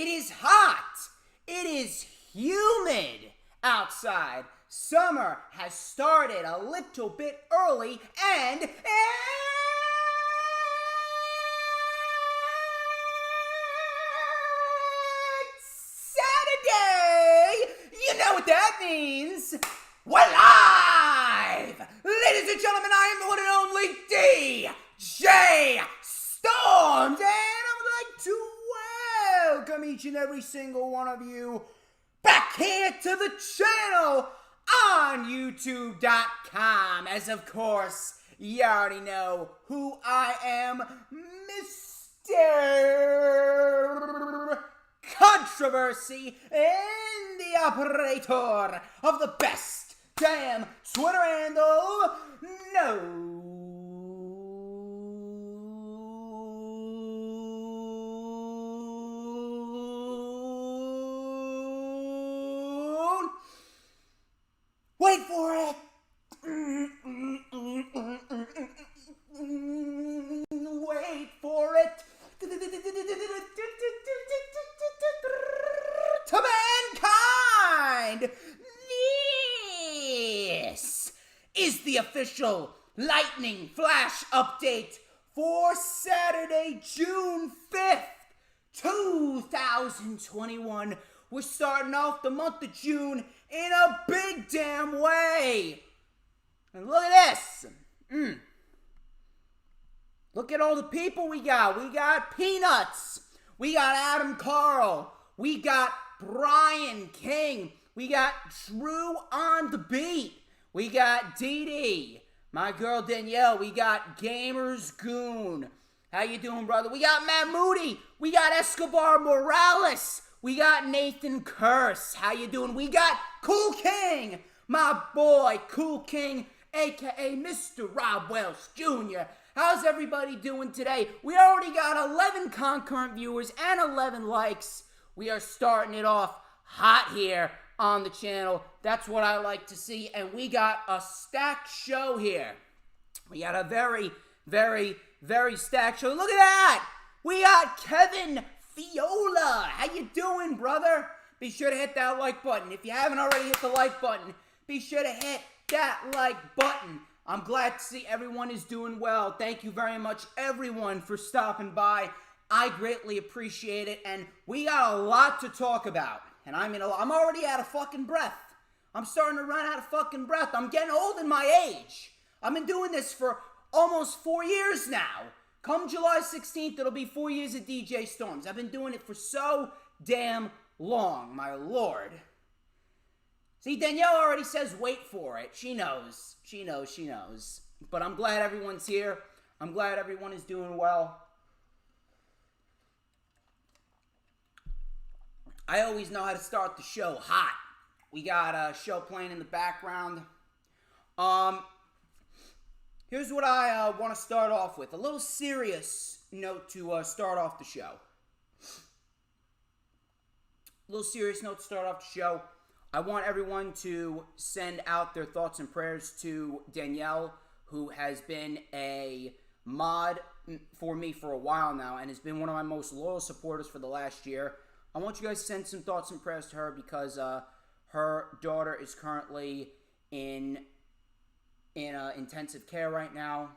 It is hot. It is humid outside. Summer has started a little bit early, and it's Saturday! You know what that means. We're live! Ladies and gentlemen, I am the one and only DJ Storms, and I would like to welcome each and every single one of you back here to the channel on YouTube.com, as of course, you already know who I am, Mr. Controversy and the operator of the best damn Twitter handle known wait for it. Wait for it. To mankind. This is the official Lightning Flash update for Saturday, June 5th, 2021. We're starting off the month of June in a big damn way. And look at this. Look at all the people we got. We got Peanuts. We got Adam Carl. We got Brian King. We got Drew on the Beat. We got Dee Dee. My girl Danielle. We got Gamers Goon. How you doing, brother? We got Matt Moody. We got Escobar Morales. We got Nathan Curse. How you doing? We got Cool King. My boy, Cool King, a.k.a. Mr. Rob Welsh Jr. How's everybody doing today? We already got 11 concurrent viewers and 11 likes. We are starting it off hot here on the channel. That's what I like to see. And we got a stacked show here. We got a very, very, very stacked show. Look at that. We got Kevin Fiola. How you doing, brother? Be sure to hit that like button. If you haven't already hit the like button, be sure to hit that like button. I'm glad to see everyone is doing well. Thank you very much, everyone, for stopping by. I greatly appreciate it, and we got a lot to talk about. And I mean, I'm already out of fucking breath. I'm starting to run out of fucking breath. I'm getting old in my age. I've been doing this for almost 4 years now. Come July 16th, it'll be 4 years of DJ Storms. I've been doing it for so damn long, my lord. See, Danielle already says wait for it. She knows. She knows. She knows. But I'm glad everyone's here. I'm glad everyone is doing well. I always know how to start the show hot. We got a show playing in the background. Here's what I want to start off with. A little serious note to start off the show. A little serious note to start off the show. I want everyone to send out their thoughts and prayers to Danielle, who has been a mod for me for a while now and has been one of my most loyal supporters for the last year. I want you guys to send some thoughts and prayers to her because her daughter is currently in intensive care right now.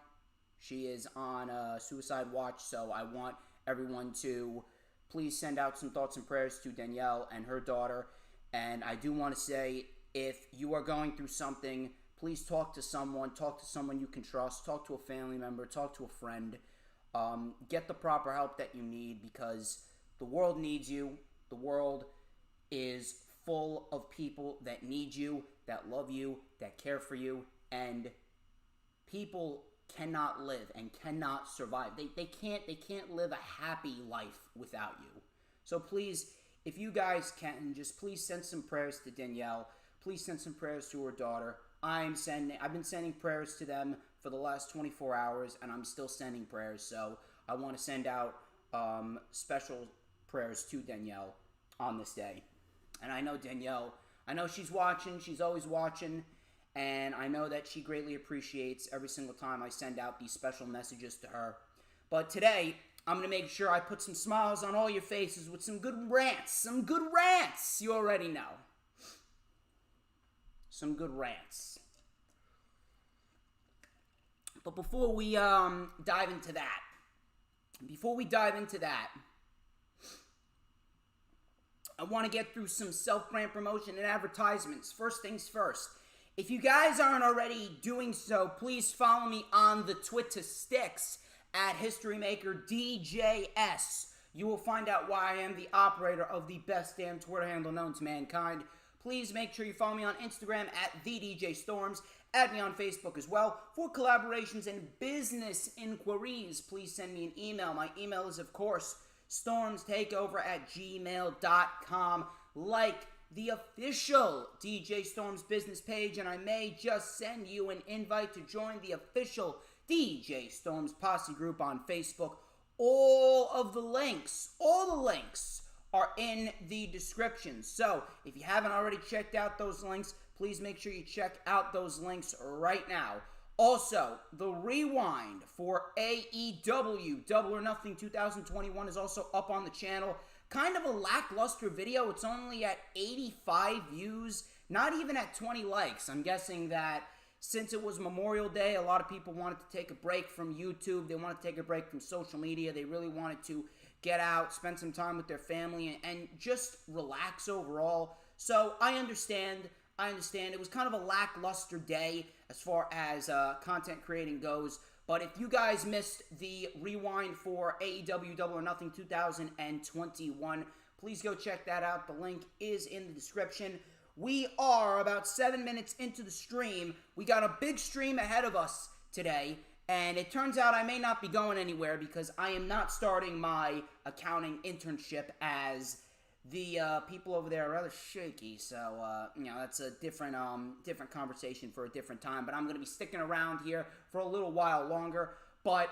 She is on suicide watch, so I want everyone to please send out some thoughts and prayers to Danielle and her daughter. And I do want to say, if you are going through something, please talk to someone you can trust, talk to a family member, talk to a friend. Get the proper help that you need because the world needs you. The world is full of people that need you, that love you, that care for you, and people cannot live and cannot survive. They can't live a happy life without you. So please, if you guys can, just please send some prayers to Danielle. Please send some prayers to her daughter. I've been sending prayers to them for the last 24 hours, and I'm still sending prayers. So I want to send out special prayers to Danielle on this day. And I know Danielle, I know she's watching. She's always watching. And I know that she greatly appreciates every single time I send out these special messages to her. But today, I'm going to make sure I put some smiles on all your faces with some good rants. Some good rants. You already know. Some good rants. But before we dive into that, I want to get through some self-brand promotion and advertisements. First things first. If you guys aren't already doing so, please follow me on the Twitter sticks at HistoryMakerDJS. You will find out why I am the operator of the best damn Twitter handle known to mankind. Please make sure you follow me on Instagram at TheDJStorms. Add me on Facebook as well. For collaborations and business inquiries, please send me an email. My email is, of course, StormsTakeOver@gmail.com. Like the official DJ Storms business page, and I may just send you an invite to join the official DJ Storms Posse group on Facebook. All the links are in the description. So, if you haven't already checked out those links, please make sure you check out those links right now. Also, the rewind for AEW Double or Nothing 2021 is also up on the channel. Kind of a lackluster video. It's only at 85 views, not even at 20 likes. I'm guessing that since it was Memorial Day, a lot of people wanted to take a break from YouTube. They wanted to take a break from social media. They really wanted to get out, spend some time with their family, and just relax overall. So I understand. It was kind of a lackluster day as far as content creating goes. But if you guys missed the rewind for AEW Double or Nothing 2021, please go check that out. The link is in the description. We are about 7 minutes into the stream. We got a big stream ahead of us today. And it turns out I may not be going anywhere because I am not starting my accounting internship, as the people over there are rather shaky. So, that's a different conversation for a different time. But I'm going to be sticking around here for a little while longer. But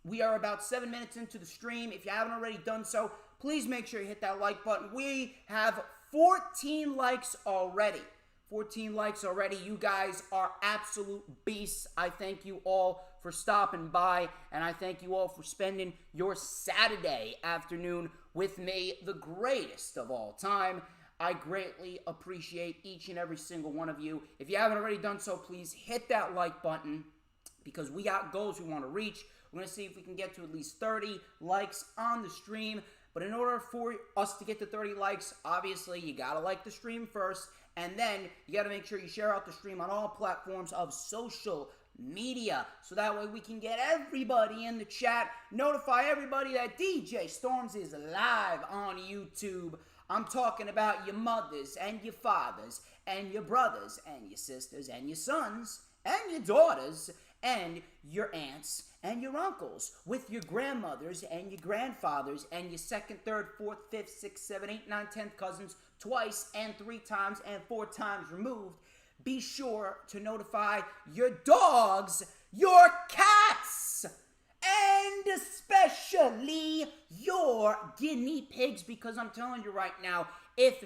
we are about 7 minutes into the stream. If you haven't already done so, please make sure you hit that like button. We have 14 likes already. 14 likes already. You guys are absolute beasts. I thank you all for stopping by, and I thank you all for spending your Saturday afternoon with me, the greatest of all time. I greatly appreciate each and every single one of you. If you haven't already done so, please hit that like button, because we got goals we want to reach. We're going to see if we can get to at least 30 likes on the stream. But in order for us to get to 30 likes, obviously, you got to like the stream first. And then you got to make sure you share out the stream on all platforms of social media, so that way we can get everybody in the chat, notify everybody that DJ Storms is live on YouTube. I'm talking about your mothers and your fathers and your brothers and your sisters and your sons and your daughters and your aunts and your uncles, with your grandmothers and your grandfathers and your second, third, fourth, fifth, sixth, seventh, eighth, ninth, 10th cousins, twice and 3 times and 4 times removed. Be sure to notify your dogs, your cats, and especially your guinea pigs, because I'm telling you right now, if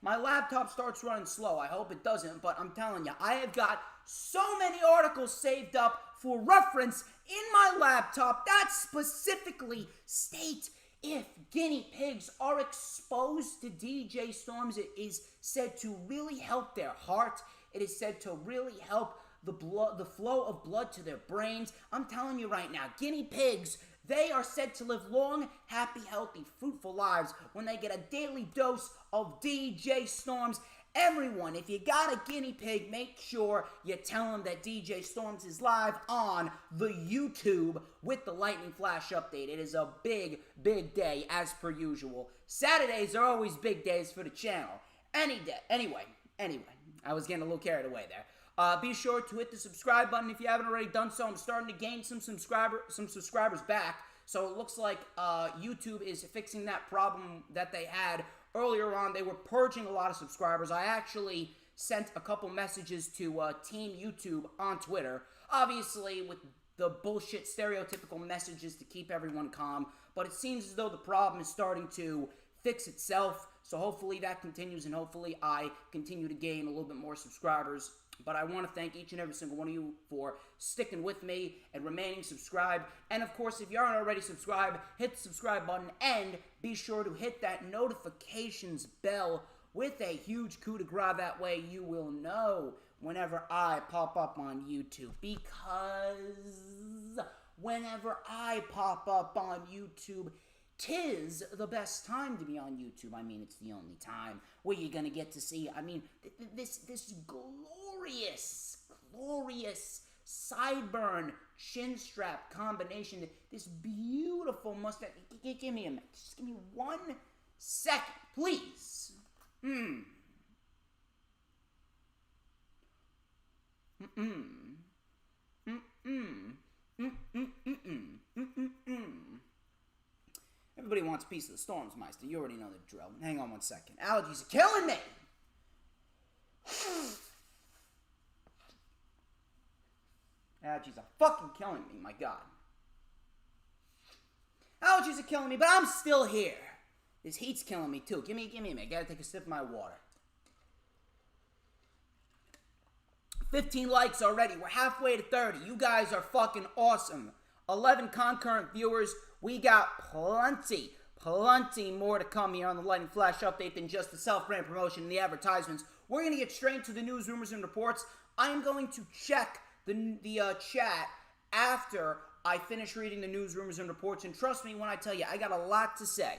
my laptop starts running slow, I hope it doesn't, but I'm telling you, I have got so many articles saved up for reference in my laptop that specifically state if guinea pigs are exposed to DJ Storms, it is said to really help their heart. It is said to really help the flow of blood to their brains. I'm telling you right now, guinea pigs, they are said to live long, happy, healthy, fruitful lives when they get a daily dose of DJ Storms. Everyone, if you got a guinea pig, make sure you tell them that DJ Storms is live on the YouTube with the Lightning Flash update. It is a big, big day, as per usual. Saturdays are always big days for the channel. Any day. Anyway, I was getting a little carried away there. Be sure to hit the subscribe button if you haven't already done so. I'm starting to gain some subscribers back. So it looks like YouTube is fixing that problem that they had earlier on. They were purging a lot of subscribers. I actually sent a couple messages to Team YouTube on Twitter, obviously with the bullshit stereotypical messages to keep everyone calm, but it seems as though the problem is starting to fix itself, so hopefully that continues, and hopefully I continue to gain a little bit more subscribers But I want to thank each and every single one of you for sticking with me and remaining subscribed. And of course, if you aren't already subscribed, hit the subscribe button and be sure to hit that notifications bell with a huge coup de grace. That way you will know whenever I pop up on YouTube. Because whenever I pop up on YouTube, 'tis the best time to be on YouTube. I mean, it's the only time where you're gonna get to see, this glorious sideburn chin strap combination, this beautiful mustache. Give me a minute. Just give me 1 second, please. Everybody wants a piece of the Stormsmeister. You already know the drill. Hang on 1 second. Allergies are killing me. Allergies are fucking killing me, my God. Allergies are killing me, but I'm still here. This heat's killing me too. Give me a minute. Gotta take a sip of my water. 15 likes already. We're halfway to 30. You guys are fucking awesome. 11 concurrent viewers. We got plenty more to come here on the Lightning Flash update than just the self-brand promotion and the advertisements. We're going to get straight to the news, rumors, and reports. I am going to check the chat after I finish reading the news, rumors, and reports. And trust me when I tell you, I got a lot to say.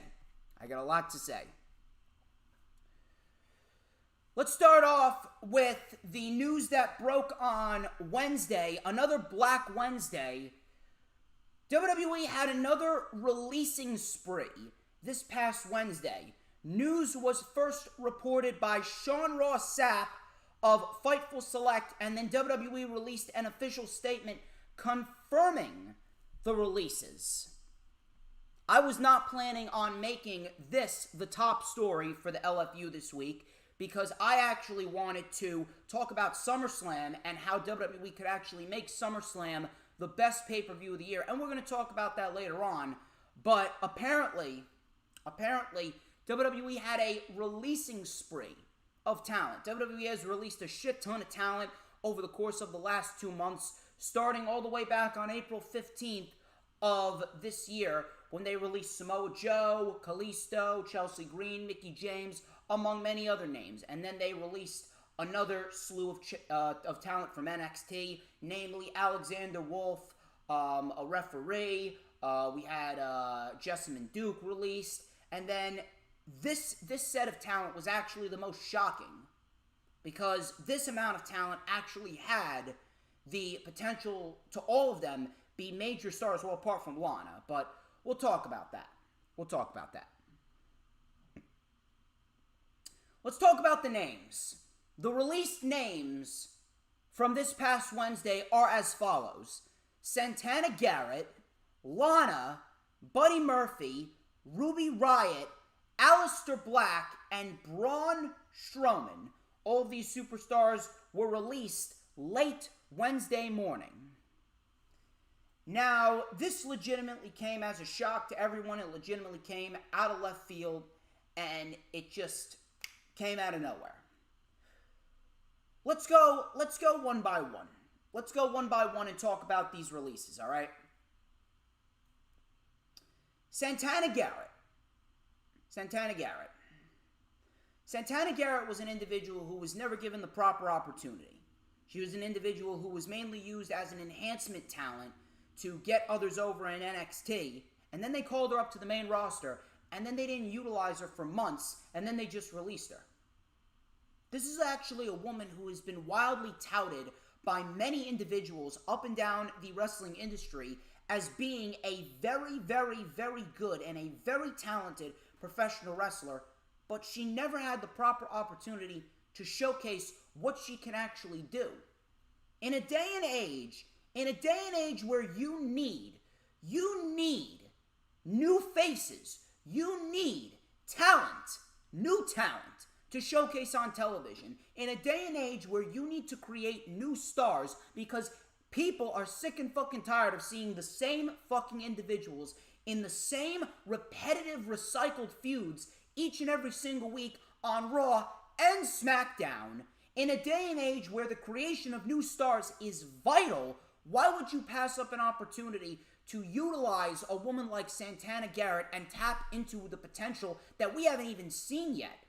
Let's start off with the news that broke on Wednesday, another Black Wednesday. WWE had another releasing spree this past Wednesday. News was first reported by Sean Ross Sapp of Fightful Select, and then WWE released an official statement confirming the releases. I was not planning on making this the top story for the LFU this week because I actually wanted to talk about SummerSlam and how WWE could actually make SummerSlam the best pay-per-view of the year. And we're going to talk about that later on. But apparently, WWE had a releasing spree of talent. WWE has released a shit ton of talent over the course of the last 2 months, starting all the way back on April 15th of this year, when they released Samoa Joe, Kalisto, Chelsea Green, Mickie James, among many other names. And then they released another slew of talent from NXT, namely Alexander Wolf, a referee. We had Jessamyn Duke released. And then this set of talent was actually the most shocking, because this amount of talent actually had the potential to all of them be major stars, well, apart from Lana. But we'll talk about that. Let's talk about the names. The released names from this past Wednesday are as follows: Santana Garrett, Lana, Buddy Murphy, Ruby Riot, Aleister Black, and Braun Strowman. All of these superstars were released late Wednesday morning. Now, this legitimately came as a shock to everyone. It legitimately came out of left field, and it just came out of nowhere. Let's go one by one. Let's go one by one and talk about these releases, all right? Santana Garrett. Santana Garrett was an individual who was never given the proper opportunity. She was an individual who was mainly used as an enhancement talent to get others over in NXT, and then they called her up to the main roster, and then they didn't utilize her for months, and then they just released her. This is actually a woman who has been wildly touted by many individuals up and down the wrestling industry as being a very, very, very good and a very talented professional wrestler, but she never had the proper opportunity to showcase what she can actually do. In a day and age where you need new faces, you need talent, new talent to showcase on television. In a day and age where you need to create new stars because people are sick and fucking tired of seeing the same fucking individuals in the same repetitive, recycled feuds each and every single week on Raw and SmackDown. In a day and age where the creation of new stars is vital, why would you pass up an opportunity to utilize a woman like Santana Garrett and tap into the potential that we haven't even seen yet?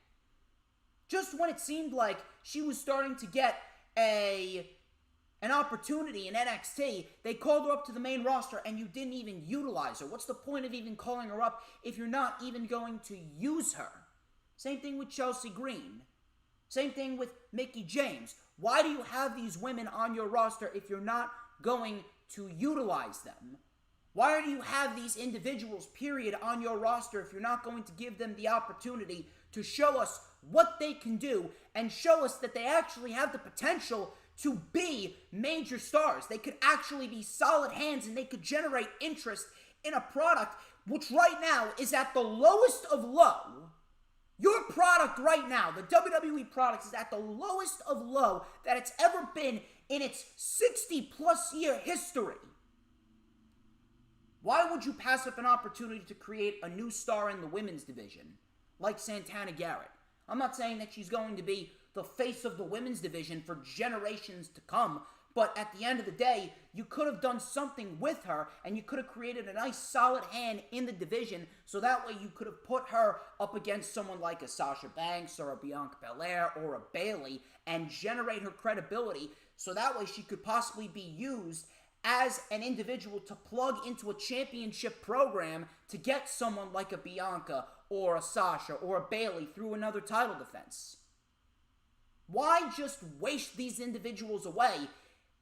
Just when it seemed like she was starting to get an opportunity in NXT, they called her up to the main roster and you didn't even utilize her. What's the point of even calling her up if you're not even going to use her? Same thing with Chelsea Green. Same thing with Mickie James. Why do you have these women on your roster if you're not going to utilize them? Why do you have these individuals, period, on your roster if you're not going to give them the opportunity to show us what they can do and show us that they actually have the potential to be major stars? They could actually be solid hands and they could generate interest in a product which right now is at the lowest of low. Your product right now, the WWE product, is at the lowest of low that it's ever been in its 60-plus year history. Why would you pass up an opportunity to create a new star in the women's division, like Santana Garrett? I'm not saying that she's going to be the face of the women's division for generations to come, but at the end of the day, you could have done something with her, and you could have created a nice solid hand in the division, so that way you could have put her up against someone like a Sasha Banks or a Bianca Belair or a Bayley and generate her credibility, so that way she could possibly be used as an individual to plug into a championship program to get someone like a Bianca or a Sasha or a Bayley through another title defense. Why just waste these individuals away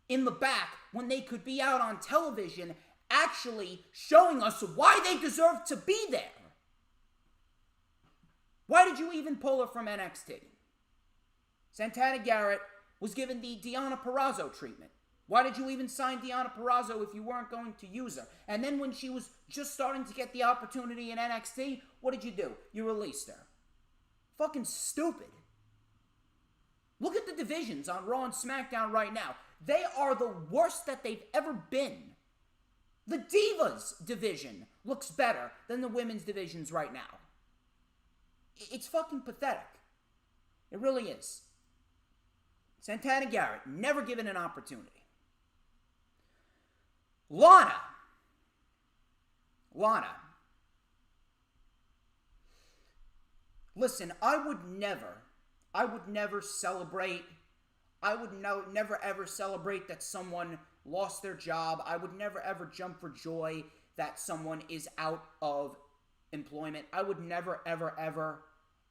in the back when they could be out on television actually showing us why they deserve to be there? Why did you even pull her from NXT? Santana Garrett was given the Deonna Purrazzo treatment. Why did you even sign Deonna Purrazzo if you weren't going to use her? And then when she was just starting to get the opportunity in NXT, what did you do? You released her. Fucking stupid. Look at the divisions on Raw and SmackDown right now. They are the worst that they've ever been. The Divas division looks better than the women's divisions right now. It's fucking pathetic. It really is. Santana Garrett, never given an opportunity. Lana. Listen, I would never celebrate. I would never ever celebrate that someone lost their job. I would never ever jump for joy that someone is out of employment. I would never ever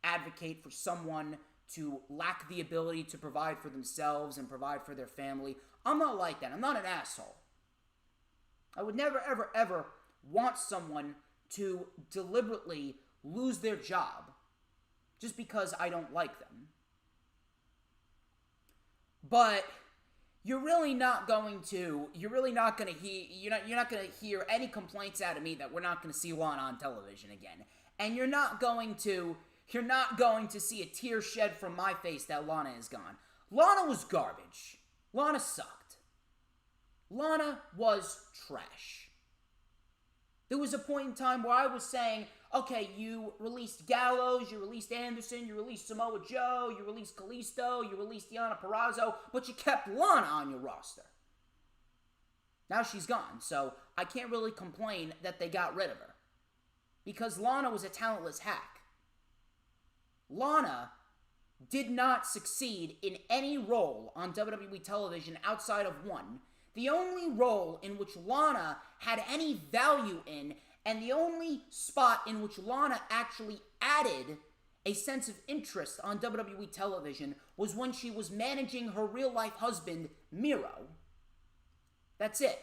advocate for someone to lack the ability to provide for themselves and provide for their family. I'm not like that. I'm not an asshole. I would never ever want someone to deliberately lose their job just because I don't like them. But you're not going to hear any complaints out of me that we're not going to see Lana on television again. And you're not going to see a tear shed from my face that Lana is gone. Lana was garbage. Lana sucked. Lana was trash. There was a point in time where I was saying, okay, you released Gallows, you released Anderson, you released Samoa Joe, you released Kalisto, you released Deonna Purrazzo, but you kept Lana on your roster. Now she's gone, so I can't really complain that they got rid of her. Because Lana was a talentless hack. Lana did not succeed in any role on WWE television outside of one. The only role in which Lana had any value in, and the only spot in which Lana actually added a sense of interest on WWE television was when she was managing her real-life husband, Miro. That's it.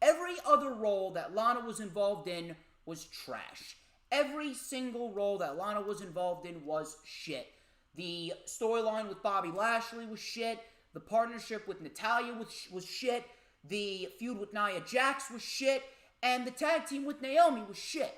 Every other role that Lana was involved in was trash. Every single role that Lana was involved in was shit. The storyline with Bobby Lashley was shit. The partnership with Natalya was shit. The feud with Nia Jax was shit. And the tag team with Naomi was shit.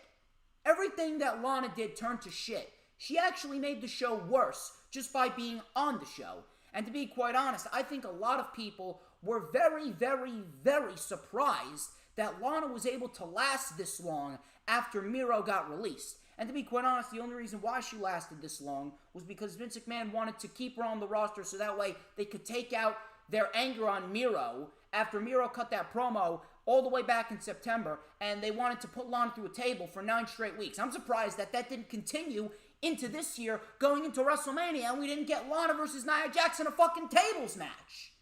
Everything that Lana did turned to shit. She actually made the show worse just by being on the show. And to be quite honest, I think a lot of people were very, very, very surprised that Lana was able to last this long after Miro got released. And to be quite honest, the only reason why she lasted this long was because Vince McMahon wanted to keep her on the roster so that way they could take out their anger on Miro after Miro cut that promo all the way back in September, and they wanted to put Lana through a table for 9 straight weeks. I'm surprised that didn't continue into this year, going into WrestleMania, and we didn't get Lana versus Nia Jax in a fucking tables match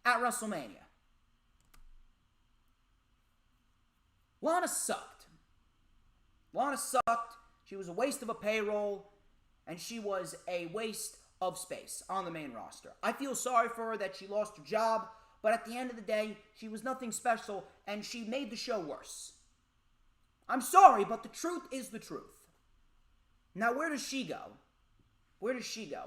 at WrestleMania. Lana sucked. Lana sucked. She was a waste of a payroll, and she was a waste of space on the main roster. I feel sorry for her that she lost her job, but at the end of the day, she was nothing special, and she made the show worse. I'm sorry, but the truth is the truth. Now, where does she go? Where does she go?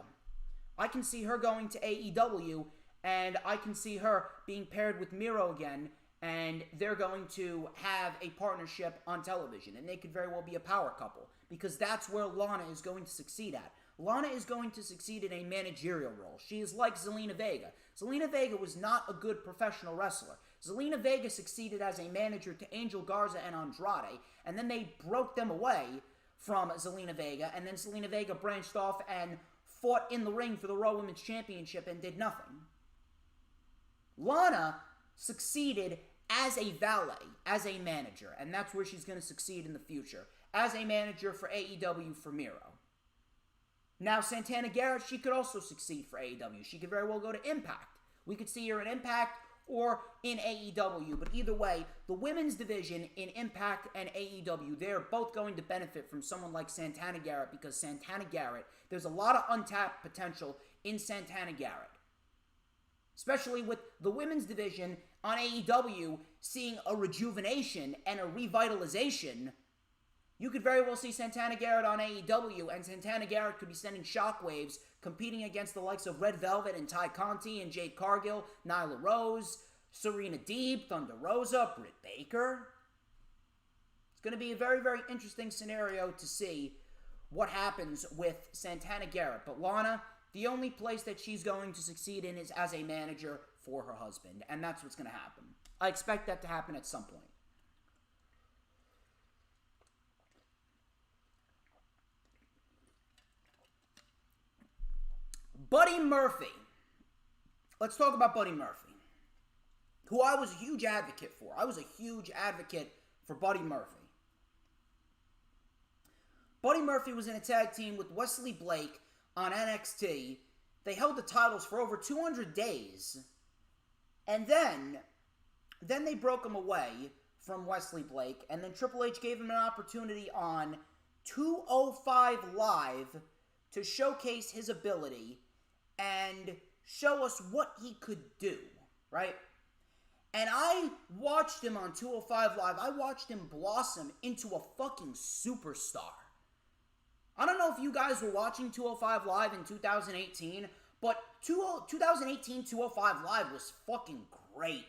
I can see her going to AEW, and I can see her being paired with Miro again, and they're going to have a partnership on television, and they could very well be a power couple, because that's where Lana is going to succeed at. Lana is going to succeed in a managerial role. She is like Zelina Vega. Zelina Vega was not a good professional wrestler. Zelina Vega succeeded as a manager to Angel Garza and Andrade, and then they broke them away from Zelina Vega, and then Zelina Vega branched off and fought in the ring for the Raw Women's Championship and did nothing. Lana succeeded as a valet, as a manager, and that's where she's going to succeed in the future, as a manager for AEW for Miro. Now, Santana Garrett, she could also succeed for AEW. She could very well go to Impact. We could see her in Impact or in AEW, but either way, the women's division in Impact and AEW, they're both going to benefit from someone like Santana Garrett, because Santana Garrett, there's a lot of untapped potential in Santana Garrett. Especially with the women's division on AEW seeing a rejuvenation and a revitalization. You could very well see Santana Garrett on AEW, and Santana Garrett could be sending shockwaves, competing against the likes of Red Velvet and Ty Conti and Jade Cargill, Nyla Rose, Serena Deeb, Thunder Rosa, Britt Baker. It's going to be a very, very interesting scenario to see what happens with Santana Garrett. But Lana, the only place that she's going to succeed in is as a manager for her husband, and that's what's going to happen. I expect that to happen at some point. Buddy Murphy. Let's talk about Buddy Murphy, who I was a huge advocate for. I was a huge advocate for Buddy Murphy. Buddy Murphy was in a tag team with Wesley Blake on NXT. They held the titles for over 200 days. And then they broke him away from Wesley Blake. And then Triple H gave him an opportunity on 205 Live to showcase his ability and show us what he could do, right? And I watched him on 205 Live. I watched him blossom into a fucking superstar. I don't know if you guys were watching 205 Live in 2018, but 2018 205 Live was fucking great.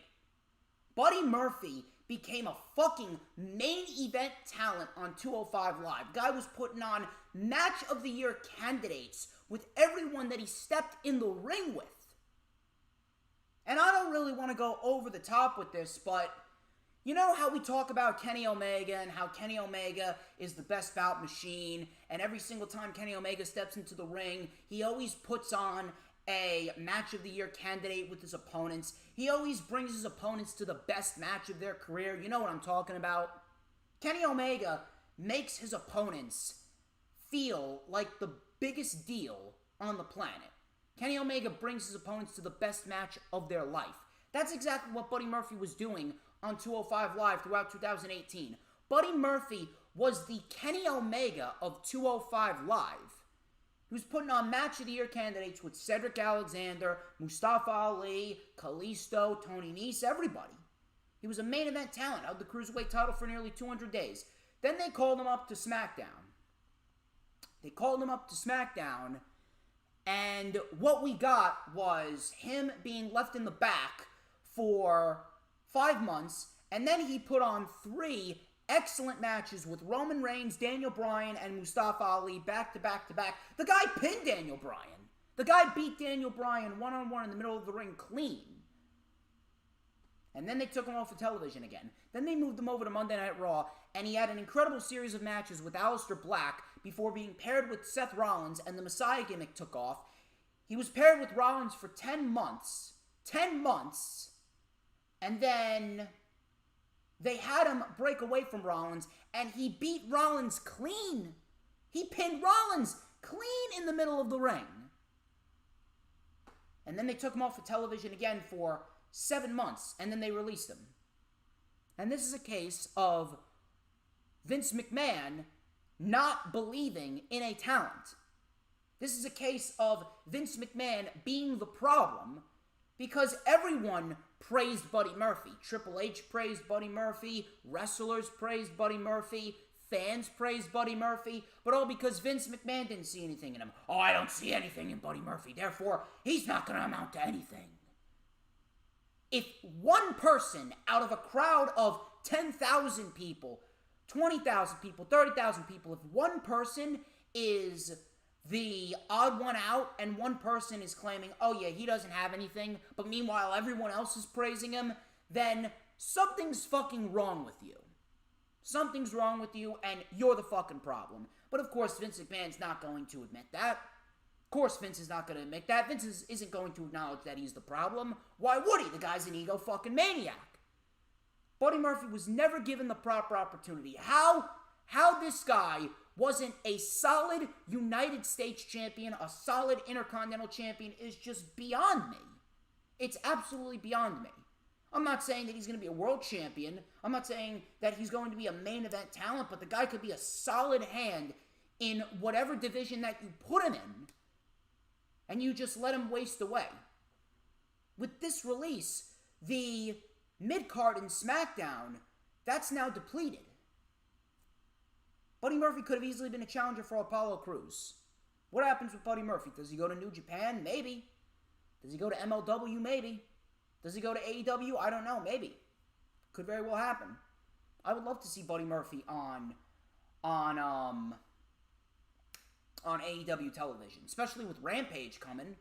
Buddy Murphy became a fucking main event talent on 205 Live. Guy was putting on match of the year candidates with everyone that he stepped in the ring with. And I don't really want to go over the top with this, but you know how we talk about Kenny Omega and how Kenny Omega is the best bout machine, and every single time Kenny Omega steps into the ring, he always puts on a match of the year candidate with his opponents. He always brings his opponents to the best match of their career. You know what I'm talking about. Kenny Omega makes his opponents feel like the biggest deal on the planet. Kenny Omega brings his opponents to the best match of their life. That's exactly what Buddy Murphy was doing on 205 Live throughout 2018. Buddy Murphy was the Kenny Omega of 205 Live. He was putting on match of the year candidates with Cedric Alexander, Mustafa Ali, Kalisto, Tony Nese, everybody. He was a main event talent, held the Cruiserweight title for nearly 200 days. Then they called him up to SmackDown. And what we got was him being left in the back for 5 months, and then he put on 3 excellent matches with Roman Reigns, Daniel Bryan, and Mustafa Ali back to back to back. The guy pinned Daniel Bryan. The guy beat Daniel Bryan one-on-one in the middle of the ring clean. And then they took him off of television again. Then they moved him over to Monday Night Raw, and he had an incredible series of matches with Aleister Black before being paired with Seth Rollins, and the Messiah gimmick took off. He was paired with Rollins for 10 months. 10 months. And then they had him break away from Rollins, and he beat Rollins clean. He pinned Rollins clean in the middle of the ring. And then they took him off of television again for 7 months, and then they released him. And this is a case of Vince McMahon not believing in a talent. This is a case of Vince McMahon being the problem, because everyone praised Buddy Murphy. Triple H praised Buddy Murphy, wrestlers praised Buddy Murphy, fans praised Buddy Murphy, but all because Vince McMahon didn't see anything in him. Oh, I don't see anything in Buddy Murphy, therefore he's not going to amount to anything. If one person out of a crowd of 10,000 people, 20,000 people, 30,000 people, if one person is the odd one out and one person is claiming, oh yeah, he doesn't have anything, but meanwhile everyone else is praising him, then something's fucking wrong with you. Something's wrong with you, and you're the fucking problem. But of course, Vince McMahon's not going to admit that. Of course, Vince is not going to admit that. Vince isn't going to acknowledge that he's the problem. Why would he? The guy's an ego fucking maniac. Buddy Murphy was never given the proper opportunity. How this guy wasn't a solid United States champion, a solid Intercontinental champion, is just beyond me. It's absolutely beyond me. I'm not saying that he's going to be a world champion. I'm not saying that he's going to be a main event talent, but the guy could be a solid hand in whatever division that you put him in, and you just let him waste away. With this release, the Midcard in SmackDown, that's now depleted. Buddy Murphy could have easily been a challenger for Apollo Crews. What happens with Buddy Murphy? Does he go to New Japan? Maybe. Does he go to MLW? Maybe. Does he go to AEW? I don't know. Maybe. Could very well happen. I would love to see Buddy Murphy on AEW television, especially with Rampage coming.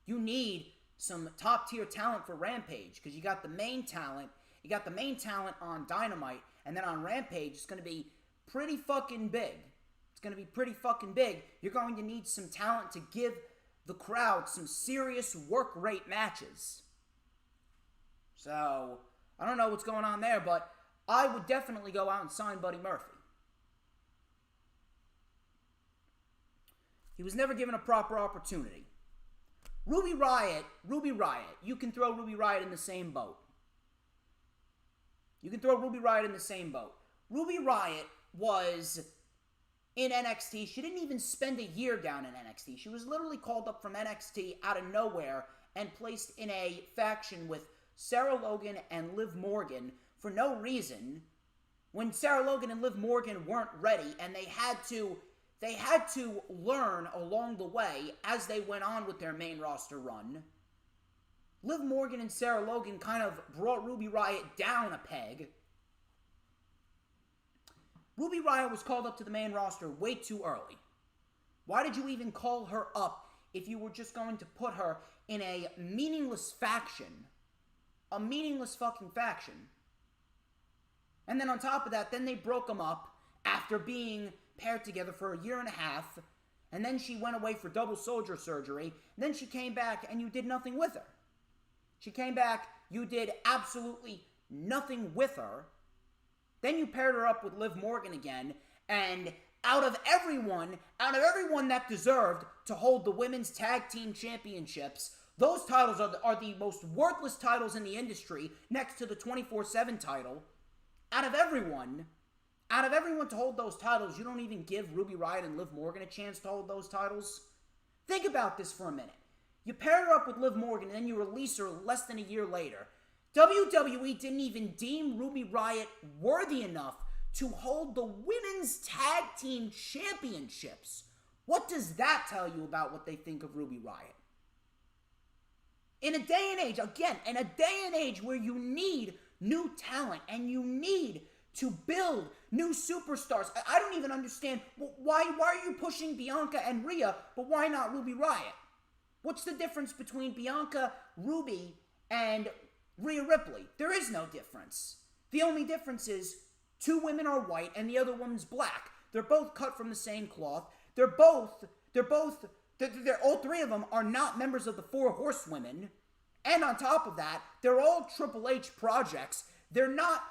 You need some top-tier talent for Rampage, because you got the main talent. You got the main talent on Dynamite, and then on Rampage, it's going to be pretty fucking big. It's going to be pretty fucking big. You're going to need some talent to give the crowd some serious work rate matches. So, I don't know what's going on there, but I would definitely go out and sign Buddy Murphy. He was never given a proper opportunity. Ruby Riot, you can throw Ruby Riot in the same boat. You can throw Ruby Riot in the same boat. Ruby Riot was in NXT. She didn't even spend a year down in NXT. She was literally called up from NXT out of nowhere and placed in a faction with Sarah Logan and Liv Morgan for no reason, when Sarah Logan and Liv Morgan weren't ready, and they had to learn along the way as they went on with their main roster run. Liv Morgan and Sarah Logan kind of brought Ruby Riot down a peg. Ruby Riot was called up to the main roster way too early. Why did you even call her up if you were just going to put her in a meaningless faction? A meaningless fucking faction. And then on top of that, then they broke them up after being paired together for a year and a half, and then she went away for double soldier surgery, and then she came back and you did nothing with her. She came back, you did absolutely nothing with her. Then you paired her up with Liv Morgan again, and out of everyone that deserved to hold the women's tag team championships, those titles are the most worthless titles in the industry, next to the 24/7 title. Out of everyone to hold those titles, you don't even give Ruby Riot and Liv Morgan a chance to hold those titles? Think about this for a minute. You pair her up with Liv Morgan, and then you release her less than a year later. WWE didn't even deem Ruby Riot worthy enough to hold the women's tag team championships. What does that tell you about what they think of Ruby Riot? In a day and age where you need new talent and you need to build new superstars. I don't even understand, why are you pushing Bianca and Rhea, but why not Ruby Riot? What's the difference between Bianca, Ruby, and Rhea Ripley. There is no difference. The only difference is 2 women are white and the other woman's black. They're both cut from the same cloth. All 3 of them are not members of the 4 Horsewomen. And on top of that, they're all Triple H projects. They're not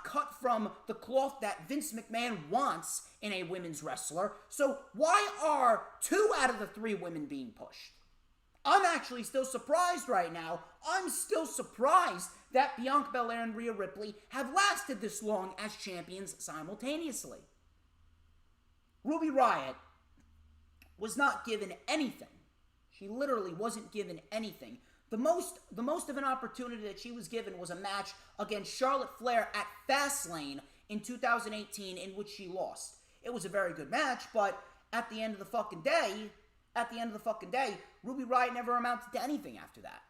cut from the cloth that Vince McMahon wants in a women's wrestler. So why are 2 out of the 3 women being pushed? I'm actually still surprised right now. I'm still surprised that Bianca Belair and Rhea Ripley have lasted this long as champions simultaneously. Ruby Riott was not given anything. She literally wasn't given anything. The most of an opportunity that she was given was a match against Charlotte Flair at Fastlane in 2018, in which she lost. It was a very good match, but at the end of the fucking day, Ruby Riott never amounted to anything after that.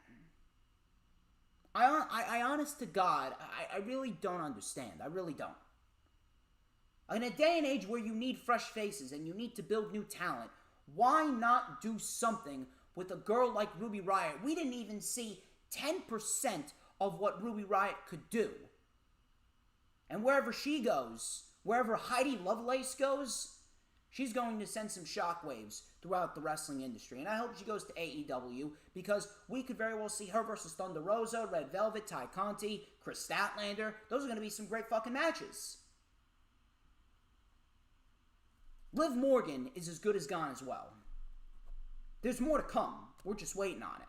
I honest to God, I really don't understand. I really don't. In a day and age where you need fresh faces and you need to build new talent, why not do something with a girl like Ruby Riott? We didn't even see 10% of what Ruby Riott could do. And wherever she goes, wherever Heidi Lovelace goes, she's going to send some shockwaves throughout the wrestling industry. And I hope she goes to AEW, because we could very well see her versus Thunder Rosa, Red Velvet, Ty Conti, Chris Statlander. Those are going to be some great fucking matches. Liv Morgan is as good as gone as well. There's more to come. We're just waiting on it.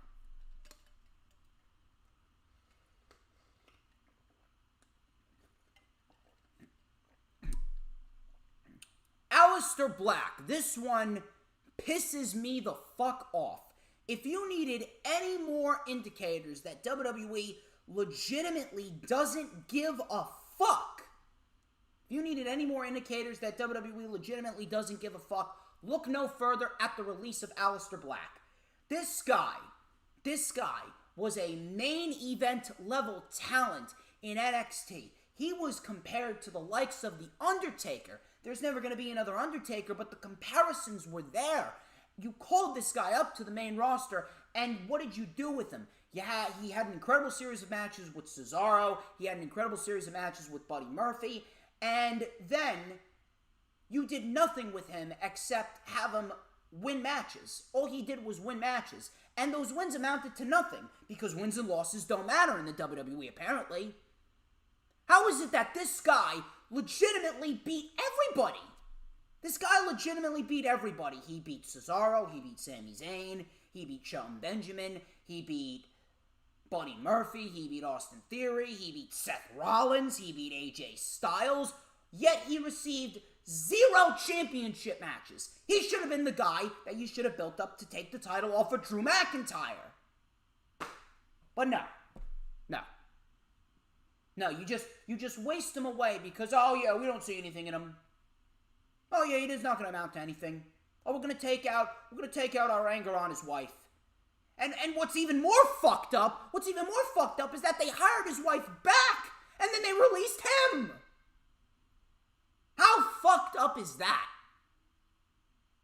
Aleister Black. This one pisses me the fuck off. If you needed any more indicators that WWE legitimately doesn't give a fuck, look no further at the release of Aleister Black. This guy was a main event level talent in NXT. He was compared to the likes of The Undertaker. There's never going to be another Undertaker, but the comparisons were there. You called this guy up to the main roster, and what did you do with him? He had an incredible series of matches with Cesaro. He had an incredible series of matches with Buddy Murphy. And then you did nothing with him except have him win matches. All he did was win matches. And those wins amounted to nothing, because wins and losses don't matter in the WWE, apparently. How is it that this guy legitimately beat everybody? He beat Cesaro, he beat Sami Zayn, he beat Shelton Benjamin, he beat Buddy Murphy, he beat Austin Theory, he beat Seth Rollins, he beat AJ Styles, yet he received 0 championship matches. He should have been the guy that you should have built up to take the title off of Drew McIntyre. But no, you just waste him away because, oh yeah, we don't see anything in him. Oh yeah, it is not going to amount to anything. Oh, we're going to take out our anger on his wife. And what's even more fucked up is that they hired his wife back and then they released him. How fucked up is that?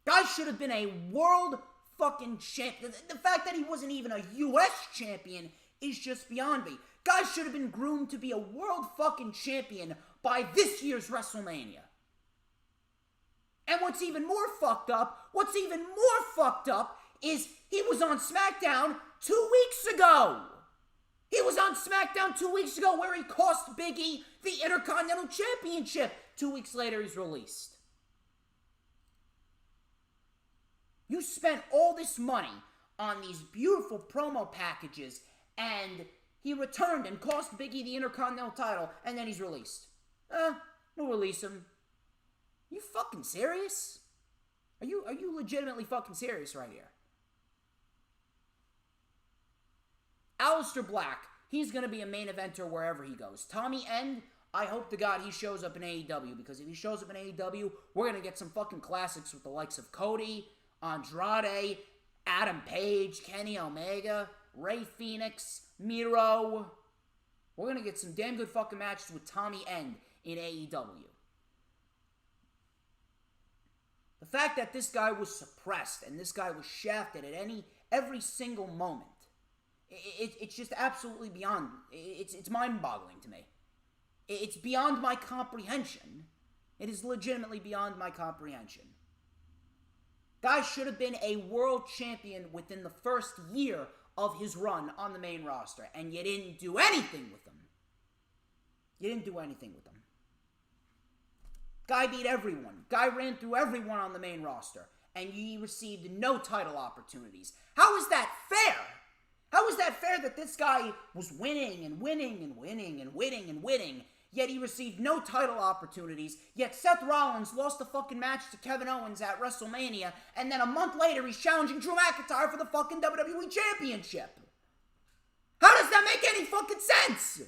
Guy should have been a world fucking champion. The fact that he wasn't even a US champion is just beyond me. Guy should have been groomed to be a world fucking champion by this year's WrestleMania. And what's even more fucked up is he was on SmackDown 2 weeks ago. Where he cost Big E the Intercontinental Championship. 2 weeks later, he's released. You spent all this money on these beautiful promo packages, and he returned and cost Big E the Intercontinental title, and then he's released. We'll release him. You fucking serious? Are you legitimately fucking serious right here? Aleister Black, he's going to be a main eventer wherever he goes. Tommy End, I hope to God he shows up in AEW, because if he shows up in AEW, we're going to get some fucking classics with the likes of Cody, Andrade, Adam Page, Kenny Omega, Rey Fenix, Miro. We're going to get some damn good fucking matches with Tommy End in AEW. The fact that this guy was suppressed and this guy was shafted at every single moment, It's just absolutely beyond. It's mind-boggling to me. It's beyond my comprehension. It is legitimately beyond my comprehension. Guy should have been a world champion within the first year of his run on the main roster, and you didn't do anything with him. You didn't do anything with him. Guy beat everyone. Guy ran through everyone on the main roster, and he received no title opportunities. How is that fair? How is that fair that this guy was winning and winning and winning and winning and winning, yet he received no title opportunities, yet Seth Rollins lost a fucking match to Kevin Owens at WrestleMania, and then a month later he's challenging Drew McIntyre for the fucking WWE Championship? How does that make any fucking sense?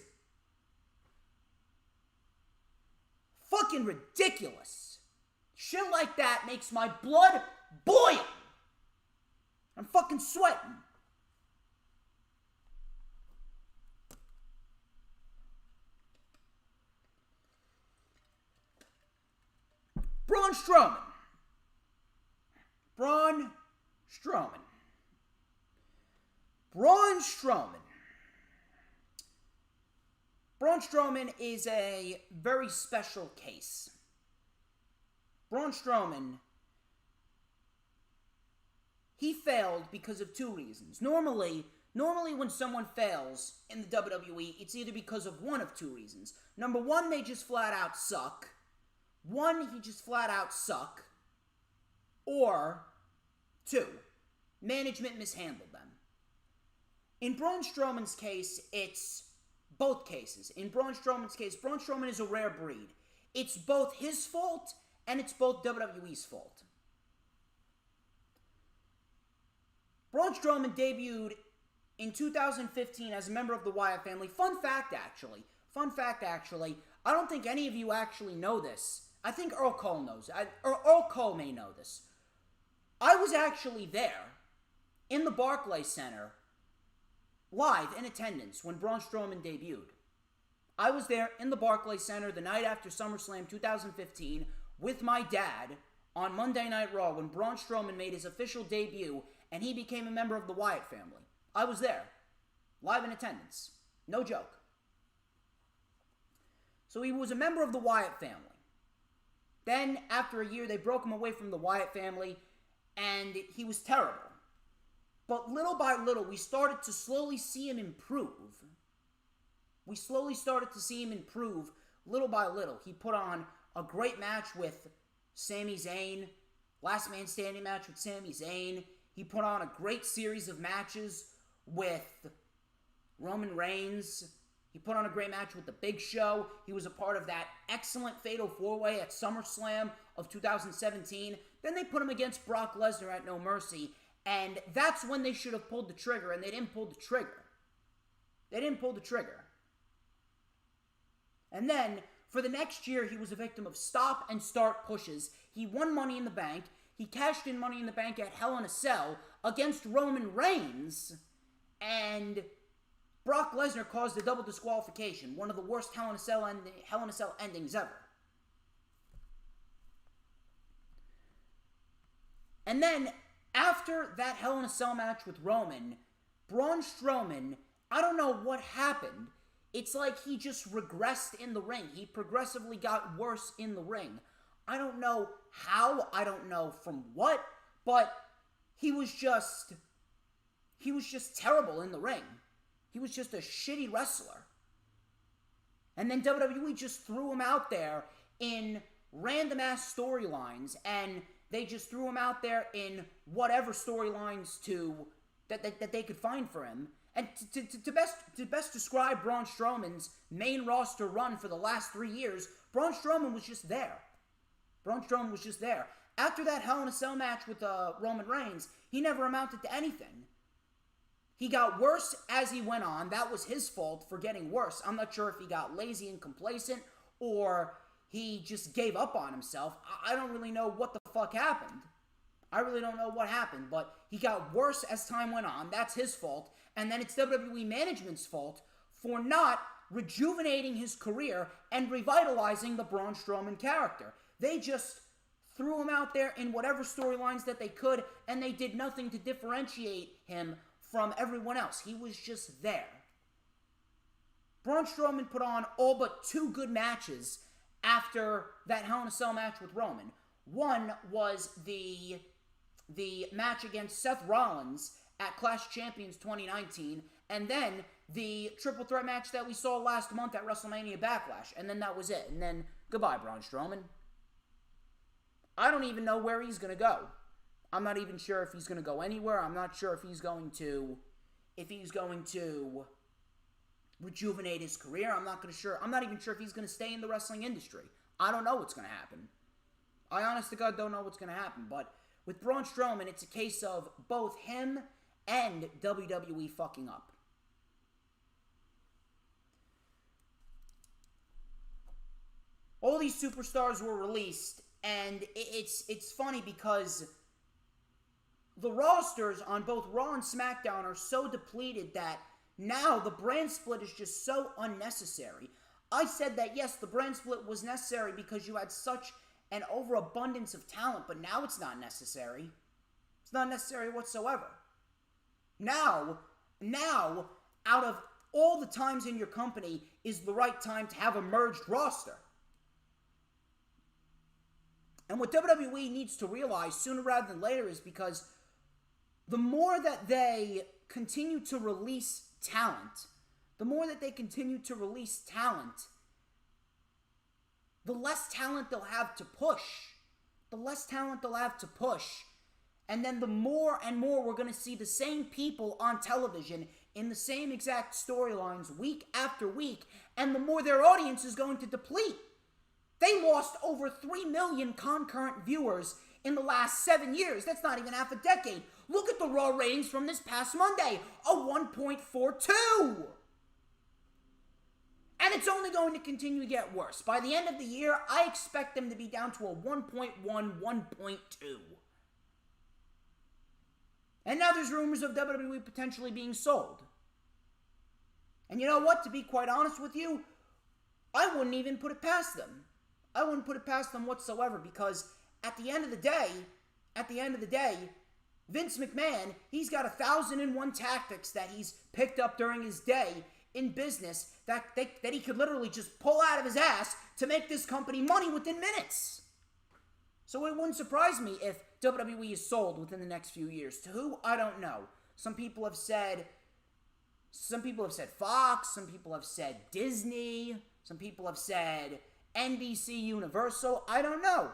Fucking ridiculous. Shit like that makes my blood boil. I'm fucking sweating. Braun Strowman. Braun Strowman. Braun Strowman. Braun Strowman is a very special case. Braun Strowman, he failed because of two reasons. Normally when someone fails in the WWE, it's either because of one of two reasons. Number one, they just flat out suck. He just flat out suck. Or two, management mishandled them. In Braun Strowman's case, it's both cases. In Braun Strowman's case, Braun Strowman is a rare breed. It's both his fault and it's both WWE's fault. Braun Strowman debuted in 2015 as a member of the Wyatt family. Fun fact, actually. I don't think any of you actually know this. I think Earl Cole knows. Earl Cole may know this. I was actually there in the Barclays Center, live in attendance when Braun Strowman debuted. I was there in the Barclays Center the night after SummerSlam 2015 with my dad on Monday Night Raw when Braun Strowman made his official debut and he became a member of the Wyatt family. I was there, live in attendance. No joke. So he was a member of the Wyatt family. Then, after a year, they broke him away from the Wyatt family, and he was terrible. But little by little, we started to slowly see him improve. Little by little. He put on a great match with Sami Zayn, last man standing match with Sami Zayn. He put on a great series of matches with Roman Reigns. He put on a great match with The Big Show. He was a part of that excellent Fatal 4-Way at SummerSlam of 2017. Then they put him against Brock Lesnar at No Mercy. And that's when they should have pulled the trigger, and they didn't pull the trigger. And then, for the next year, he was a victim of stop and start pushes. He won Money in the Bank. He cashed in Money in the Bank at Hell in a Cell against Roman Reigns. And Brock Lesnar caused a double disqualification, one of the worst Hell in a Cell endings ever. And then, after that Hell in a Cell match with Roman, Braun Strowman, I don't know what happened. It's like he just regressed in the ring. He progressively got worse in the ring. I don't know how, I don't know from what, but he was just terrible in the ring. He was just a shitty wrestler. And then WWE just threw him out there in random-ass storylines, and they just threw him out there in whatever storylines that they could find for him. And to best describe Braun Strowman's main roster run for the last 3 years, Braun Strowman was just there. After that Hell in a Cell match with Roman Reigns, he never amounted to anything. He got worse as he went on. That was his fault for getting worse. I'm not sure if he got lazy and complacent or he just gave up on himself. I don't really know what the fuck happened. But he got worse as time went on. That's his fault. And then it's WWE management's fault for not rejuvenating his career and revitalizing the Braun Strowman character. They just threw him out there in whatever storylines that they could, and they did nothing to differentiate him from everyone else. He was just there. Braun Strowman put on all but 2 good matches after that Hell in a Cell match with Roman. One was the match against Seth Rollins at Clash of Champions 2019, and then the triple threat match that we saw last month at WrestleMania Backlash, and then that was it. And then, goodbye, Braun Strowman. I don't even know where he's going to go. I'm not even sure if he's going to go anywhere. I'm not sure if he's going to rejuvenate his career. I'm not even sure if he's going to stay in the wrestling industry. I don't know what's going to happen. I honest to God don't know what's going to happen. But with Braun Strowman, it's a case of both him and WWE fucking up. All these superstars were released, and it's funny because the rosters on both Raw and SmackDown are so depleted that now the brand split is just so unnecessary. I said that, yes, the brand split was necessary because you had such an overabundance of talent, but now it's not necessary. It's not necessary whatsoever. Now, out of all the times in your company is the right time to have a merged roster. And what WWE needs to realize sooner rather than later is because the more that they continue to release talent, the less talent they'll have to push. And then the more and more we're going to see the same people on television in the same exact storylines week after week, and the more their audience is going to deplete. They lost over 3 million concurrent viewers in the last 7 years. That's not even half a decade. Look at the Raw ratings from this past Monday, a 1.42. And it's only going to continue to get worse. By the end of the year, I expect them to be down to a 1.1, 1.2. And now there's rumors of WWE potentially being sold. And you know what? To be quite honest with you, I wouldn't even put it past them. I wouldn't put it past them whatsoever, because at the end of the day, Vince McMahon, he's got 1,001 tactics that he's picked up during his day in business that he could literally just pull out of his ass to make this company money within minutes. So it wouldn't surprise me if WWE is sold within the next few years. To who? I don't know. Some people have said Fox, some people have said Disney, some people have said NBC Universal. I don't know.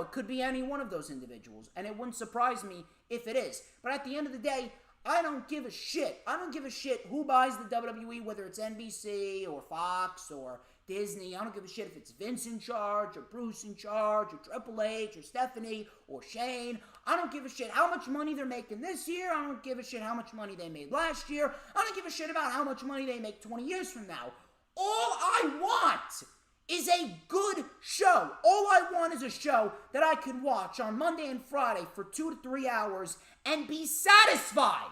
It could be any one of those individuals, and it wouldn't surprise me if it is. But at the end of the day, I don't give a shit. I don't give a shit who buys the WWE, whether it's NBC or Fox or Disney. I don't give a shit if it's Vince in charge or Bruce in charge or Triple H or Stephanie or Shane. I don't give a shit how much money they're making this year. I don't give a shit how much money they made last year. I don't give a shit about how much money they make 20 years from now. All I want is a good show. All I want is a show that I can watch on Monday and Friday for 2 to 3 hours and be satisfied.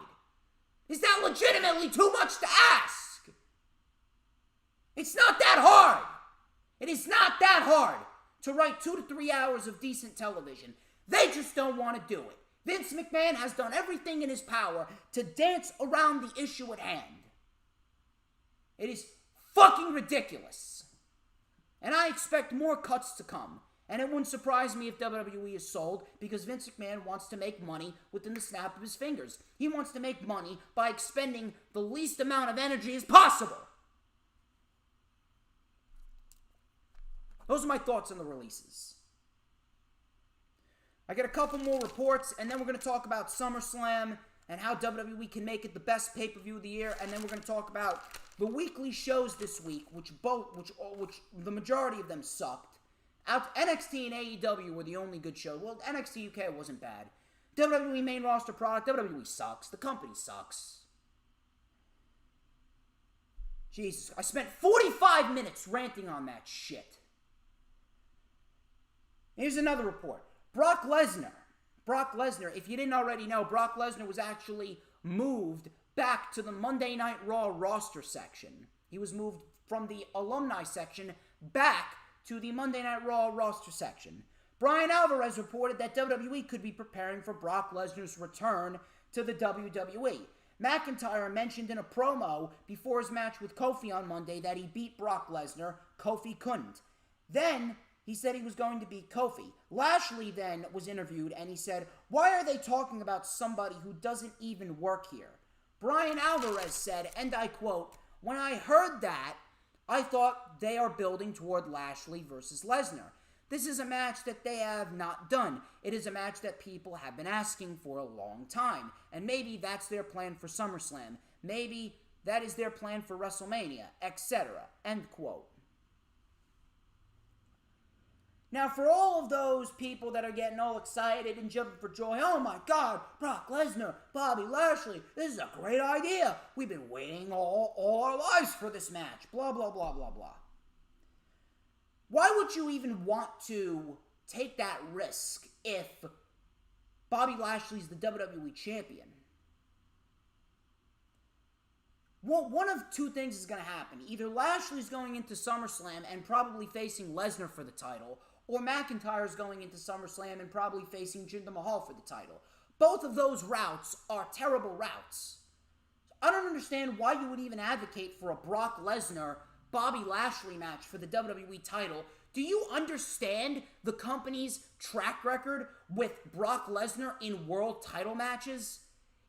Is that legitimately too much to ask? It's not that hard. It is not that hard to write 2 to 3 hours of decent television. They just don't want to do it. Vince McMahon has done everything in his power to dance around the issue at hand. It is fucking ridiculous. And I expect more cuts to come. And it wouldn't surprise me if WWE is sold, because Vince McMahon wants to make money within the snap of his fingers. He wants to make money by expending the least amount of energy as possible. Those are my thoughts on the releases. I got a couple more reports, and then we're going to talk about SummerSlam and how WWE can make it the best pay-per-view of the year, and then we're going to talk about the weekly shows this week, which the majority of them sucked. NXT and AEW were the only good shows. Well, NXT UK wasn't bad. WWE main roster product, WWE sucks. The company sucks. Jesus, I spent 45 minutes ranting on that shit. Here's another report. Brock Lesnar, if you didn't already know, Brock Lesnar was actually moved back to the Monday Night Raw roster section. He was moved from the alumni section back to the Monday Night Raw roster section. Brian Alvarez reported that WWE could be preparing for Brock Lesnar's return to the WWE. McIntyre mentioned in a promo before his match with Kofi on Monday that he beat Brock Lesnar. Kofi couldn't. Then he said he was going to beat Kofi. Lashley then was interviewed and he said, "Why are they talking about somebody who doesn't even work here?" Brian Alvarez said, and I quote, "When I heard that, I thought they are building toward Lashley versus Lesnar. This is a match that they have not done. It is a match that people have been asking for a long time. And maybe that's their plan for SummerSlam. Maybe that is their plan for WrestleMania, etc." End quote. Now, for all of those people that are getting all excited and jumping for joy, "Oh my God, Brock Lesnar, Bobby Lashley, this is a great idea. We've been waiting all our lives for this match, blah, blah, blah, blah, blah." Why would you even want to take that risk if Bobby Lashley's the WWE Champion? Well, one of two things is going to happen. Either Lashley's going into SummerSlam and probably facing Lesnar for the title, or McIntyre's going into SummerSlam and probably facing Jinder Mahal for the title. Both of those routes are terrible routes. I don't understand why you would even advocate for a Brock Lesnar Bobby Lashley match for the WWE title. Do you understand the company's track record with Brock Lesnar in world title matches?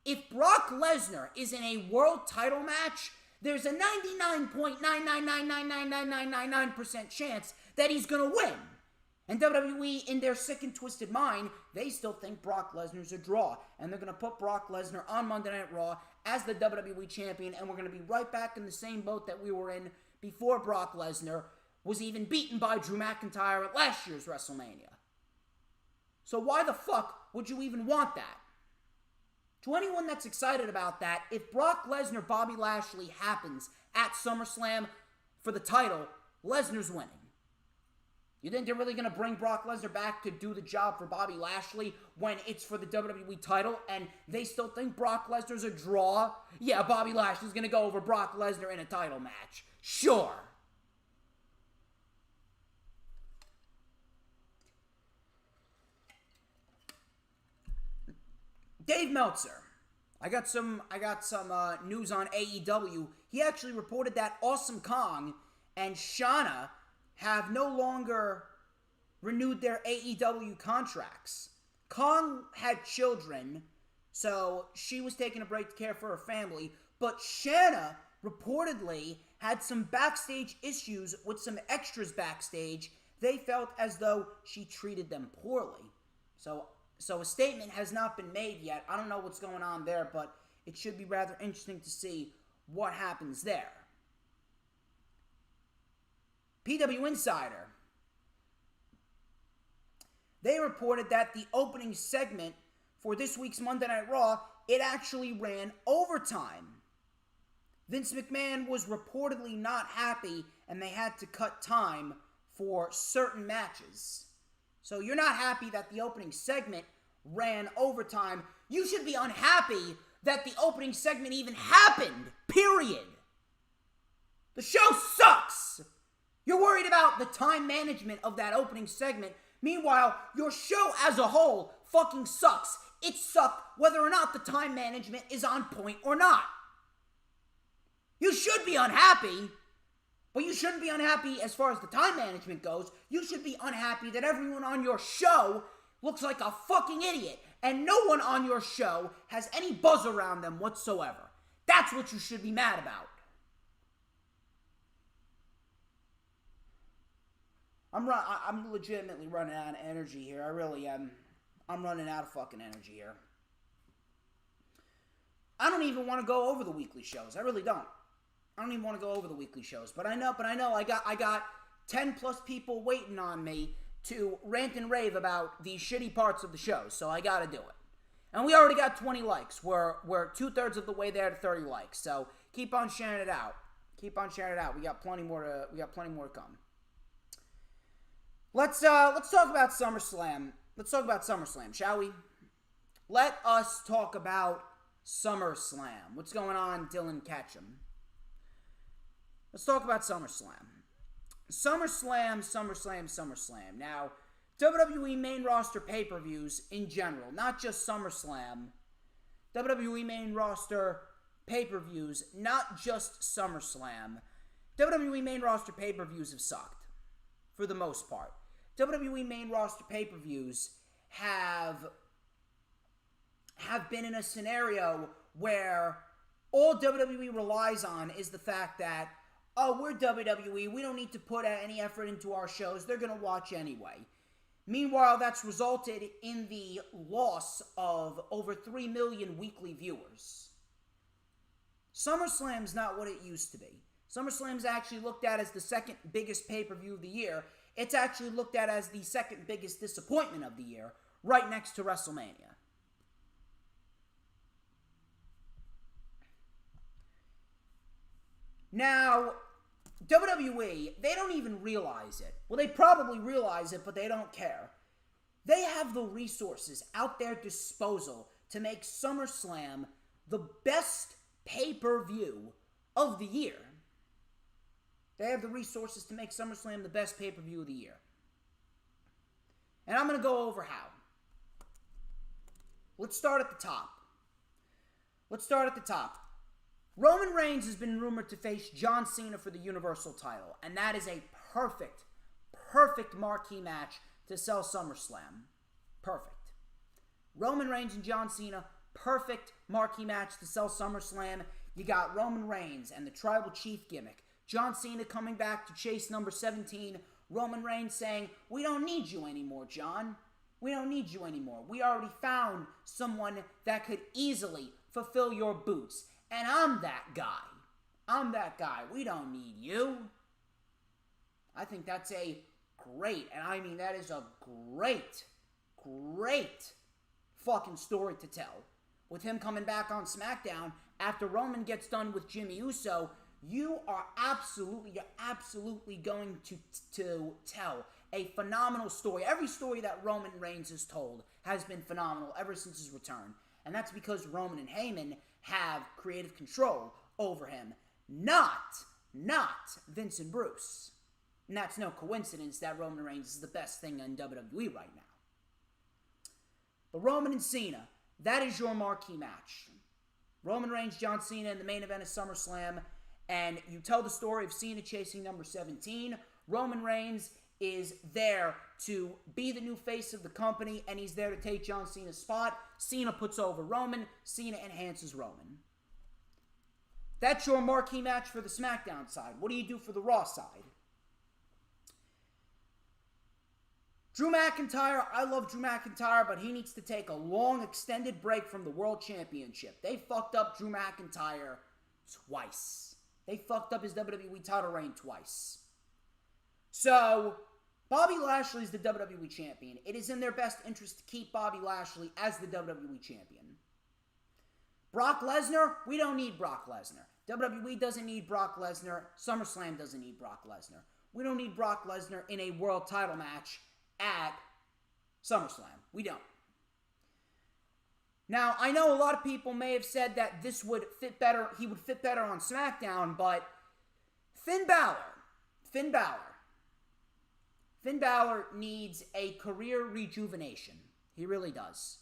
If Brock Lesnar is in a world title match, there's a 99.999999999% chance that he's going to win. And WWE, in their sick and twisted mind, they still think Brock Lesnar's a draw. And they're going to put Brock Lesnar on Monday Night Raw as the WWE Champion, and we're going to be right back in the same boat that we were in before Brock Lesnar was even beaten by Drew McIntyre at last year's WrestleMania. So why the fuck would you even want that? To anyone that's excited about that, if Brock Lesnar Bobby Lashley happens at SummerSlam for the title, Lesnar's winning. You think they're really going to bring Brock Lesnar back to do the job for Bobby Lashley when it's for the WWE title and they still think Brock Lesnar's a draw? Yeah, Bobby Lashley's going to go over Brock Lesnar in a title match. Sure. Dave Meltzer. I got some news on AEW. He actually reported that Awesome Kong and Shauna have no longer renewed their AEW contracts. Kong had children, so she was taking a break to care for her family, but Shanna reportedly had some backstage issues with some extras backstage. They felt as though she treated them poorly. So a statement has not been made yet. I don't know what's going on there, but it should be rather interesting to see what happens there. PW Insider. They reported that the opening segment for this week's Monday Night Raw, it actually ran overtime. Vince McMahon was reportedly not happy and they had to cut time for certain matches. So you're not happy that the opening segment ran overtime. You should be unhappy that the opening segment even happened, period. The show sucks. You're worried about the time management of that opening segment. Meanwhile, your show as a whole fucking sucks. It sucked whether or not the time management is on point or not. You should be unhappy, but you shouldn't be unhappy as far as the time management goes. You should be unhappy that everyone on your show looks like a fucking idiot, and no one on your show has any buzz around them whatsoever. That's what you should be mad about. I'm legitimately running out of energy here. I really am. I'm running out of fucking energy here. I don't even want to go over the weekly shows. I really don't. I don't even want to go over the weekly shows. But I know I got 10 plus people waiting on me to rant and rave about the shitty parts of the show. So I gotta do it. And we already got 20 likes. We're 2/3 of the way there to 30 likes. So keep on sharing it out. Keep on sharing it out. We got plenty more to come. Let's talk about SummerSlam. Let's talk about SummerSlam, shall we? Let us talk about SummerSlam. What's going on, Dylan Ketchum? Let's talk about SummerSlam. SummerSlam. Now, WWE main roster pay-per-views in general, not just SummerSlam, WWE main roster pay-per-views, not just SummerSlam. WWE main roster pay-per-views have sucked, for the most part. WWE main roster pay-per-views have been in a scenario where all WWE relies on is the fact that, oh, we're WWE, we don't need to put any effort into our shows, they're going to watch anyway. Meanwhile, that's resulted in the loss of over 3 million weekly viewers. SummerSlam's not what it used to be. SummerSlam's actually looked at as the second biggest pay-per-view of the year. It's actually looked at as the second biggest disappointment of the year, right next to WrestleMania. Now, WWE, they don't even realize it. Well, they probably realize it, but they don't care. They have the resources at their disposal to make SummerSlam the best pay-per-view of the year. They have the resources to make SummerSlam the best pay-per-view of the year. And I'm going to go over how. Let's start at the top. Roman Reigns has been rumored to face John Cena for the Universal title, and that is a perfect marquee match to sell SummerSlam. Perfect. Roman Reigns and John Cena, perfect marquee match to sell SummerSlam. You got Roman Reigns and the Tribal Chief gimmick. John Cena coming back to chase number 17. Roman Reigns saying, "We don't need you anymore, John. We don't need you anymore. We already found someone that could easily fulfill your boots. And I'm that guy. We don't need you." I think that's a great, and I mean that is a great fucking story to tell. With him coming back on SmackDown after Roman gets done with Jimmy Uso, you're absolutely going to tell a phenomenal story. Every story that Roman Reigns has told has been phenomenal ever since his return. And that's because Roman and Heyman have creative control over him, not Vince and Bruce. And that's no coincidence that Roman Reigns is the best thing in WWE right now. But Roman and Cena, that is your marquee match. Roman Reigns, John Cena in the main event of SummerSlam, and you tell the story of Cena chasing number 17. Roman Reigns is there to be the new face of the company, and he's there to take John Cena's spot. Cena puts over Roman. Cena enhances Roman. That's your marquee match for the SmackDown side. What do you do for the Raw side? Drew McIntyre, I love Drew McIntyre, but he needs to take a long, extended break from the World Championship. They fucked up Drew McIntyre twice. They fucked up his WWE title reign twice. So, Bobby Lashley is the WWE Champion. It is in their best interest to keep Bobby Lashley as the WWE Champion. Brock Lesnar, we don't need Brock Lesnar. WWE doesn't need Brock Lesnar. SummerSlam doesn't need Brock Lesnar. We don't need Brock Lesnar in a world title match at SummerSlam. We don't. Now, I know a lot of people may have said that this would fit better, he would fit better on SmackDown, but Finn Balor needs a career rejuvenation. He really does.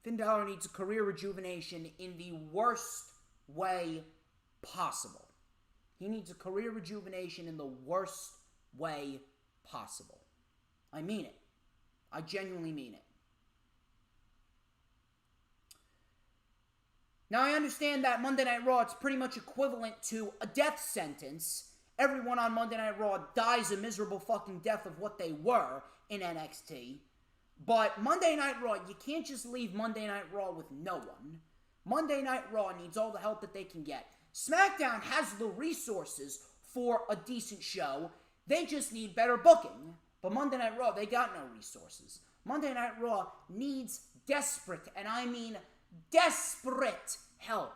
Finn Balor needs a career rejuvenation in the worst way possible. He needs a career rejuvenation in the worst way possible. I mean it. I genuinely mean it. Now, I understand that Monday Night Raw, it's pretty much equivalent to a death sentence. Everyone on Monday Night Raw dies a miserable fucking death of what they were in NXT. But Monday Night Raw, you can't just leave Monday Night Raw with no one. Monday Night Raw needs all the help that they can get. SmackDown has the resources for a decent show. They just need better booking. But Monday Night Raw, they got no resources. Monday Night Raw needs desperate, and I mean desperate help.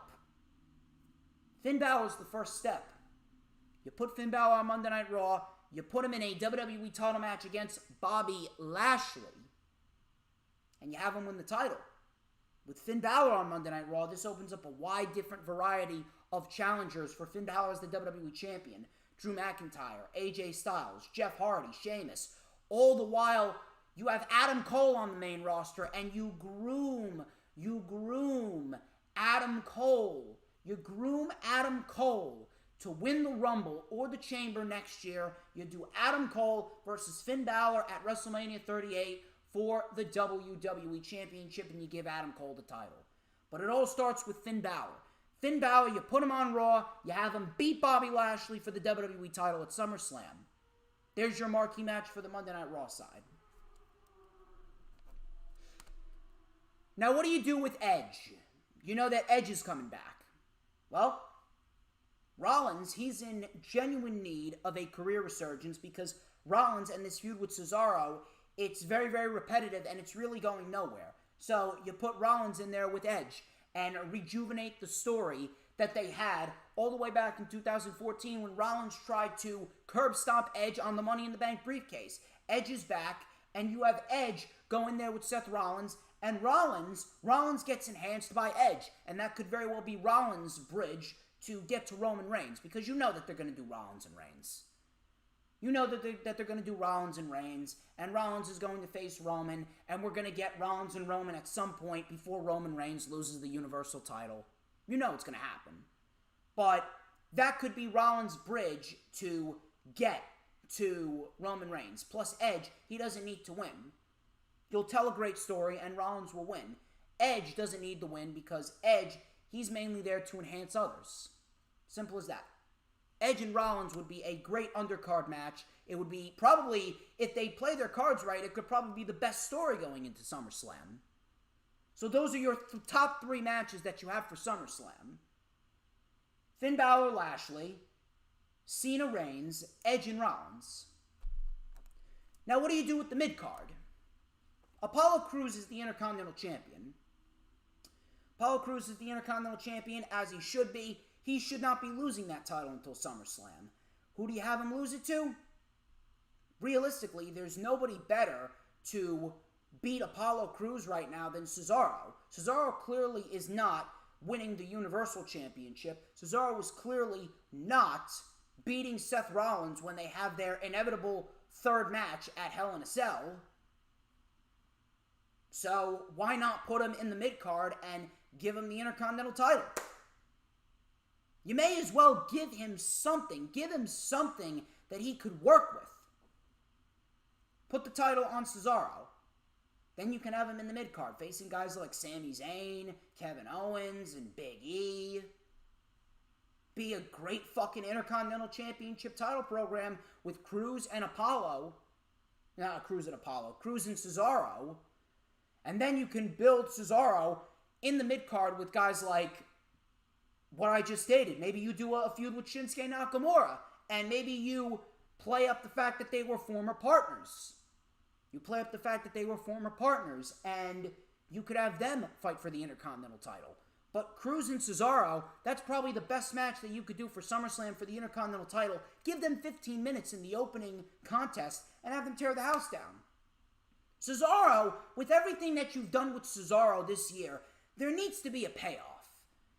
Finn Balor's the first step. You put Finn Balor on Monday Night Raw, you put him in a WWE title match against Bobby Lashley, and you have him win the title. With Finn Balor on Monday Night Raw, this opens up a wide different variety of challengers for Finn Balor as the WWE Champion. Drew McIntyre, AJ Styles, Jeff Hardy, Sheamus. All the while, you have Adam Cole on the main roster, and you groom Adam Cole. You groom Adam Cole to win the Rumble or the Chamber next year. You do Adam Cole versus Finn Balor at WrestleMania 38 for the WWE Championship, and you give Adam Cole the title. But it all starts with Finn Balor. Finn Balor, you put him on Raw, you have him beat Bobby Lashley for the WWE title at SummerSlam. There's your marquee match for the Monday Night Raw side. Now, what do you do with Edge? You know that Edge is coming back. Well, Rollins, he's in genuine need of a career resurgence because Rollins and this feud with Cesaro, it's very, very repetitive and it's really going nowhere. So you put Rollins in there with Edge and rejuvenate the story that they had all the way back in 2014 when Rollins tried to curb stomp Edge on the Money in the Bank briefcase. Edge is back, and you have Edge go in there with Seth Rollins, and Rollins gets enhanced by Edge, and that could very well be Rollins' bridge to get to Roman Reigns, because you know that they're going to do Rollins and Reigns. You know that they're going to do Rollins and Reigns, and Rollins is going to face Roman, and we're going to get Rollins and Roman at some point before Roman Reigns loses the Universal title. You know it's going to happen. But that could be Rollins' bridge to get to Roman Reigns. Plus Edge, he doesn't need to win. You'll tell a great story, and Rollins will win. Edge doesn't need the win because Edge, he's mainly there to enhance others. Simple as that. Edge and Rollins would be a great undercard match. It would be probably, if they play their cards right, it could probably be the best story going into SummerSlam. So those are your top three matches that you have for SummerSlam. Finn Balor, Lashley, Cena, Reigns, Edge, and Rollins. Now what do you do with the mid-card? Apollo Crews is the Intercontinental Champion. Apollo Crews is the Intercontinental Champion, as he should be. He should not be losing that title until SummerSlam. Who do you have him lose it to? Realistically, there's nobody better to beat Apollo Crews right now than Cesaro. Cesaro clearly is not winning the Universal Championship. Cesaro was clearly not beating Seth Rollins when they have their inevitable third match at Hell in a Cell. So why not put him in the mid-card and give him the Intercontinental title? You may as well give him something. Give him something that he could work with. Put the title on Cesaro. Then you can have him in the mid-card, facing guys like Sami Zayn, Kevin Owens, and Big E. Be a great fucking Intercontinental Championship title program with Crews and Apollo. Not Crews and Apollo. Crews and Cesaro. And then you can build Cesaro in the mid-card with guys like what I just stated. Maybe you do a feud with Shinsuke Nakamura, and maybe you play up the fact that they were former partners. You play up the fact that they were former partners, and you could have them fight for the Intercontinental title. But Crews and Cesaro, that's probably the best match that you could do for SummerSlam for the Intercontinental title. Give them 15 minutes in the opening contest and have them tear the house down. Cesaro, with everything that you've done with Cesaro this year, there needs to be a payoff.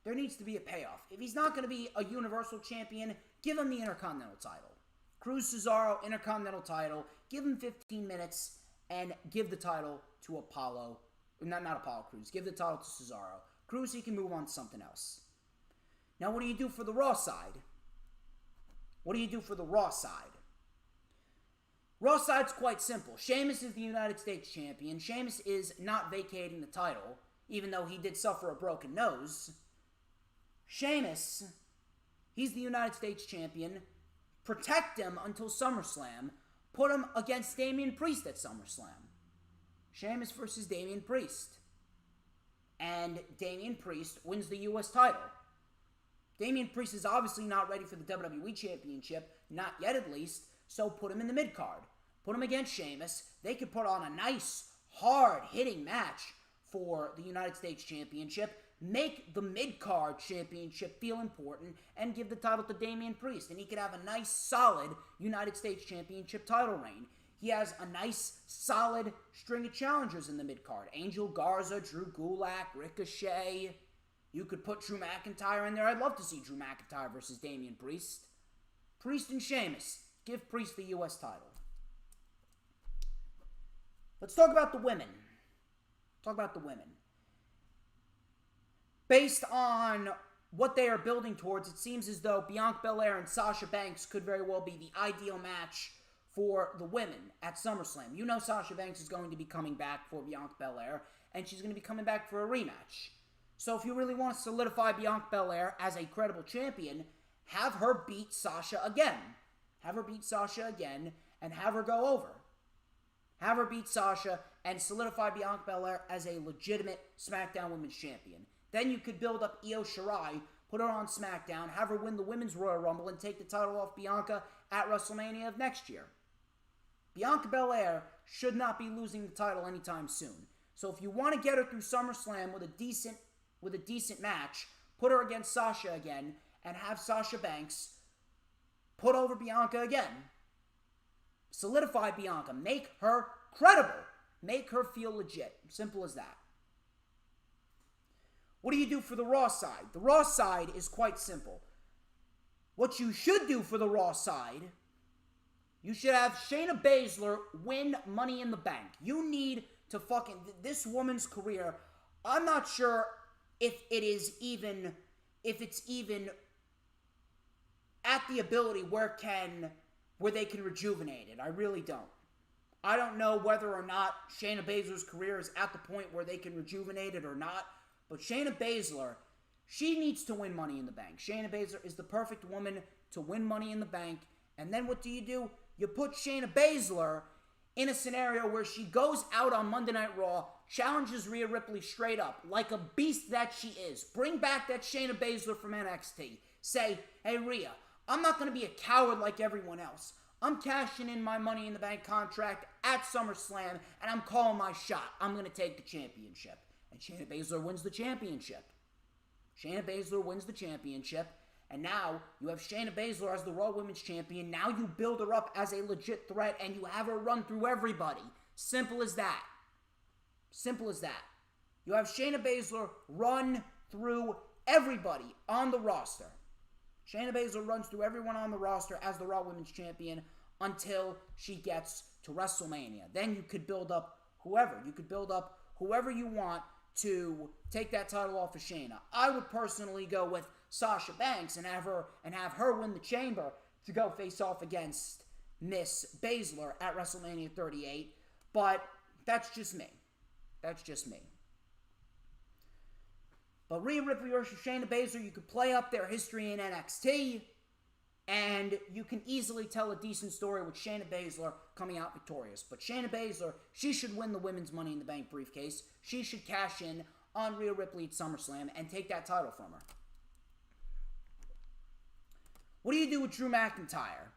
There needs to be a payoff. If he's not going to be a Universal Champion, give him the Intercontinental title. Crews, Cesaro, Intercontinental title. Give him 15 minutes and give the title to Apollo. Not Apollo Crews. Give the title to Cesaro. Crews, he can move on to something else. Now, what do you do for the Raw side? What do you do for the Raw side? Raw side's quite simple. Sheamus is the United States Champion. Sheamus is not vacating the title, even though he did suffer a broken nose. Sheamus, he's the United States Champion. Protect him until SummerSlam. Put him against Damian Priest at SummerSlam. Sheamus versus Damian Priest. And Damian Priest wins the U.S. title. Damian Priest is obviously not ready for the WWE Championship, not yet at least, so put him in the mid-card. Put him against Sheamus. They could put on a nice, hard-hitting match for the United States Championship. Make the mid-card championship feel important and give the title to Damian Priest. And he could have a nice, solid United States Championship title reign. He has a nice, solid string of challengers in the mid-card. Angel Garza, Drew Gulak, Ricochet. You could put Drew McIntyre in there. I'd love to see Drew McIntyre versus Damian Priest. Priest and Sheamus. Give Priest the U.S. title. Let's talk about the women. based on what they are building towards, it seems as though Bianca Belair and Sasha Banks could very well be the ideal match for the women at SummerSlam. You know Sasha Banks is going to be coming back for Bianca Belair, and she's going to be coming back for a rematch. So if you really want to solidify Bianca Belair as a credible champion, have her beat Sasha again. Have her beat Sasha again, and have her go over. Have her beat Sasha and solidify Bianca Belair as a legitimate SmackDown Women's Champion. Then you could build up Io Shirai, put her on SmackDown, have her win the Women's Royal Rumble, and take the title off Bianca at WrestleMania of next year. Bianca Belair should not be losing the title anytime soon. So if you want to get her through SummerSlam with a decent match, put her against Sasha again, and have Sasha Banks put over Bianca again. Solidify Bianca. Make her credible. Make her feel legit. Simple as that. What do you do for the Raw side? The Raw side is quite simple. What you should do for the Raw side, you should have Shayna Baszler win Money in the Bank. You need to this woman's career, I'm not sure if it's even at the ability where they can rejuvenate it. I really don't. I don't know whether or not Shayna Baszler's career is at the point where they can rejuvenate it or not, but Shayna Baszler, she needs to win Money in the Bank. Shayna Baszler is the perfect woman to win Money in the Bank, and then what do? You put Shayna Baszler in a scenario where she goes out on Monday Night Raw, challenges Rhea Ripley straight up, like a beast that she is. Bring back that Shayna Baszler from NXT. Say, hey Rhea, I'm not going to be a coward like everyone else. I'm cashing in my Money in the Bank contract at SummerSlam, and I'm calling my shot. I'm going to take the championship. And Shayna Baszler wins the championship. Shayna Baszler wins the championship, and now you have Shayna Baszler as the Raw Women's Champion. Now you build her up as a legit threat, and you have her run through everybody. Simple as that. Simple as that. You have Shayna Baszler run through everybody on the roster. Shayna Baszler runs through everyone on the roster as the Raw Women's Champion until she gets to WrestleMania. Then you could build up whoever. You could build up whoever you want to take that title off of Shayna. I would personally go with Sasha Banks and have her win the Chamber to go face off against Miss Baszler at WrestleMania 38. But that's just me. That's just me. But Rhea Ripley versus Shayna Baszler, you could play up their history in NXT, and you can easily tell a decent story with Shayna Baszler coming out victorious. But Shayna Baszler, she should win the Women's Money in the Bank briefcase. She should cash in on Rhea Ripley at SummerSlam and take that title from her. What do you do with Drew McIntyre?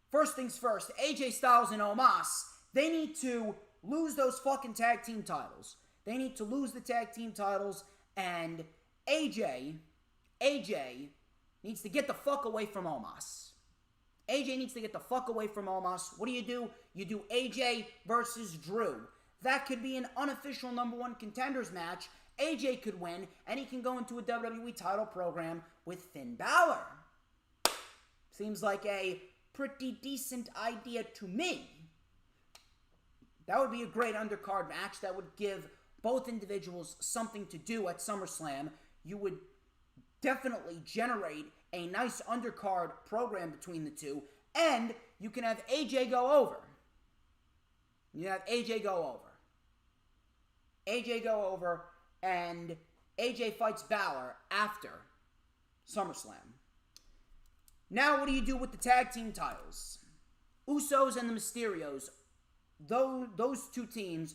First things first, AJ Styles and Omos, they need to lose those fucking tag team titles. They need to lose the tag team titles, and AJ needs to get the fuck away from Omos. AJ needs to get the fuck away from Omos. What do? You do AJ versus Drew. That could be an unofficial number one contenders match. AJ could win, and he can go into a WWE title program with Finn Balor. Seems like a pretty decent idea to me. That would be a great undercard match. That would give both individuals something to do at SummerSlam. You would definitely generate a nice undercard program between the two, and you can have AJ go over. You have AJ go over. AJ go over, and AJ fights Balor after SummerSlam. Now, what do you do with the tag team titles? Usos and the Mysterios. Those two teams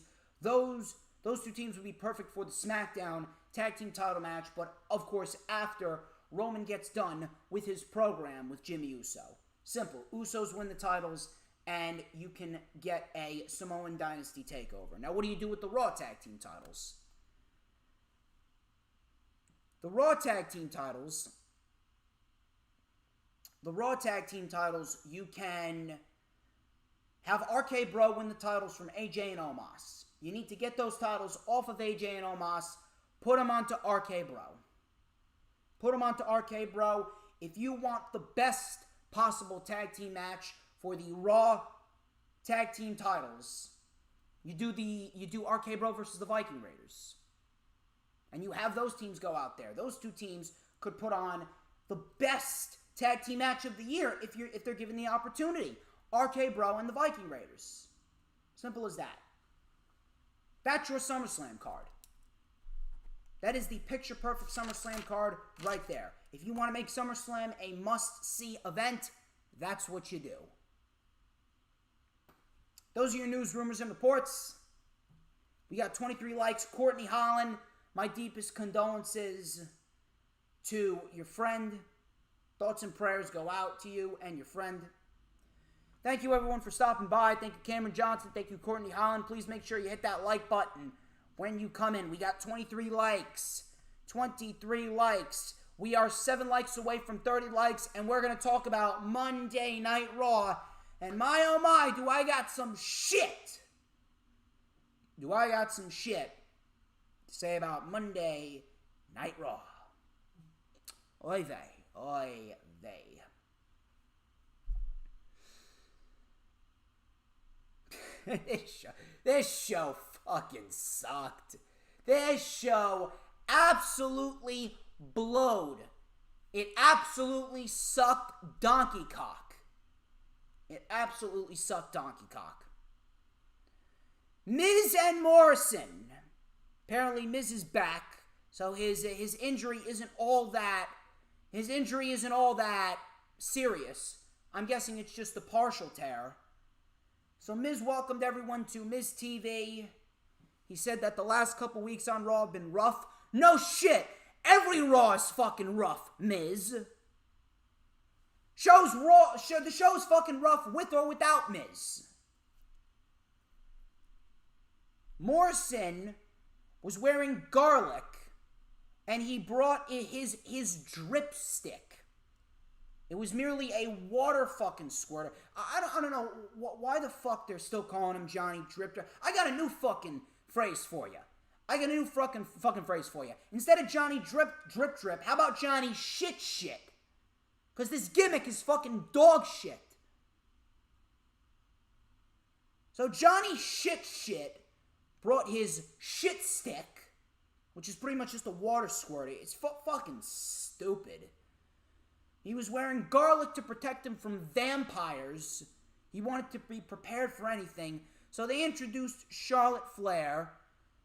would be perfect for the SmackDown tag team title match, but of course after Roman gets done with his program with Jimmy Uso. Simple. Usos win the titles, and you can get a Samoan Dynasty takeover. Now, what do you do with the Raw tag team titles? The Raw tag team titles, you can have RK Bro win the titles from AJ and Omos. You need to get those titles off of AJ and Omos. Put them onto RK Bro. Put them onto RK Bro. If you want the best possible tag team match for the Raw tag team titles, you do RK Bro versus the Viking Raiders. and you have those teams go out there. Those two teams could put on the best tag team match of the year if they're given the opportunity. RK Bro and the Viking Raiders. Simple as that. That's your SummerSlam card. That is the picture-perfect SummerSlam card right there. If you want to make SummerSlam a must-see event, that's what you do. Those are your news, rumors, and reports. We got 23 likes. Courtney Holland, my deepest condolences to your friend. Thoughts and prayers go out to you and your friend. Thank you, everyone, for stopping by. Thank you, Cameron Johnson. Thank you, Courtney Holland. Please make sure you hit that like button when you come in. We got 23 likes. 23 likes. We are 7 likes away from 30 likes, and we're going to talk about Monday Night Raw. And my, oh my, do I got some shit. Do I got some shit to say about Monday Night Raw. Oy vey. Oy vey. This show fucking sucked. This show absolutely blowed. It absolutely sucked donkey cock. It absolutely sucked donkey cock. Miz and Morrison. Apparently Miz is back, so his injury isn't all that. His injury isn't all that serious. I'm guessing it's just a partial tear. So Miz welcomed everyone to Miz TV. He said that the last couple weeks on Raw have been rough. No shit. Every Raw is fucking rough, Miz. The show's fucking rough with or without Miz. Morrison was wearing garlic, and he brought his drip stick. It was merely a water fucking squirter. I don't know why the fuck they're still calling him Johnny Drip Drip. I got a new fucking phrase for you. I got a new fucking phrase for you. Instead of Johnny Drip Drip, how about Johnny Shit Shit? Because this gimmick is fucking dog shit. So Johnny Shit Shit brought his shit stick, which is pretty much just a water squirter. It's fucking stupid. He was wearing garlic to protect him from vampires. He wanted to be prepared for anything. So they introduced Charlotte Flair.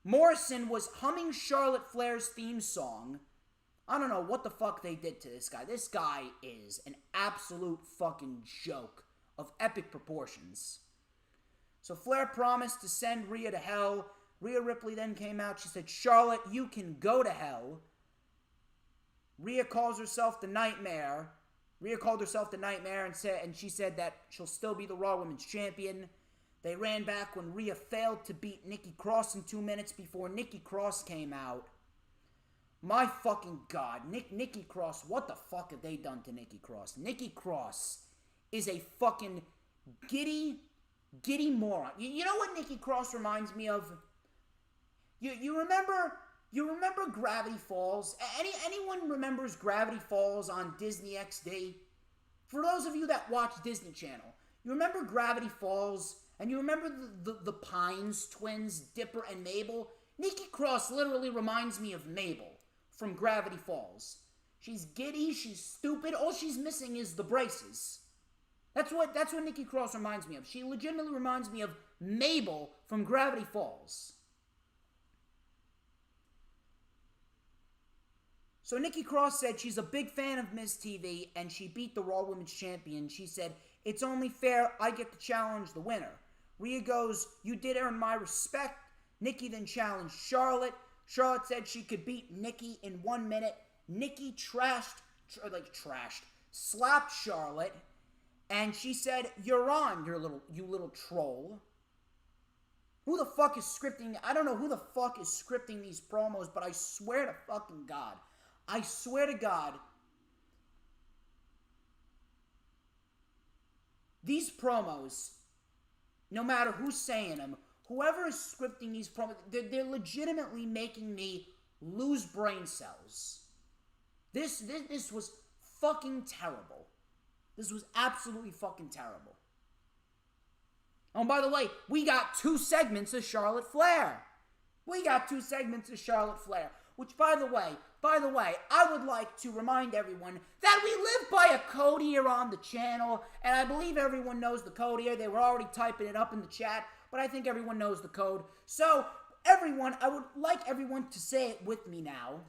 Morrison was humming Charlotte Flair's theme song. I don't know what the fuck they did to this guy. This guy is an absolute fucking joke of epic proportions. So Flair promised to send Rhea to hell. Rhea Ripley then came out. She said, Charlotte, you can go to hell. Rhea calls herself the Nightmare. Rhea called herself the Nightmare and she said that she'll still be the Raw Women's Champion. They ran back when Rhea failed to beat Nikki Cross in 2 minutes before Nikki Cross came out. My fucking God. Nikki Cross, what the fuck have they done to Nikki Cross? Nikki Cross is a fucking giddy moron. You know what Nikki Cross reminds me of? You remember Gravity Falls? Anyone remembers Gravity Falls on Disney XD? For those of you that watch Disney Channel, you remember Gravity Falls, and you remember the Pines twins, Dipper and Mabel? Nikki Cross literally reminds me of Mabel from Gravity Falls. She's giddy, she's stupid, all she's missing is the braces. That's what Nikki Cross reminds me of. She legitimately reminds me of Mabel from Gravity Falls. So Nikki Cross said she's a big fan of Miz TV, and she beat the Raw Women's Champion. She said, it's only fair I get to challenge the winner. Rhea goes, you did earn my respect. Nikki then challenged Charlotte. Charlotte said she could beat Nikki in 1 minute. Nikki slapped Charlotte, and she said, you're on, you little troll. Who the fuck is scripting? I don't know who the fuck is scripting these promos, but I swear to fucking God, these promos, no matter who's saying them, whoever is scripting these promos, they're legitimately making me lose brain cells. This was fucking terrible. This was absolutely fucking terrible. Oh, and by the way, we got 2 segments of Charlotte Flair. which by the way, I would like to remind everyone that we live by a code here on the channel, and I believe everyone knows the code here. They were already typing it up in the chat, but I think everyone knows the code. So, everyone, I would like everyone to say it with me now.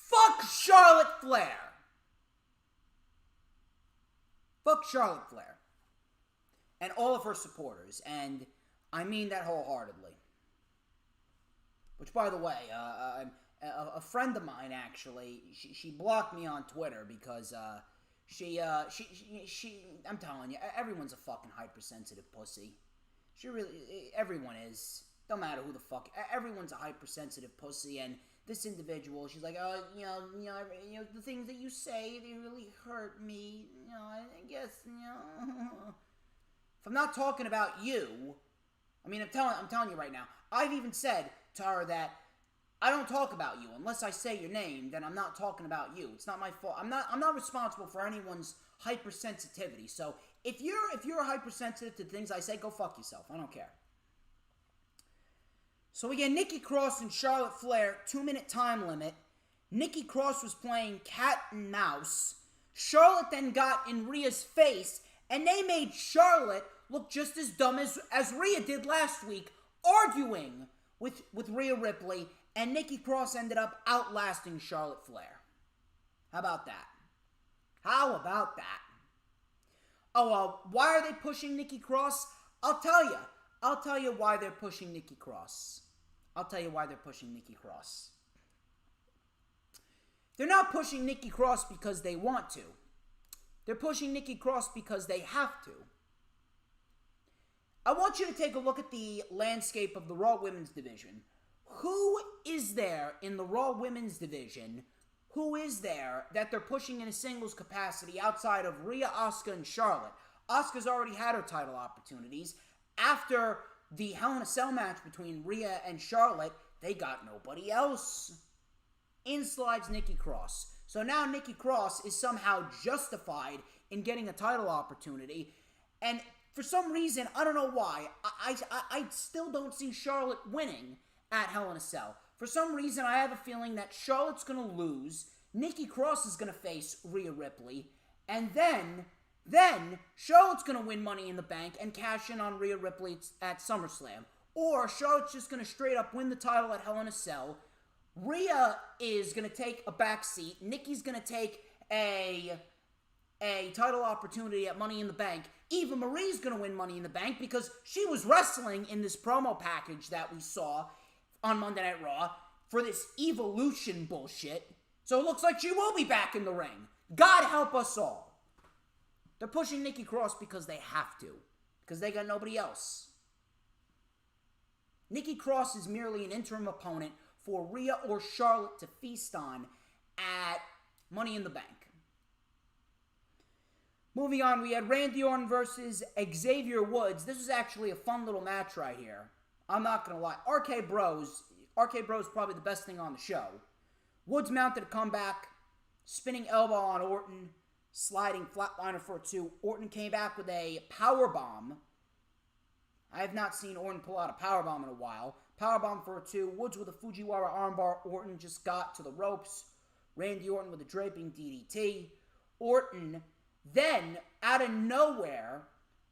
Fuck Charlotte Flair. Fuck Charlotte Flair. And all of her supporters. And I mean that wholeheartedly. Which, by the way, a friend of mine, actually, she blocked me on Twitter because I'm telling you, everyone's a fucking hypersensitive pussy. Everyone is. Don't matter who the fuck. Everyone's a hypersensitive pussy, and this individual, she's like, oh, the things that you say, they really hurt me. I guess, If I'm not talking about you, I mean, I'm telling you right now, I've even said to her that I don't talk about you unless I say your name. Then I'm not talking about you. It's not my fault. I'm not responsible for anyone's hypersensitivity. So if you're hypersensitive to things I say, go fuck yourself. I don't care. So we get Nikki Cross and Charlotte Flair, 2-minute time limit. Nikki Cross was playing cat and mouse. Charlotte then got in Rhea's face, and they made Charlotte look just as dumb as Rhea did last week, arguing with Rhea Ripley, and Nikki Cross ended up outlasting Charlotte Flair. How about that? How about that? Oh, why are they pushing Nikki Cross? I'll tell you. I'll tell you why they're pushing Nikki Cross. They're not pushing Nikki Cross because they want to. They're pushing Nikki Cross because they have to. I want you to take a look at the landscape of the Raw Women's Division. Who is there in the Raw Women's Division? Who is there that they're pushing in a singles capacity outside of Rhea, Asuka, and Charlotte? Asuka's already had her title opportunities. After the Hell in a Cell match between Rhea and Charlotte, they got nobody else. In slides Nikki Cross. So now Nikki Cross is somehow justified in getting a title opportunity. And for some reason, I don't know why, I still don't see Charlotte winning at Hell in a Cell. For some reason, I have a feeling that Charlotte's going to lose, Nikki Cross is going to face Rhea Ripley, and then Charlotte's going to win Money in the Bank and cash in on Rhea Ripley at SummerSlam. Or Charlotte's just going to straight up win the title at Hell in a Cell. Rhea is going to take a back seat. Nikki's going to take a title opportunity at Money in the Bank. Eva Marie's going to win Money in the Bank because she was wrestling in this promo package that we saw on Monday Night Raw for this Evolution bullshit. So it looks like she will be back in the ring. God help us all. They're pushing Nikki Cross because they have to. Because they got nobody else. Nikki Cross is merely an interim opponent for Rhea or Charlotte to feast on at Money in the Bank. Moving on, we had Randy Orton versus Xavier Woods. This was actually a fun little match right here. I'm not going to lie. RK Bros probably the best thing on the show. Woods mounted a comeback, spinning elbow on Orton, sliding flatliner for a 2. Orton came back with a powerbomb. I have not seen Orton pull out a powerbomb in a while. Powerbomb for a 2. Woods with a Fujiwara armbar. Orton just got to the ropes. Randy Orton with a draping DDT. Orton, then, out of nowhere,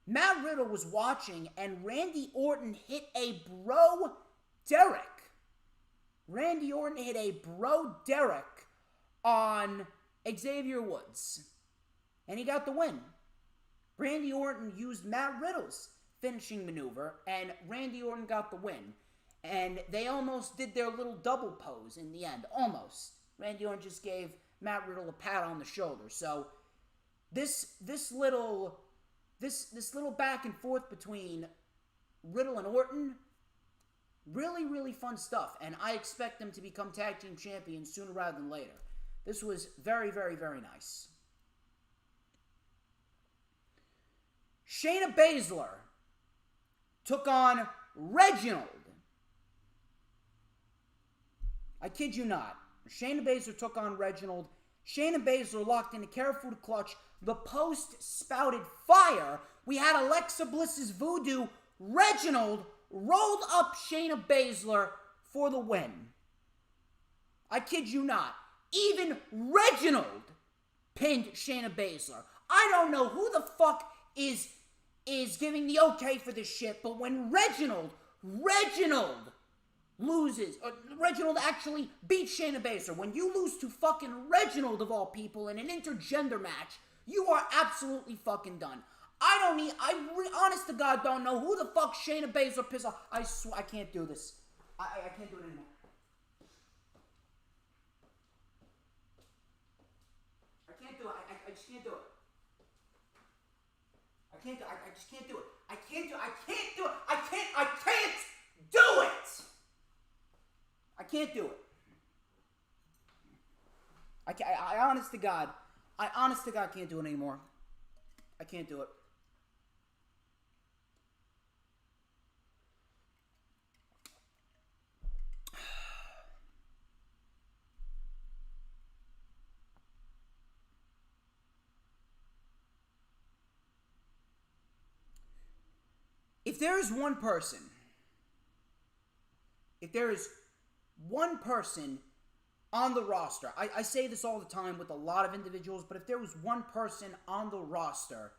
Matt Riddle was watching, and Randy Orton hit a bro Derek. Randy Orton hit a bro Derek on Xavier Woods. And he got the win. Randy Orton used Matt Riddle's finishing maneuver, and Randy Orton got the win. And they almost did their little double pose in the end. Almost. Randy Orton just gave Matt Riddle a pat on the shoulder. So, this little this little back and forth between Riddle and Orton, really, really fun stuff. And I expect them to become tag team champions sooner rather than later. This was very, very, very nice. Shayna Baszler took on Reginald. I kid you not. Shayna Baszler took on Reginald. Shayna Baszler locked in a careful clutch. The post spouted fire. We had Alexa Bliss's voodoo. Reginald rolled up Shayna Baszler for the win. I kid you not. Even Reginald pinned Shayna Baszler. I don't know who the fuck is giving the okay for this shit, but when Reginald loses, Reginald actually beats Shayna Baszler. When you lose to fucking Reginald of all people in an intergender match, you are absolutely fucking done. Honest to God, don't know who the fuck Shayna Baszler pissed off. I swear, I can't do this. I can't do it anymore. I can't do it. I just can't do it. I can't do it. I just can't do it. I can't do it. I can't do it. I can't do it. I can't do it. I honest to God can't do it anymore. I can't do it. If there is one person on the roster, I say this all the time with a lot of individuals, but if there was one person on the roster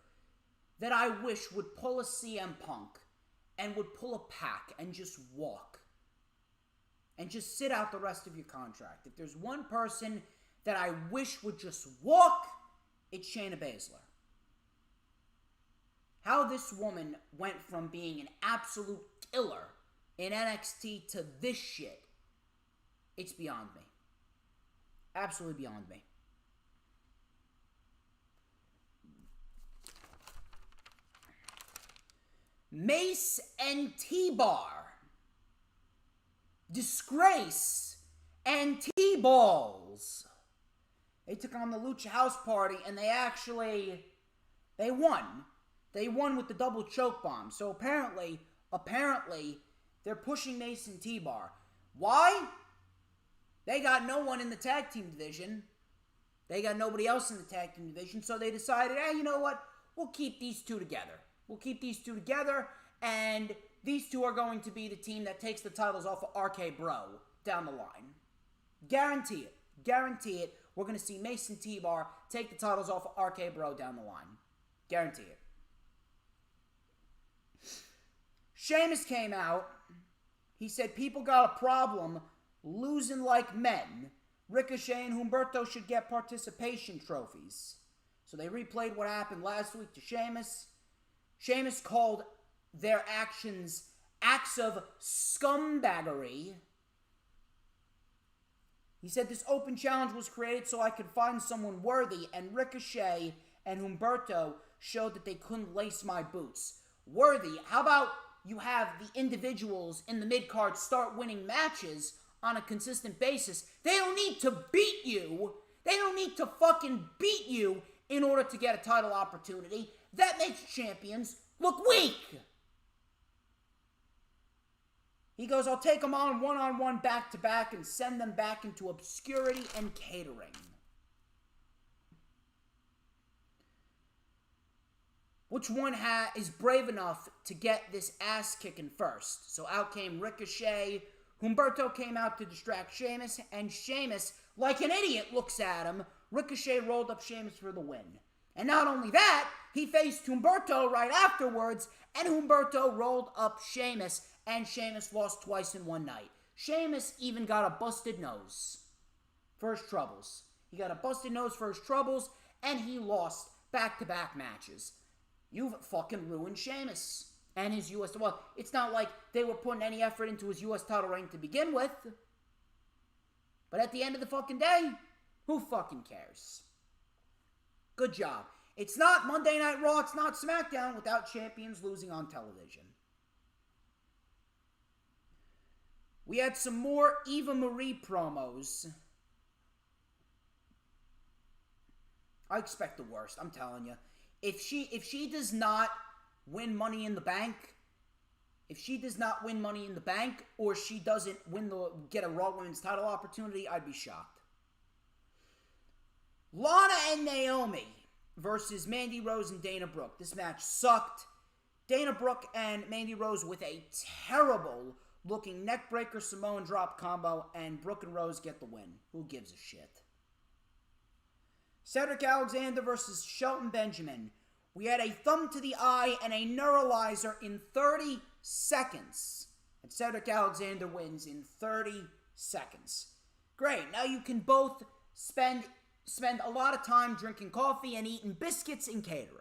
that I wish would pull a CM Punk and would pull a Pac and just walk and just sit out the rest of your contract, if there's one person that I wish would just walk, it's Shayna Baszler. How this woman went from being an absolute killer in NXT to this shit, it's beyond me. Absolutely beyond me. Mace and T-Bar. Disgrace and T-Balls. They took on the Lucha House Party and they won. They won with the double choke bomb. So apparently, they're pushing Mace and T-Bar. Why? They got no one in the tag team division. They got nobody else in the tag team division. So they decided, you know what? We'll keep these two together. And these two are going to be the team that takes the titles off of RK Bro down the line. Guarantee it. We're going to see Mace and T-Bar take the titles off of RK Bro down the line. Guarantee it. Sheamus came out. He said people got a problem losing like men. Ricochet and Humberto should get participation trophies. So they replayed what happened last week to Sheamus. Sheamus called their actions acts of scumbaggery. He said this open challenge was created so I could find someone worthy, and Ricochet and Humberto showed that they couldn't lace my boots. Worthy? How about you have the individuals in the mid-card start winning matches on a consistent basis? They don't need to beat you. They don't need to fucking beat you in order to get a title opportunity. That makes champions look weak. He goes, I'll take them on one-on-one back-to-back and send them back into obscurity and catering. Which one is brave enough to get this ass kicking first? So out came Ricochet. Humberto came out to distract Sheamus, and Sheamus, like an idiot, looks at him. Ricochet rolled up Sheamus for the win. And not only that, he faced Humberto right afterwards, and Humberto rolled up Sheamus, and Sheamus lost twice in one night. Sheamus even got a busted nose for his troubles. He got a busted nose for his troubles, and he lost back-to-back matches. You've fucking ruined Sheamus and his U.S. Well, it's not like they were putting any effort into his U.S. title reign to begin with. But at the end of the fucking day, who fucking cares? Good job. It's not Monday Night Raw, it's not SmackDown without champions losing on television. We had some more Eva Marie promos. I expect the worst, I'm telling you. If she does not win Money in the Bank, or she doesn't get a Raw Women's title opportunity, I'd be shocked. Lana and Naomi versus Mandy Rose and Dana Brooke. This match sucked. Dana Brooke and Mandy Rose with a terrible looking neckbreaker Samoan drop combo, and Brooke and Rose get the win. Who gives a shit? Cedric Alexander versus Shelton Benjamin. We had a thumb to the eye and a neuralizer in 30 seconds. And Cedric Alexander wins in 30 seconds. Great. Now you can both spend a lot of time drinking coffee and eating biscuits and catering.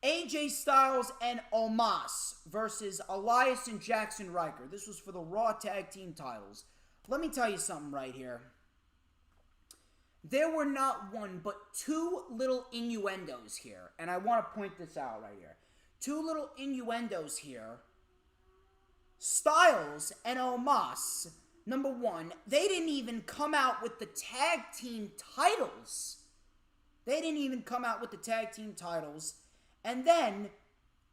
AJ Styles and Omos versus Elias and Jackson Ryker. This was for the Raw Tag Team titles. Let me tell you something right here. There were not one, but two little innuendos here. And I want to point this out right here. Two little innuendos here. Styles and Omos, number one, they didn't even come out with the tag team titles. And then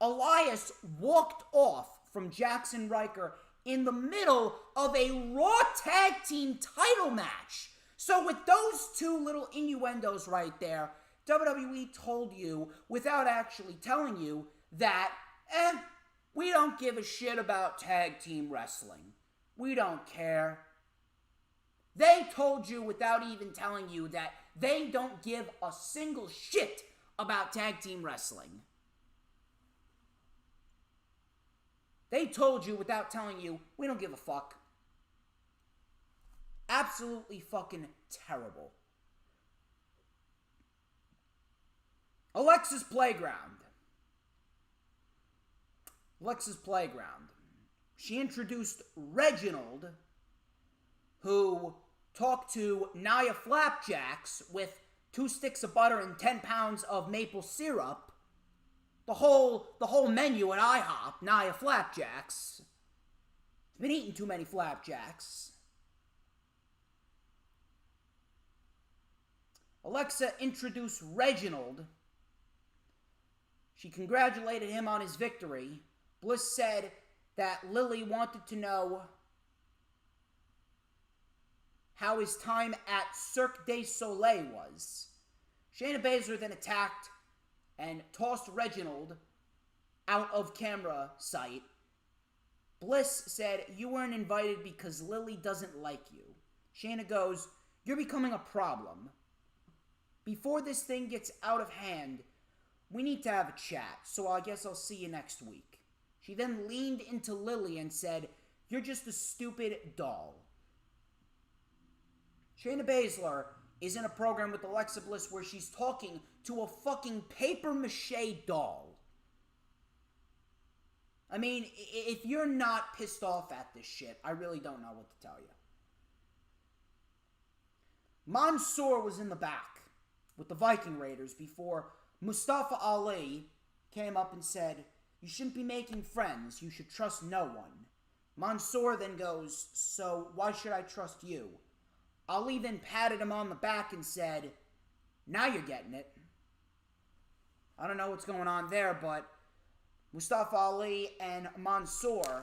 Elias walked off from Jackson Ryker in the middle of a Raw Tag Team title match. So with those two little innuendos right there, WWE told you, without actually telling you, that, we don't give a shit about tag team wrestling. We don't care. They told you without even telling you that they don't give a single shit about tag team wrestling. They told you without telling you, we don't give a fuck. Absolutely fucking terrible. Alexa's Playground. She introduced Reginald, who talked to Nia Flapjacks with 2 sticks of butter and 10 pounds of maple syrup. The whole menu at IHOP, Nia Flapjacks. She's been eating too many flapjacks. Alexa introduced Reginald. She congratulated him on his victory. Bliss said that Lily wanted to know how his time at Cirque du Soleil was. Shayna Baszler then attacked and tossed Reginald out of camera sight. Bliss said, "You weren't invited because Lily doesn't like you." Shayna goes, "You're becoming a problem. Before this thing gets out of hand, we need to have a chat, so I guess I'll see you next week." She then leaned into Lily and said, "You're just a stupid doll." Shayna Baszler is in a program with Alexa Bliss where she's talking to a fucking papier-mâché doll. I mean, if you're not pissed off at this shit, I really don't know what to tell you. Mansoor was in the back with the Viking Raiders before Mustafa Ali came up and said, "You shouldn't be making friends. You should trust no one." Mansoor then goes, "So why should I trust you?" Ali then patted him on the back and said, "Now you're getting it." I don't know what's going on there, but Mustafa Ali and Mansoor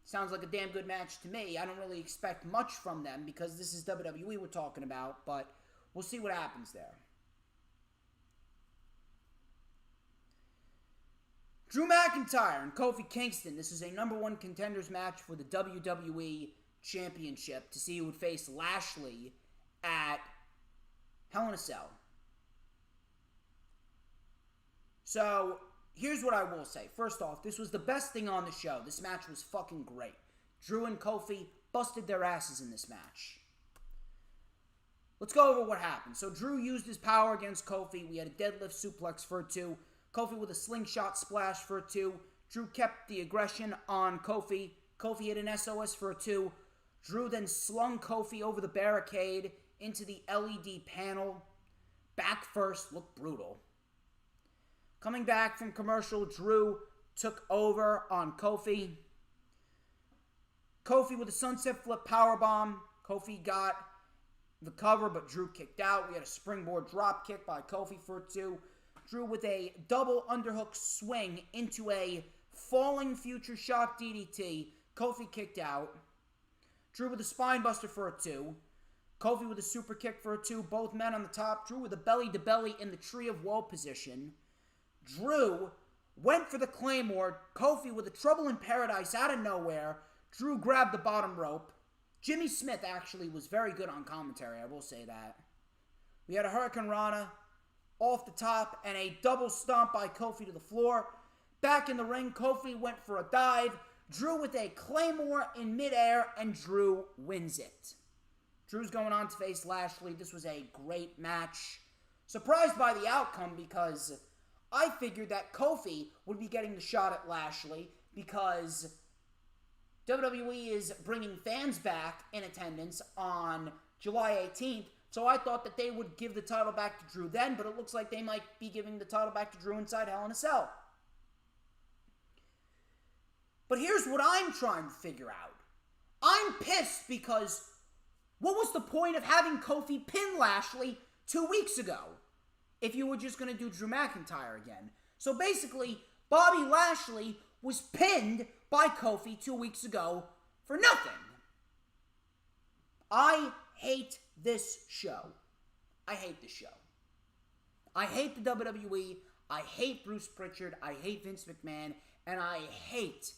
sounds like a damn good match to me. I don't really expect much from them because this is WWE we're talking about, but we'll see what happens there. Drew McIntyre and Kofi Kingston. This is a number 1 contenders match for the WWE Championship to see who would face Lashley at Hell in a Cell. So, here's what I will say. First off, this was the best thing on the show. This match was fucking great. Drew and Kofi busted their asses in this match. Let's go over what happened. So, Drew used his power against Kofi. We had a deadlift suplex for a 2. Kofi with a slingshot splash for a 2. Drew kept the aggression on Kofi. Kofi hit an SOS for a 2. Drew then slung Kofi over the barricade into the LED panel back first, looked brutal. Coming back from commercial, Drew took over on Kofi. Kofi with a sunset flip powerbomb. Kofi got the cover, but Drew kicked out. We had a springboard drop kick by Kofi for a 2. Drew with a double underhook swing into a falling future shock DDT. Kofi kicked out. Drew with a spine buster for a 2. Kofi with a super kick for a 2. Both men on the top. Drew with a belly to belly in the Tree of Woe position. Drew went for the Claymore. Kofi with a Trouble in Paradise out of nowhere. Drew grabbed the bottom rope. Jimmy Smith actually was very good on commentary, I will say that. We had a Hurricane Rana off the top and a double stomp by Kofi to the floor. Back in the ring, Kofi went for a dive. Drew with a Claymore in midair, and Drew wins it. Drew's going on to face Lashley. This was a great match. Surprised by the outcome because I figured that Kofi would be getting the shot at Lashley because WWE is bringing fans back in attendance on July 18th. So I thought that they would give the title back to Drew then, but it looks like they might be giving the title back to Drew inside Hell in a Cell. But here's what I'm trying to figure out. I'm pissed because what was the point of having Kofi pin Lashley 2 weeks ago if you were just going to do Drew McIntyre again? So basically, Bobby Lashley was pinned by Kofi 2 weeks ago for nothing. I hate this show. I hate this show. I hate the WWE. I hate Bruce Pritchard. I hate Vince McMahon. And I hate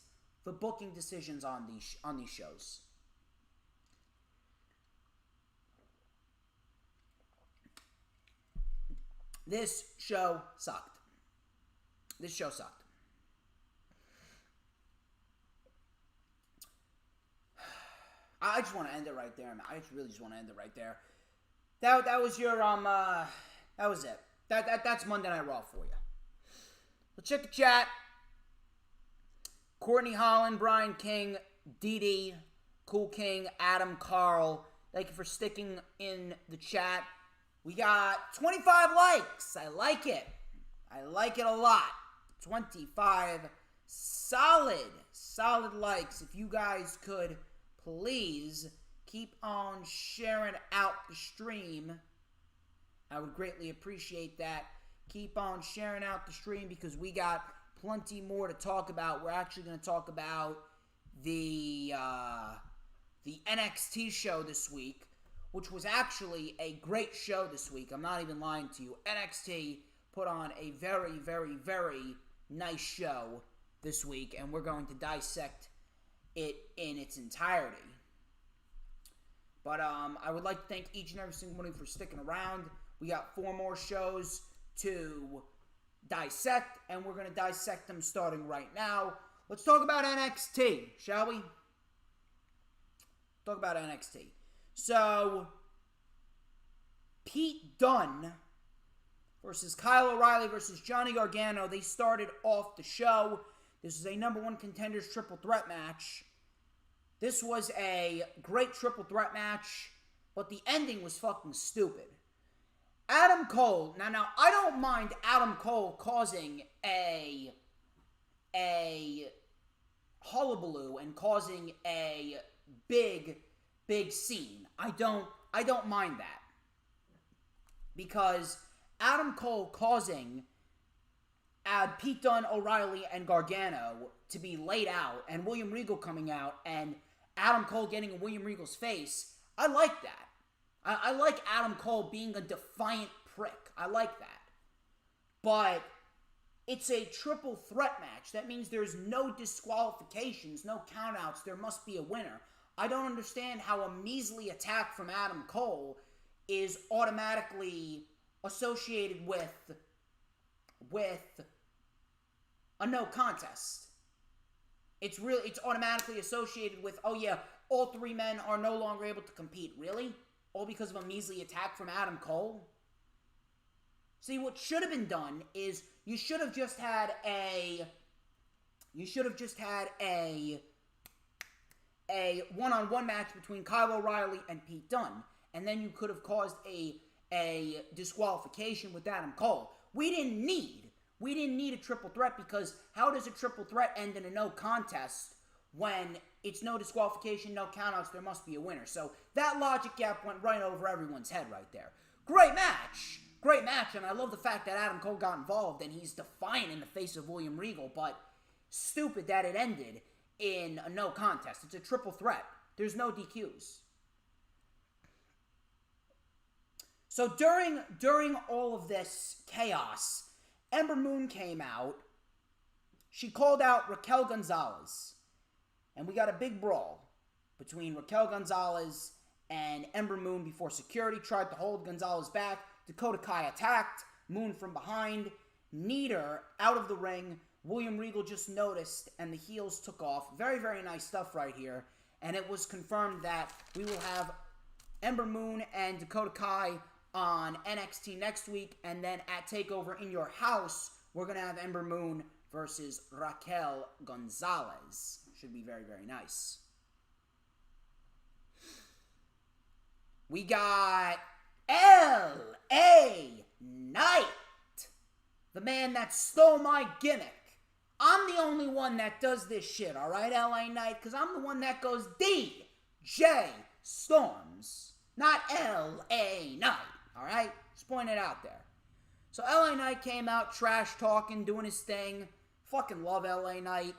the booking decisions on these shows. This show sucked. This show sucked. I just want to end it right there, man. I really just want to end it right there. That was your that was it. That's Monday Night Raw for you. Let's check the chat. Courtney Holland, Brian King, Dee Cool King, Adam Carl. Thank you for sticking in the chat. We got 25 likes. I like it. I like it a lot. 25 solid likes. If you guys could please keep on sharing out the stream, I would greatly appreciate that. Keep on sharing out the stream because we got plenty more to talk about. We're actually going to talk about the NXT show this week, which was actually a great show this week. I'm not even lying to you. NXT put on a very, very, very nice show this week, and we're going to dissect it in its entirety. But I would like to thank each and every single one of you for sticking around. We got 4 more shows to dissect, and we're going to dissect them starting right now. Let's talk about NXT, shall we? Talk about NXT. So, Pete Dunne versus Kyle O'Reilly versus Johnny Gargano. They started off the show. This is a number 1 contenders triple threat match. This was a great triple threat match, but the ending was fucking stupid. Adam Cole, now I don't mind Adam Cole causing a hullabaloo and causing a big scene. I don't mind that. Because Adam Cole causing Pete Dunne, O'Reilly, and Gargano to be laid out, and William Regal coming out, and Adam Cole getting in William Regal's face, I like that. I like Adam Cole being a defiant prick. I like that. But it's a triple threat match. That means there's no disqualifications, no countouts. There must be a winner. I don't understand how a measly attack from Adam Cole is automatically associated with a no contest. It's automatically associated with, oh yeah, all 3 men are no longer able to compete. Really? All because of a measly attack from Adam Cole? See, what should have been done is you should have just had a one-on-one match between Kyle O'Reilly and Pete Dunne, and then you could have caused a a disqualification with Adam Cole. We didn't need a triple threat, because how does a triple threat end in a no contest when it's no disqualification, no countouts, there must be a winner? So that logic gap went right over everyone's head right there. Great match, and I love the fact that Adam Cole got involved and he's defiant in the face of William Regal, but stupid that it ended in a no contest. It's a triple threat. There's no DQs. So during all of this chaos, Ember Moon came out. She called out Raquel Gonzalez. And we got a big brawl between Raquel Gonzalez and Ember Moon before security tried to hold Gonzalez back. Dakota Kai attacked Moon from behind, kneed her out of the ring. William Regal just noticed, and the heels took off. Very, very nice stuff right here. And it was confirmed that we will have Ember Moon and Dakota Kai on NXT next week, and then at TakeOver in Your House, we're going to have Ember Moon versus Raquel Gonzalez. Should be very, very nice. We got L.A. Knight, the man that stole my gimmick. I'm the only one that does this shit, alright, L.A. Knight? Because I'm the one that goes DJ Storms, not L.A. Knight. Alright? Just point it out there. So LA Knight came out trash talking, doing his thing. Fucking love LA Knight.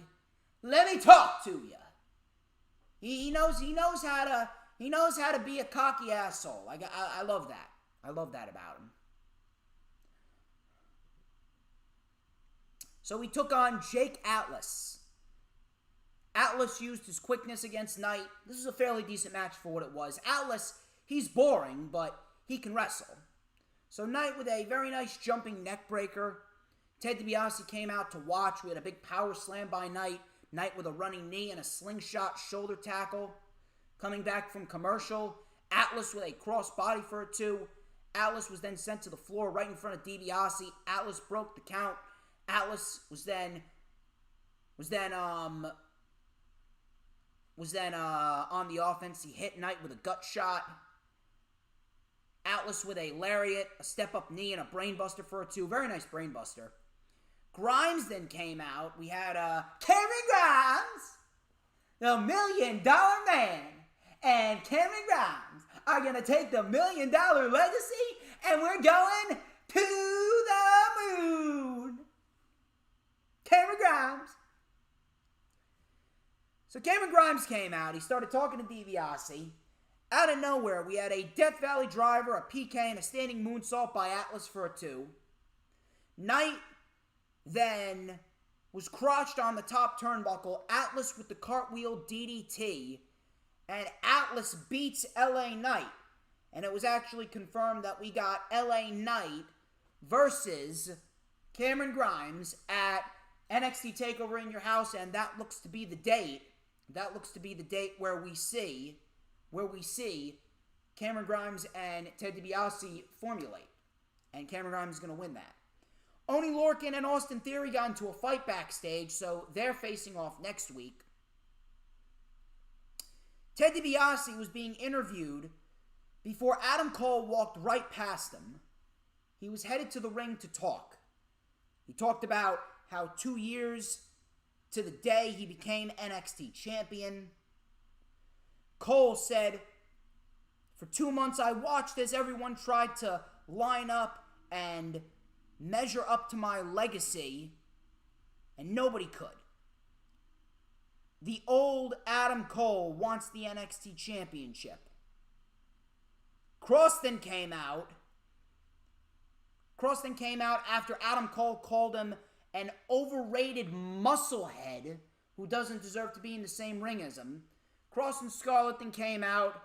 Let me talk to you. He knows how to be a cocky asshole. I love that. I love that about him. So we took on Jake Atlas. Atlas used his quickness against Knight. This was a fairly decent match for what it was. Atlas, he's boring, but he can wrestle. So Knight with a very nice jumping neck breaker. Ted DiBiase came out to watch. We had a big power slam by Knight. Knight with a running knee and a slingshot shoulder tackle. Coming back from commercial, Atlas with a cross body for a 2. Atlas was then sent to the floor right in front of DiBiase. Atlas broke the count. Atlas was then on the offense. He hit Knight with a gut shot. Atlas with a lariat, a step-up knee, and a brainbuster for a 2. Very nice brainbuster. Grimes then came out. We had Cameron Grimes, the $1 million man. And Cameron Grimes are going to take the $1 million legacy, and we're going to the moon. Cameron Grimes. So Cameron Grimes came out. He started talking to DiBiase. Out of nowhere, we had a Death Valley driver, a PK, and a standing moonsault by Atlas for a 2. Knight then was crotched on the top turnbuckle. Atlas with the cartwheel DDT. And Atlas beats LA Knight. And it was actually confirmed that we got LA Knight versus Cameron Grimes at NXT TakeOver in Your House. And that looks to be the date. That looks to be the date where we see Cameron Grimes and Ted DiBiase formulate. And Cameron Grimes is going to win that. Oney Lorcan and Austin Theory got into a fight backstage, so they're facing off next week. Ted DiBiase was being interviewed before Adam Cole walked right past him. He was headed to the ring to talk. He talked about how 2 years to the day he became NXT champion. Cole said, "For 2 months I watched as everyone tried to line up and measure up to my legacy, and nobody could. The old Adam Cole wants the NXT championship." Cross then came out after Adam Cole called him an overrated musclehead who doesn't deserve to be in the same ring as him. Cross and Scarlett then came out.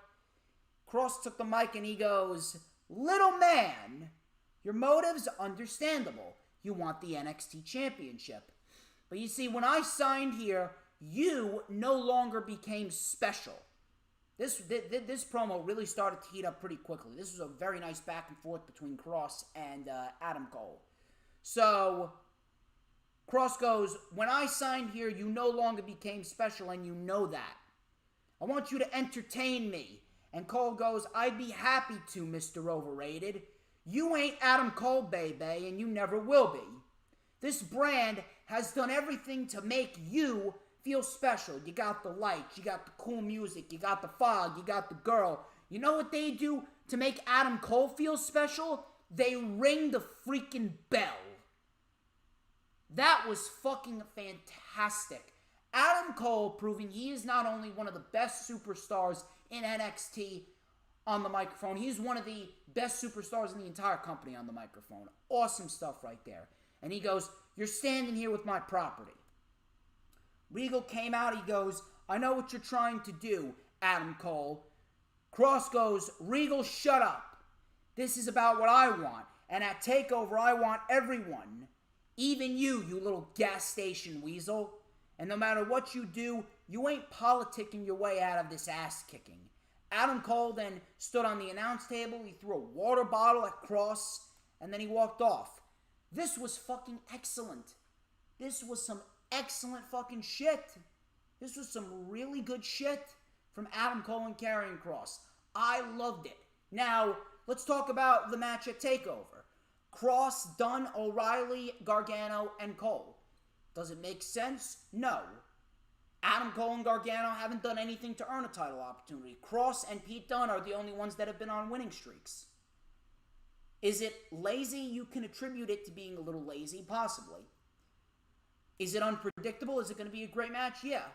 Cross took the mic and he goes, "Little man, your motives understandable. You want the NXT championship. But you see, when I signed here, you no longer became special." This promo really started to heat up pretty quickly. This was a very nice back and forth between Cross and Adam Cole. So Cross goes, "When I signed here, you no longer became special, and you know that. I want you to entertain me." And Cole goes, "I'd be happy to, Mr. Overrated. You ain't Adam Cole, baby, and you never will be. This brand has done everything to make you feel special. You got the lights, you got the cool music, you got the fog, you got the girl. You know what they do to make Adam Cole feel special? They ring the freaking bell. That was fucking fantastic. Adam Cole proving he is not only one of the best superstars in NXT on the microphone, he's one of the best superstars in the entire company on the microphone. Awesome stuff right there. And he goes, "You're standing here with my property." Regal came out, he goes, "I know what you're trying to do, Adam Cole." Cross goes, "Regal, shut up. This is about what I want. And at TakeOver, I want everyone. Even you, you little gas station weasel. And no matter what you do, you ain't politicking your way out of this ass kicking." Adam Cole then stood on the announce table, he threw a water bottle at Cross, and then he walked off. This was fucking excellent. This was some excellent fucking shit. This was some really good shit from Adam Cole and Karrion Kross. I loved it. Now, let's talk about the match at TakeOver. Kross, Dunn, O'Reilly, Gargano, and Cole. Does it make sense? No. Adam Cole and Gargano haven't done anything to earn a title opportunity. Kross and Pete Dunne are the only ones that have been on winning streaks. Is it lazy? You can attribute it to being a little lazy, possibly. Is it unpredictable? Is it going to be a great match? Yeah.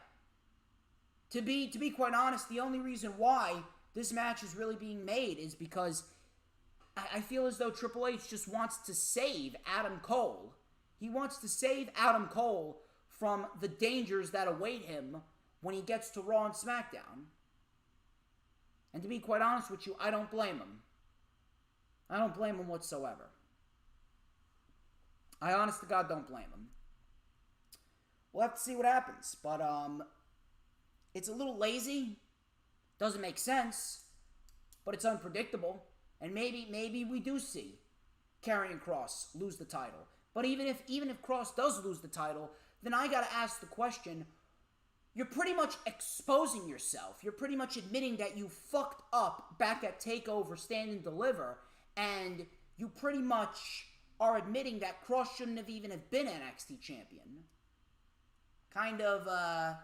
To be quite honest, the only reason why this match is really being made is because I feel as though Triple H just wants to save Adam Cole. He wants to save Adam Cole from the dangers that await him when he gets to Raw and SmackDown. And to be quite honest with you, I don't blame him. I don't blame him whatsoever. I honest to God don't blame him. We'll have to see what happens. But it's a little lazy. Doesn't make sense. But it's unpredictable. And maybe we do see Karrion Kross lose the title. But even if Kross does lose the title, then I gotta ask the question, you're pretty much exposing yourself. You're pretty much admitting that you fucked up back at TakeOver Stand and Deliver, and you pretty much are admitting that Kross shouldn't have even have been NXT champion. Kind of a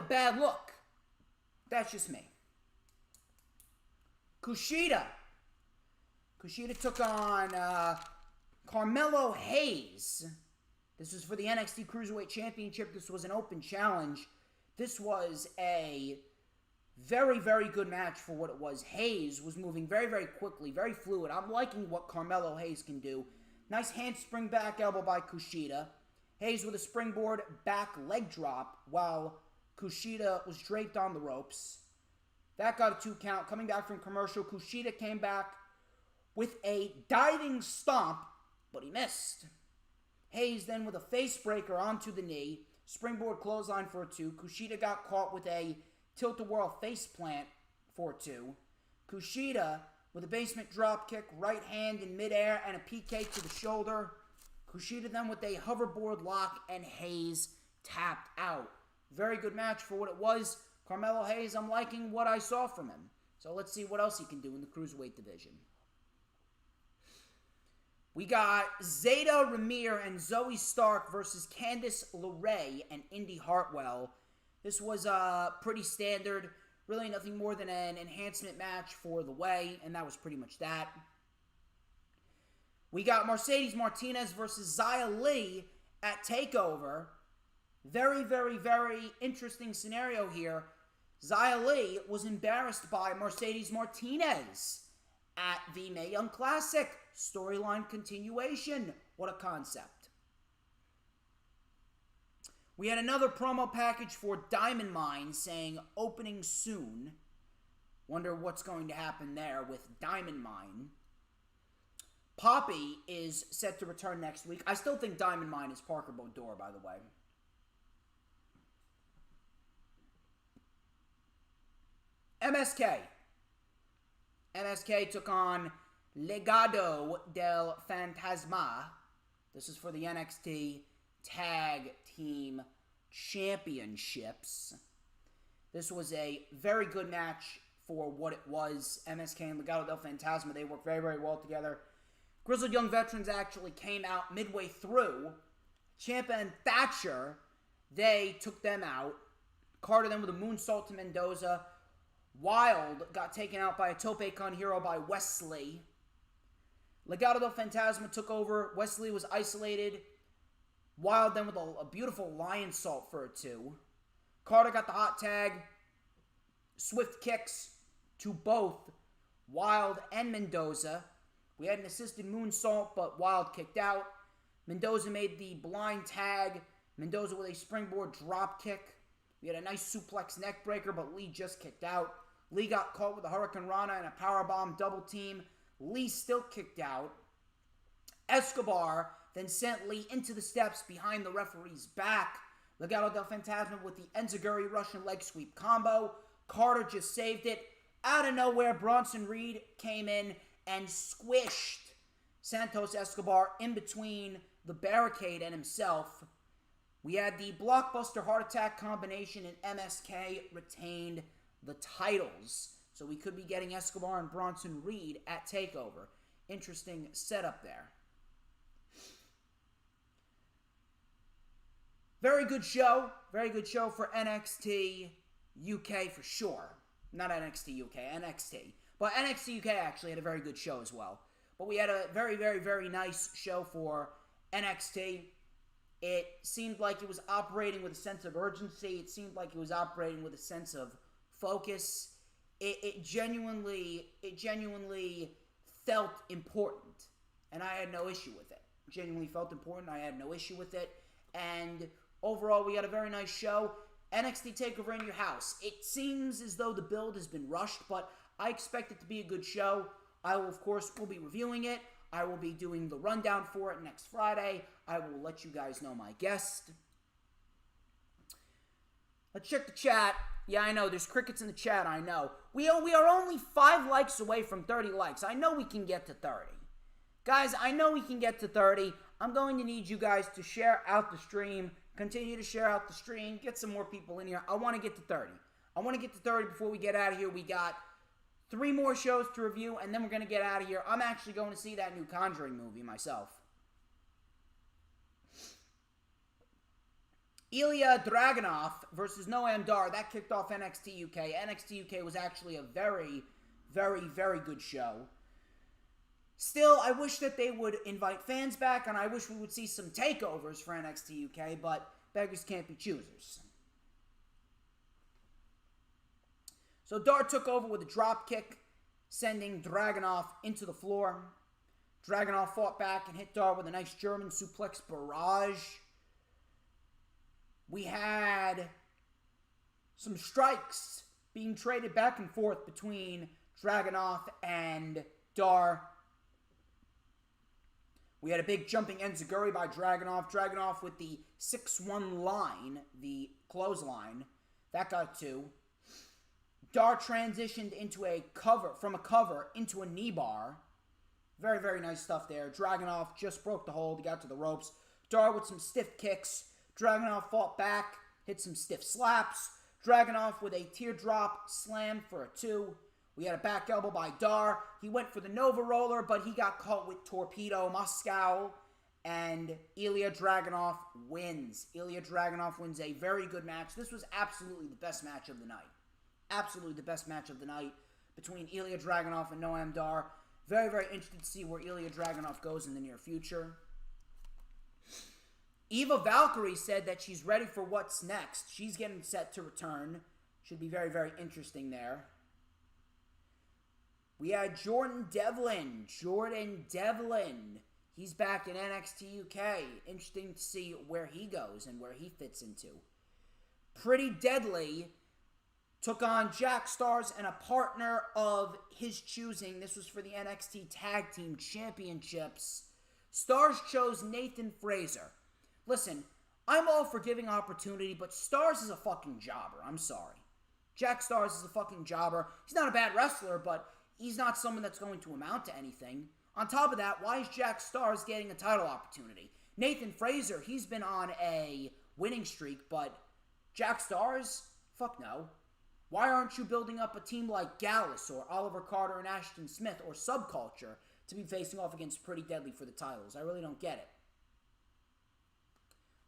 bad look. That's just me. Kushida took on Carmelo Hayes. This was for the NXT Cruiserweight Championship. This was an open challenge. This was a very, very good match for what it was. Hayes was moving very, very quickly, very fluid. I'm liking what Carmelo Hayes can do. Nice handspring back elbow by Kushida. Hayes with a springboard back leg drop while Kushida was draped on the ropes. That got a 2 count. Coming back from commercial, Kushida came back with a diving stomp, but he missed. Hayes then with a face breaker onto the knee. Springboard clothesline for a 2. Kushida got caught with a tilt-a-whirl face plant for a 2. Kushida with a basement drop kick, right hand in midair, and a PK to the shoulder. Kushida then with a hoverboard lock, and Hayes tapped out. Very good match for what it was. Carmelo Hayes, I'm liking what I saw from him. So let's see what else he can do in the Cruiserweight division. We got Zeta Ramir and Zoe Stark versus Candice LeRae and Indy Hartwell. This was pretty standard. Really nothing more than an enhancement match for the way, and that was pretty much that. We got Mercedes Martinez versus Xia Li at TakeOver. Very, very, very interesting scenario here. Xia Li was embarrassed by Mercedes Martinez at the Mae Young Classic. Storyline continuation. What a concept. We had another promo package for Diamond Mine saying opening soon. Wonder what's going to happen there with Diamond Mine. Poppy is set to return next week. I still think Diamond Mine is Parker Bodor, by the way. MSK took on Legado del Fantasma. This is for the NXT Tag Team Championships. This was a very good match for what it was. MSK and Legado del Fantasma, they work very, very well together. Grizzled Young Veterans actually came out midway through. Ciampa and Thatcher, they took them out. Carter then with a moonsault to Mendoza. Wild got taken out by a Tope Con Hero by Wesley. Legado del Fantasma took over. Wesley was isolated. Wild then with a beautiful lion salt for a 2. Carter got the hot tag. Swift kicks to both Wild and Mendoza. We had an assisted moonsault, but Wild kicked out. Mendoza made the blind tag. Mendoza with a springboard drop kick. We had a nice suplex neck breaker, but Lee just kicked out. Lee got caught with a Hurricane Rana and a powerbomb double team. Lee still kicked out. Escobar then sent Lee into the steps behind the referee's back. Legado del Fantasma with the Enziguri Russian leg sweep combo. Carter just saved it. Out of nowhere, Bronson Reed came in and squished Santos Escobar in between the barricade and himself. We had the blockbuster heart attack combination, and MSK retained the titles. So we could be getting Escobar and Bronson Reed at TakeOver. Interesting setup there. Very good show. Very good show for NXT UK for sure. Not NXT UK, NXT. But NXT UK actually had a very good show as well. But we had a very, very, very nice show for NXT. It seemed like it was operating with a sense of urgency. It seemed like it was operating with a sense of focus. It genuinely felt important. And I had no issue with it. Genuinely felt important. I had no issue with it. And overall, we had a very nice show. NXT TakeOver in your house. It seems as though the build has been rushed, but I expect it to be a good show. I will, of course, will be reviewing it. I will be doing the rundown for it next Friday. I will let you guys know my guest. Let's check the chat. Yeah, I know. There's crickets in the chat, I know. We are only 5 likes away from 30 likes. I know we can get to 30. Guys, I know we can get to 30. I'm going to need you guys to share out the stream. Continue to share out the stream. Get some more people in here. I want to get to 30. I want to get to 30 before we get out of here. We got 3 more shows to review, and then we're going to get out of here. I'm actually going to see that new Conjuring movie myself. Ilya Dragunov versus Noam Dar. That kicked off NXT UK. NXT UK was actually a very, very, very good show. Still, I wish that they would invite fans back, and I wish we would see some takeovers for NXT UK, but beggars can't be choosers. So Dar took over with a drop kick, sending Dragunov into the floor. Dragunov fought back and hit Dar with a nice German suplex barrage. We had some strikes being traded back and forth between Dragunov and Dar. We had a big jumping Enziguri by Dragunov. Dragunov with the 6-1 line, the clothesline. That got 2. Dar transitioned into from a cover into a knee bar. Very, very nice stuff there. Dragunov just broke the hold. He got to the ropes. Dar with some stiff kicks. Dragunov fought back, hit some stiff slaps. Dragunov with a teardrop slam for a 2. We had a back elbow by Dar. He went for the Nova Roller, but he got caught with Torpedo Moscow. And Ilya Dragunov wins. Ilya Dragunov wins a very good match. This was absolutely the best match of the night. Absolutely the best match of the night between Ilya Dragunov and Noam Dar. Very, very interested to see where Ilya Dragunov goes in the near future. Eva Valkyrie said that she's ready for what's next. She's getting set to return. Should be very, very interesting there. We had Jordan Devlin. He's back in NXT UK. Interesting to see where he goes and where he fits into. Pretty Deadly took on Jack Stars and a partner of his choosing. This was for the NXT Tag Team Championships. Stars chose Nathan Fraser. Listen, I'm all for giving opportunity, but Stars is a fucking jobber. I'm sorry. Jack Stars is a fucking jobber. He's not a bad wrestler, but he's not someone that's going to amount to anything. On top of that, why is Jack Stars getting a title opportunity? Nathan Fraser, he's been on a winning streak, but Jack Stars? Fuck no. Why aren't you building up a team like Gallus or Oliver Carter and Ashton Smith or Subculture to be facing off against Pretty Deadly for the titles? I really don't get it.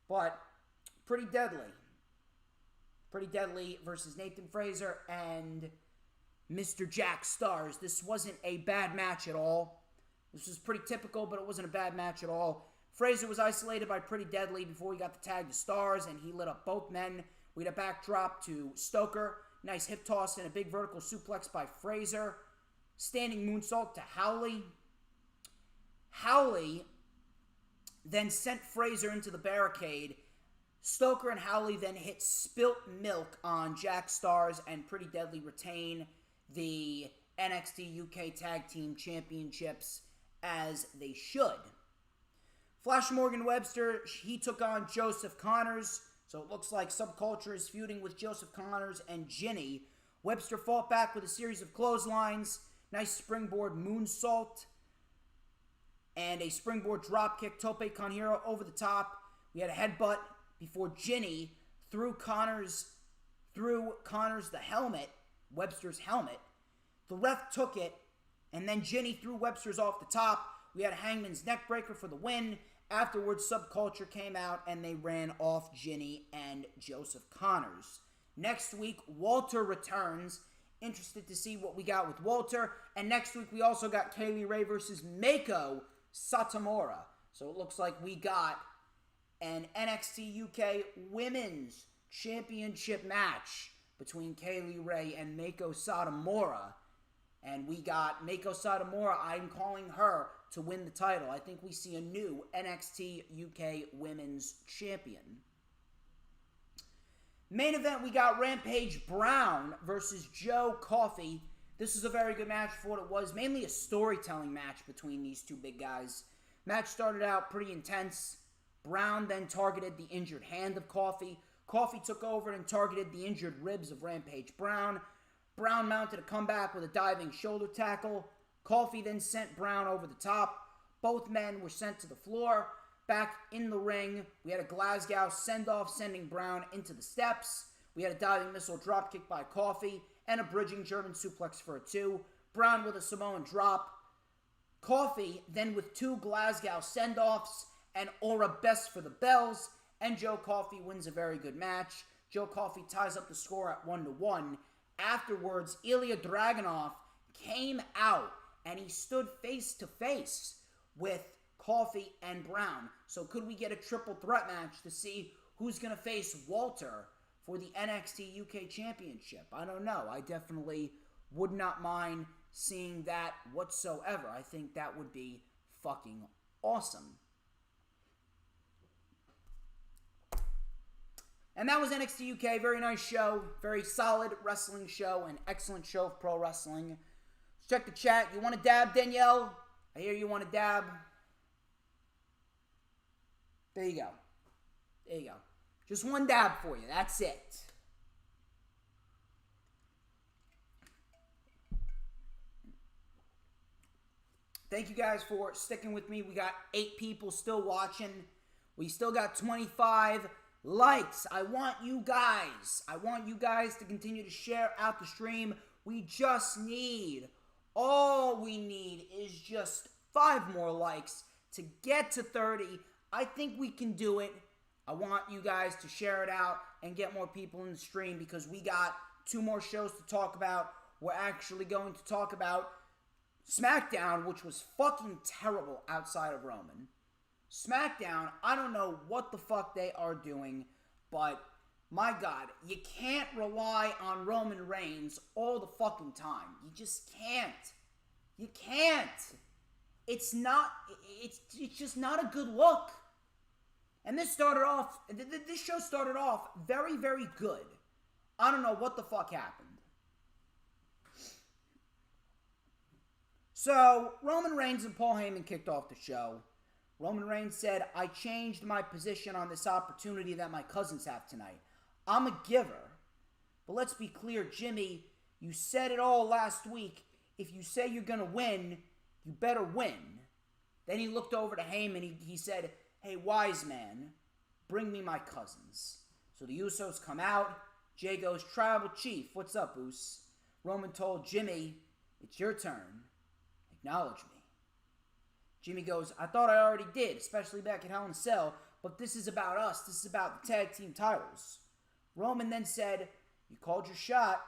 But Pretty Deadly versus Nathan Frazer and Mr. Jack Stars. This wasn't a bad match at all. This was pretty typical, but it wasn't a bad match at all. Frazer was isolated by Pretty Deadly before he got the tag to Stars, and he lit up both men. We had a backdrop to Stoker. Nice hip toss and a big vertical suplex by Frazer. Standing moonsault to Howley. Howley then sent Frazer into the barricade. Stoker and Howley then hit spilt milk on Jack Stars, and Pretty Deadly retain the NXT UK Tag Team Championships as they should. Flash Morgan Webster, he took on Joseph Connors. So it looks like Subculture is feuding with Joseph Connors and Ginny. Webster fought back with a series of clotheslines. Nice springboard moonsault. And a springboard dropkick tope con hero over the top. We had a headbutt before Ginny threw Connors the helmet, Webster's helmet. The ref took it, and then Ginny threw Webster's off the top. We had a Hangman's neckbreaker for the win. Afterwards, Subculture came out and they ran off Ginny and Joseph Connors. Next week, Walter returns. Interested to see what we got with Walter. And next week, we also got Kaylee Ray versus Meiko Satomura. So it looks like we got an NXT UK Women's Championship match between Kaylee Ray and Meiko Satomura. And we got Meiko Satomura, I'm calling her to win the title. I think we see a new NXT UK Women's Champion. Main event, we got Rampage Brown versus Joe Coffey. This was a very good match for what it was. Mainly a storytelling match between these two big guys. Match started out pretty intense. Brown then targeted the injured hand of Coffey. Coffey took over and targeted the injured ribs of Rampage Brown. Brown mounted a comeback with a diving shoulder tackle. Coffey then sent Brown over the top. Both men were sent to the floor. Back in the ring, we had a Glasgow send-off sending Brown into the steps. We had a diving missile dropkick by Coffey and a bridging German suplex for a 2. Brown with a Samoan drop. Coffey then with 2 Glasgow send-offs and Aura Best for the bells. And Joe Coffey wins a very good match. Joe Coffey ties up the score at 1-1. Afterwards, Ilya Dragunov came out and he stood face to face with Coffey and Brown. So could we get a triple threat match to see who's going to face Walter for the NXT UK Championship? I don't know. I definitely would not mind seeing that whatsoever. I think that would be fucking awesome. And that was NXT UK. Very nice show. Very solid wrestling show. An excellent show of pro wrestling. Let's check the chat. You want to dab, Danielle? I hear you want to dab. There you go. There you go. Just one dab for you. That's it. Thank you guys for sticking with me. We got 8 people still watching. We still got 25 likes. I want you guys to continue to share out the stream. We just need, all we need is just 5 more likes to get to 30. I think we can do it. I want you guys to share it out and get more people in the stream because we got 2 more shows to talk about. We're actually going to talk about SmackDown, which was fucking terrible outside of Roman. SmackDown, I don't know what the fuck they are doing, but my God, you can't rely on Roman Reigns all the fucking time. You just can't. You can't. It's just not a good look. And this show started off very, very good. I don't know what the fuck happened. So, Roman Reigns and Paul Heyman kicked off the show. Roman Reigns said, I changed my position on this opportunity that my cousins have tonight. I'm a giver. But let's be clear, Jimmy, you said it all last week. If you say you're going to win, you better win. Then he looked over to Heyman. He said, hey, wise man, bring me my cousins. So the Usos come out. Jay goes, Tribal Chief, what's up, Uce? Roman told Jimmy, it's your turn. Acknowledge me. Jimmy goes, I thought I already did, especially back at Hell in a Cell, but this is about us. This is about the tag team titles. Roman then said, you called your shot.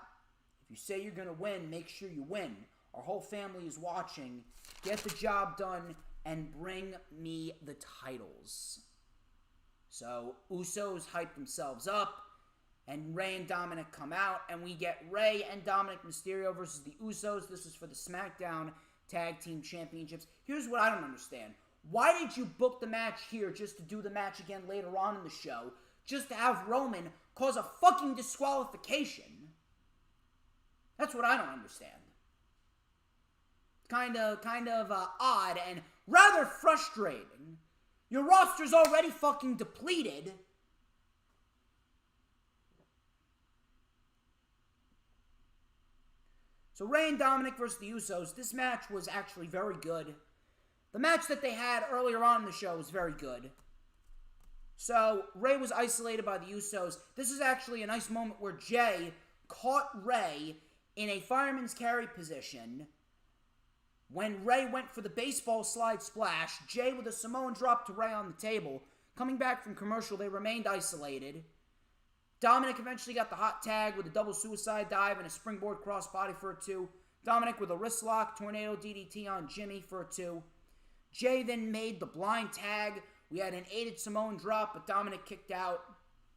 If you say you're going to win, make sure you win. Our whole family is watching. Get the job done and bring me the titles. So Usos hype themselves up, and Rey and Dominic come out, and we get Rey and Dominic Mysterio versus the Usos. This is for the SmackDown Tag Team Championships. Here's what I don't understand. Why did you book the match here just to do the match again later on in the show, just to have Roman cause a fucking disqualification? That's what I don't understand. Kind of odd and rather frustrating. Your roster's already fucking depleted. So Rey and Dominic versus the Usos. This match was actually very good. The match that they had earlier on in the show was very good. So Rey was isolated by the Usos. This is actually a nice moment where Jay caught Rey in a fireman's carry position. When Rey went for the baseball slide splash, Jay with a Samoan drop to Rey on the table. Coming back from commercial, they remained isolated. Dominic eventually got the hot tag with a double suicide dive and a springboard crossbody for a 2. Dominic with a wrist lock, tornado DDT on Jimmy for a 2. Jay then made the blind tag. We had an aided Samoan drop, but Dominic kicked out.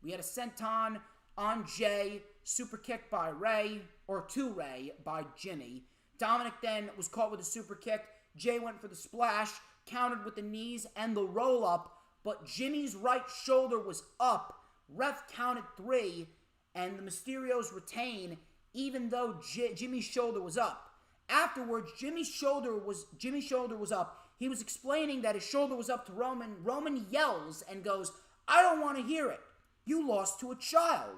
We had a senton on Jay, super kick by Rey, or to Rey by Jimmy. Dominic then was caught with a super kick. Jay went for the splash, countered with the knees and the roll-up, but Jimmy's right shoulder was up. Ref counted 3, and the Mysterios retain, even though Jimmy's shoulder was up. Afterwards, Jimmy's shoulder was up. He was explaining that his shoulder was up to Roman. Roman yells and goes, I don't want to hear it. You lost to a child.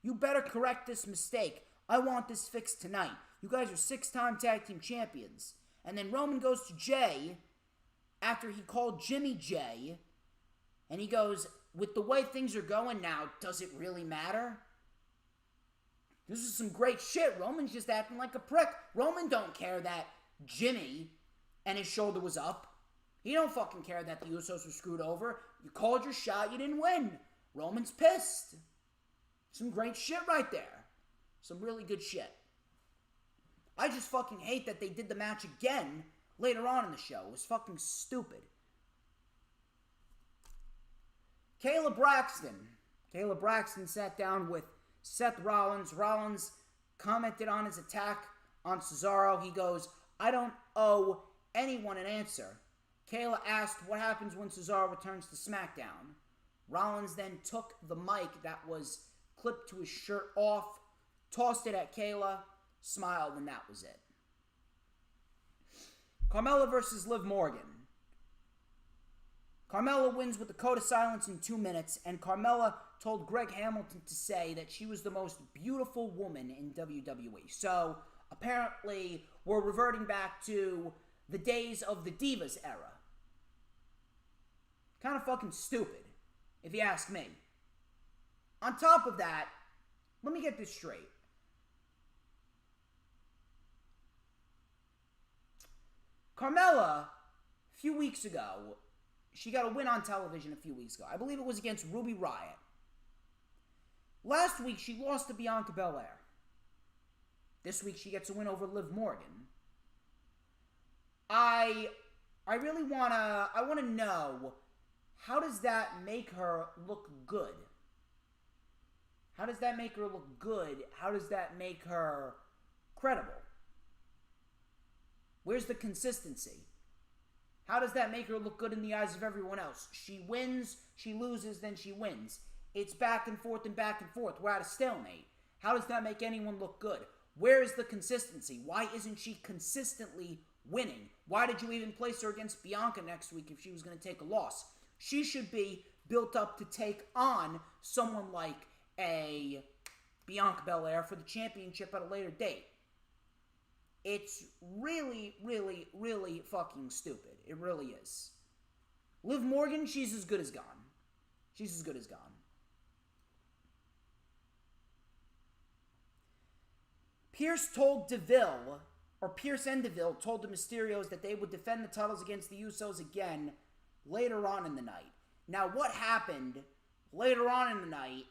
You better correct this mistake. I want this fixed tonight. You guys are 6-time tag team champions. And then Roman goes to Jay after he called Jimmy Jay. And he goes, with the way things are going now, does it really matter? This is some great shit. Roman's just acting like a prick. Roman don't care that Jimmy and his shoulder was up. He don't fucking care that the Usos were screwed over. You called your shot, you didn't win. Roman's pissed. Some great shit right there. Some really good shit. I just fucking hate that they did the match again later on in the show. It was fucking stupid. Kayla Braxton sat down with Seth Rollins. Rollins commented on his attack on Cesaro. He goes, I don't owe anyone an answer. Kayla asked what happens when Cesaro returns to SmackDown. Rollins then took the mic that was clipped to his shirt off, tossed it at Kayla, smiled, and that was it. Carmella versus Liv Morgan. Carmella wins with the code of silence in 2 minutes, and Carmella told Greg Hamilton to say that she was the most beautiful woman in WWE. So, apparently, we're reverting back to the days of the Divas era. Kind of fucking stupid, if you ask me. On top of that, let me get this straight. Carmella, a few weeks ago, she got a win on television a few weeks ago. I believe it was against Ruby Riot. Last week, she lost to Bianca Belair. This week, she gets a win over Liv Morgan. I really wanna know, how does that make her look good? How does that make her look good? How does that make her credible? Where's the consistency? How does that make her look good in the eyes of everyone else? She wins, she loses, then she wins. It's back and forth and back and forth. We're at a stalemate. How does that make anyone look good? Where is the consistency? Why isn't she consistently winning? Why did you even place her against Bianca next week if she was going to take a loss? She should be built up to take on someone like a Bianca Belair for the championship at a later date. It's really, really, really fucking stupid. It really is. Liv Morgan, she's as good as gone. She's as good as gone. Pierce and Deville told the Mysterios that they would defend the titles against the Usos again later on in the night. Now, what happened later on in the night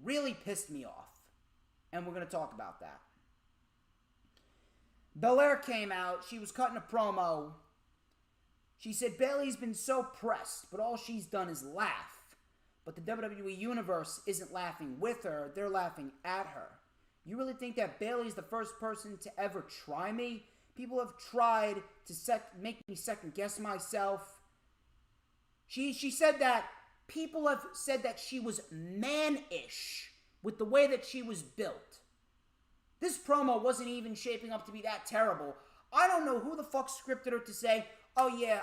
really pissed me off, and we're going to talk about that. Belair came out. She was cutting a promo. She said Bayley's been so pressed, but all she's done is laugh. But the WWE Universe isn't laughing with her. They're laughing at her. You really think that Bayley's the first person to ever try me? People have tried to make me second guess myself. She said that people have said that she was man-ish with the way that she was built. This promo wasn't even shaping up to be that terrible. I don't know who the fuck scripted her to say, oh yeah,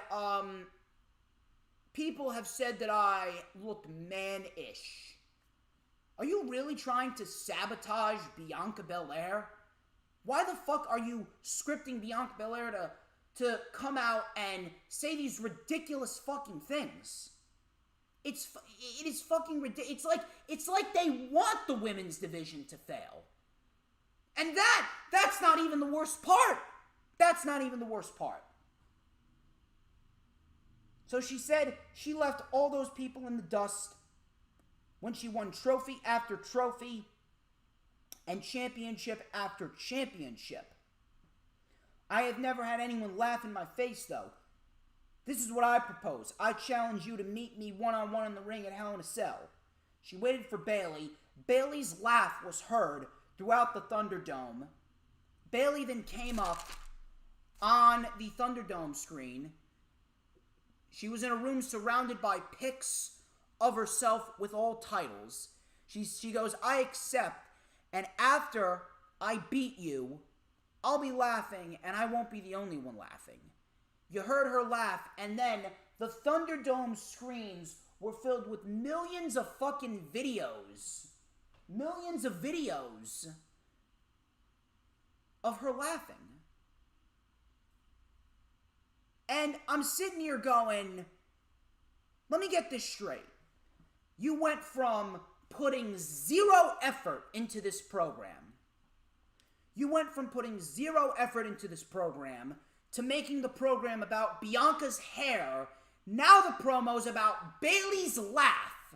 people have said that I looked man-ish. Are you really trying to sabotage Bianca Belair? Why the fuck are you scripting Bianca Belair to come out and say these ridiculous fucking things? It is fucking ridiculous. It's like they want the women's division to fail. And that's not even the worst part. That's not even the worst part. So she said she left all those people in the dust when she won trophy after trophy and championship after championship. I have never had anyone laugh in my face, though. This is what I propose. I challenge you to meet me one-on-one in the ring at Hell in a Cell. She waited for Bayley. Bayley's laugh was heard throughout the Thunderdome. Bayley then came up on the Thunderdome screen. She was in a room surrounded by pics of herself with all titles. She goes, I accept, and after I beat you, I'll be laughing, and I won't be the only one laughing. You heard her laugh, and then the Thunderdome screens were filled with millions of fucking videos. Millions of videos of her laughing. And I'm sitting here going, let me get this straight. You went from putting zero effort into this program. You went from putting zero effort into this program to making the program about Bianca's hair. Now the promo's about Bayley's laugh.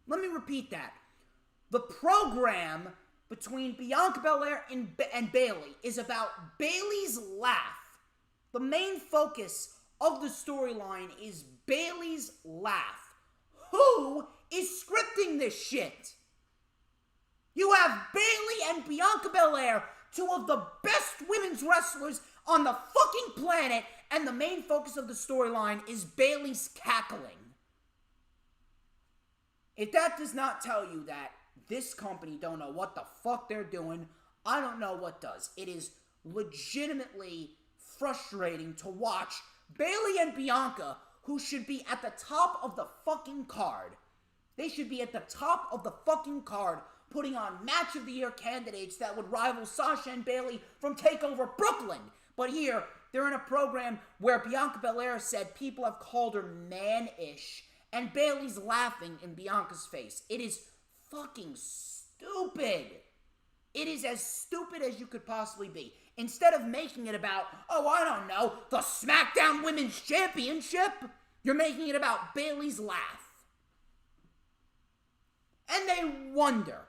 Let me repeat that. The program between Bianca Belair and Bayley is about Bayley's laugh. The main focus of the storyline is Bayley's laugh. Who is scripting this shit? You have Bayley and Bianca Belair, two of the best women's wrestlers on the fucking planet, and the main focus of the storyline is Bayley's cackling. If that does not tell you that this company don't know what the fuck they're doing, I don't know what does. It is legitimately frustrating to watch Bayley and Bianca, who should be at the top of the fucking card. They should be at the top of the fucking card, putting on Match of the Year candidates that would rival Sasha and Bayley from TakeOver Brooklyn. But here, they're in a program where Bianca Belair said people have called her man-ish, and Bayley's laughing in Bianca's face. It is fucking stupid. It is as stupid as you could possibly be. Instead of making it about, oh, I don't know, the SmackDown Women's Championship, you're making it about Bayley's laugh. And they wonder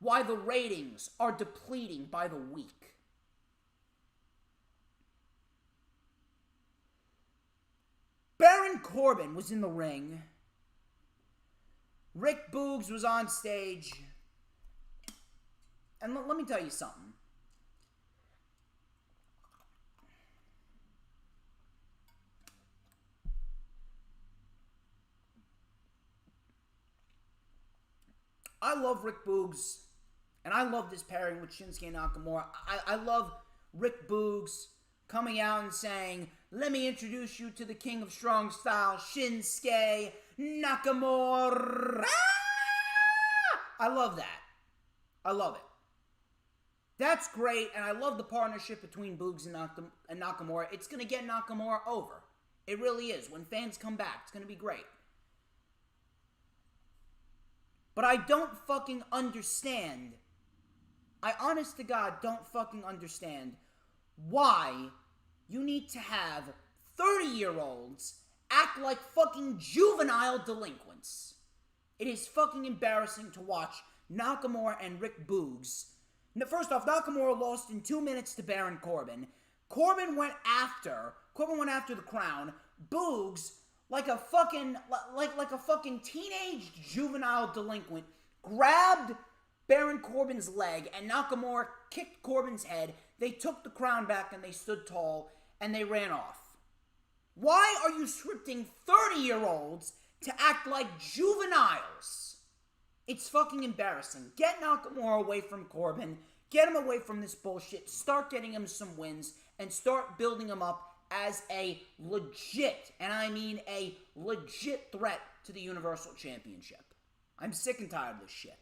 why the ratings are depleting by the week. Baron Corbin was in the ring. Rick Boogs was on stage. And let me tell you something. I love Rick Boogs, and I love this pairing with Shinsuke Nakamura. I love Rick Boogs coming out and saying, let me introduce you to the king of strong style, Shinsuke Nakamura. I love that. I love it. That's great, and I love the partnership between Boogs and Nakamura. It's going to get Nakamura over. It really is. When fans come back, it's going to be great. But I don't fucking understand I honest to God don't fucking understand why you need to have 30-year-olds act like fucking juvenile delinquents. It is fucking embarrassing to watch Nakamura and Rick Boogs. First off, Nakamura lost in 2 minutes to Baron Corbin. Corbin went after the crown. Boogs, like a fucking teenage juvenile delinquent, grabbed Baron Corbin's leg, and Nakamura kicked Corbin's head. They took the crown back, and they stood tall, and they ran off. Why are you scripting 30-year-olds to act like juveniles? It's fucking embarrassing. Get Nakamura away from Corbin. Get him away from this bullshit. Start getting him some wins, and start building him up as a legit, and I mean a legit threat to the Universal Championship. I'm sick and tired of this shit.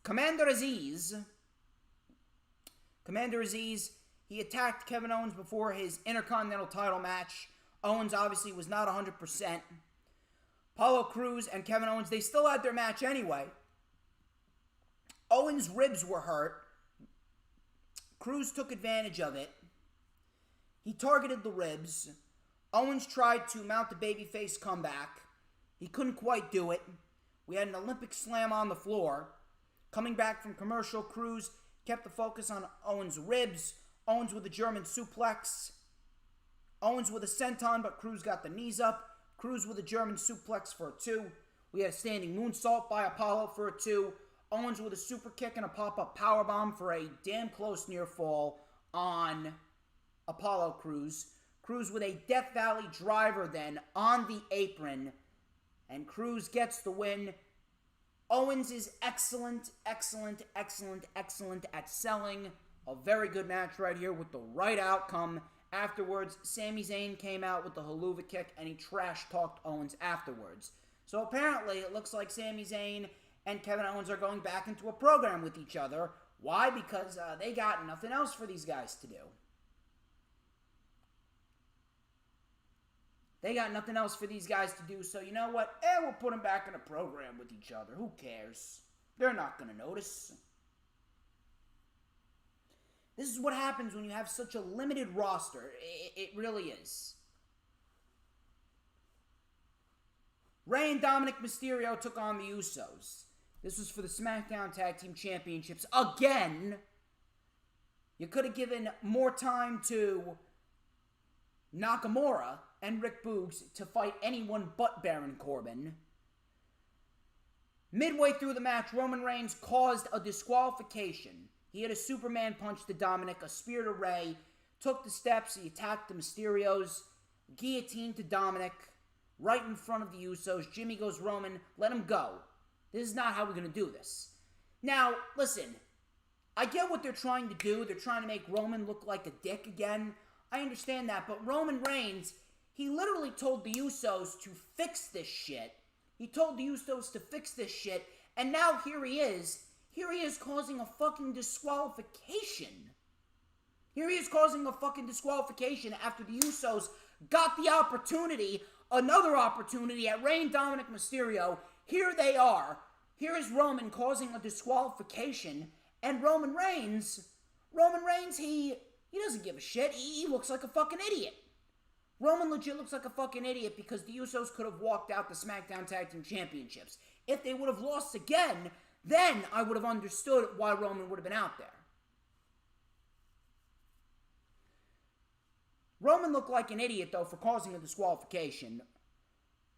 Commander Aziz, he attacked Kevin Owens before his Intercontinental title match. Owens obviously was not 100%. Apollo Crews and Kevin Owens, they still had their match anyway. Owens' ribs were hurt. Crews took advantage of it. He targeted the ribs. Owens tried to mount the babyface comeback. He couldn't quite do it. We had an Olympic slam on the floor. Coming back from commercial, Crews kept the focus on Owens' ribs. Owens with a German suplex. Owens with a senton, but Crews got the knees up. Crews with a German suplex for a 2. We had a standing moonsault by Apollo for a 2. Owens with a super kick and a pop-up powerbomb for a damn close near fall on Apollo Crews. Crews with a Death Valley driver then on the apron. And Crews gets the win. Owens is excellent at selling. A very good match right here with the right outcome. Afterwards, Sami Zayn came out with the haluva kick and he trash-talked Owens afterwards. So apparently, it looks like Sami Zayn and Kevin Owens are going back into a program with each other. Why? Because they got nothing else for these guys to do. They got nothing else for these guys to do, so you know what? We'll put them back in a program with each other. Who cares? They're not going to notice. This is what happens when you have such a limited roster. It really is. Rey and Dominic Mysterio took on the Usos. This was for the SmackDown Tag Team Championships. Again, you could have given more time to Nakamura and Rick Boogs to fight anyone but Baron Corbin. Midway through the match, Roman Reigns caused a disqualification. He hit a Superman punch to Dominic, a spear to Rey, took the steps, he attacked the Mysterios, guillotine to Dominic, right in front of the Usos. Jimmy goes, Roman, let him go. This is not how we're going to do this. Now, listen, I get what they're trying to do. They're trying to make Roman look like a dick again. I understand that, but Roman Reigns, he literally told the Usos to fix this shit. He told the Usos to fix this shit, and now here he is. Here he is causing a fucking disqualification. Here he is causing a fucking disqualification after the Usos got the opportunity, another opportunity at Rey and Dominic Mysterio. Here they are. Here is Roman causing a disqualification, and Roman Reigns, he doesn't give a shit. He looks like a fucking idiot. Roman legit looks like a fucking idiot because the Usos could have walked out the SmackDown Tag Team Championships. If they would have lost again, then I would have understood why Roman would have been out there. Roman looked like an idiot, though, for causing a disqualification.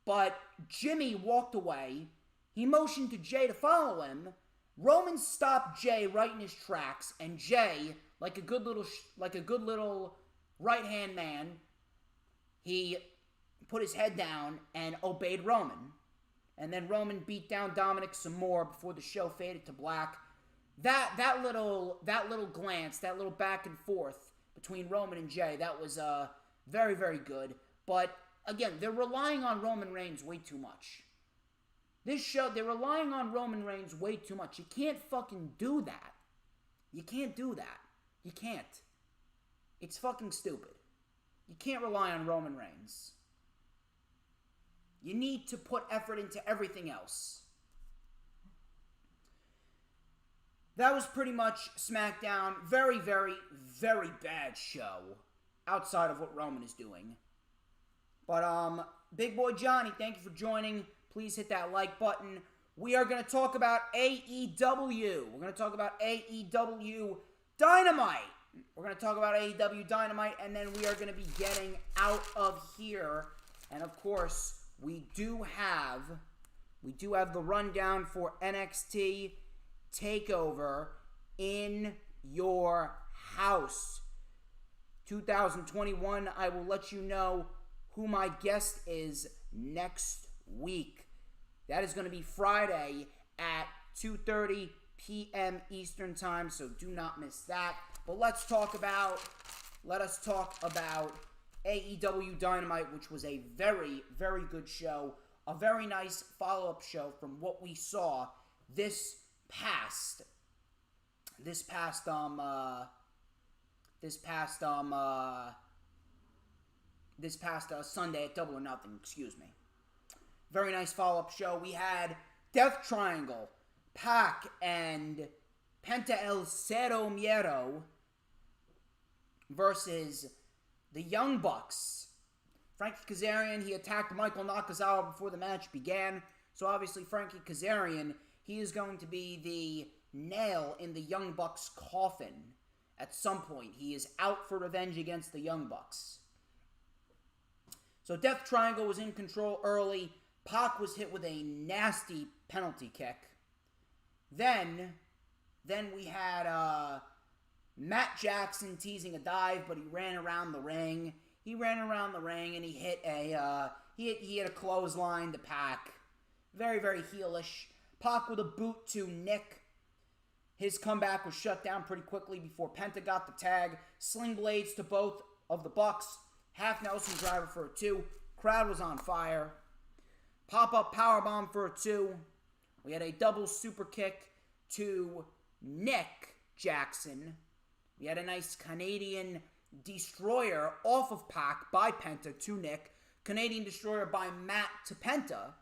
But Jimmy walked away. He motioned to Jay to follow him. Roman stopped Jay right in his tracks, and Jay, like a good little right-hand man, he put his head down and obeyed Roman. And then Roman beat down Dominic some more before the show faded to black. That little glance, that little back and forth between Roman and Jay, that was very, very good. But again, they're relying on Roman Reigns way too much. This show, they're relying on Roman Reigns way too much. You can't fucking do that. You can't do that. You can't. It's fucking stupid. You can't rely on Roman Reigns. You need to put effort into everything else. that was pretty much SmackDown. Very, very, very bad show outside of what Roman is doing. But, Big Boy Johnny, thank you for joining. Please hit that like button. We are going to talk about AEW. We're going to talk about AEW Dynamite. We're going to talk about AEW Dynamite, and then we are going to be getting out of here. And, of course, we do have the rundown for NXT TakeOver in your house. 2021, I will let you know who my guest is next week. That is going to be Friday at 2:30 p.m. Eastern Time, so do not miss that. But let us talk about AEW Dynamite, which was a very, very good show. A very nice follow-up show from what we saw this past Sunday at Double or Nothing, excuse me. Very nice follow-up show. We had Death Triangle, Pac, and Penta El Cero Miedo versus the Young Bucks. Frankie Kazarian, he attacked Michael Nakazawa before the match began. So obviously Frankie Kazarian, he is going to be the nail in the Young Bucks' coffin at some point. He is out for revenge against the Young Bucks. So Death Triangle was in control early. Pac was hit with a nasty penalty kick. Then we had Matt Jackson teasing a dive, but he ran around the ring. And he hit a clothesline to Pac. Very, very heelish. Pac with a boot to Nick. His comeback was shut down pretty quickly before Penta got the tag. Sling blades to both of the Bucks. Half Nelson driver for a 2. Crowd was on fire. Pop-up powerbomb for a 2. We had a double super kick to Nick Jackson. We had a nice Canadian Destroyer off of Pac by Penta to Nick. Canadian Destroyer by Matt to Penta.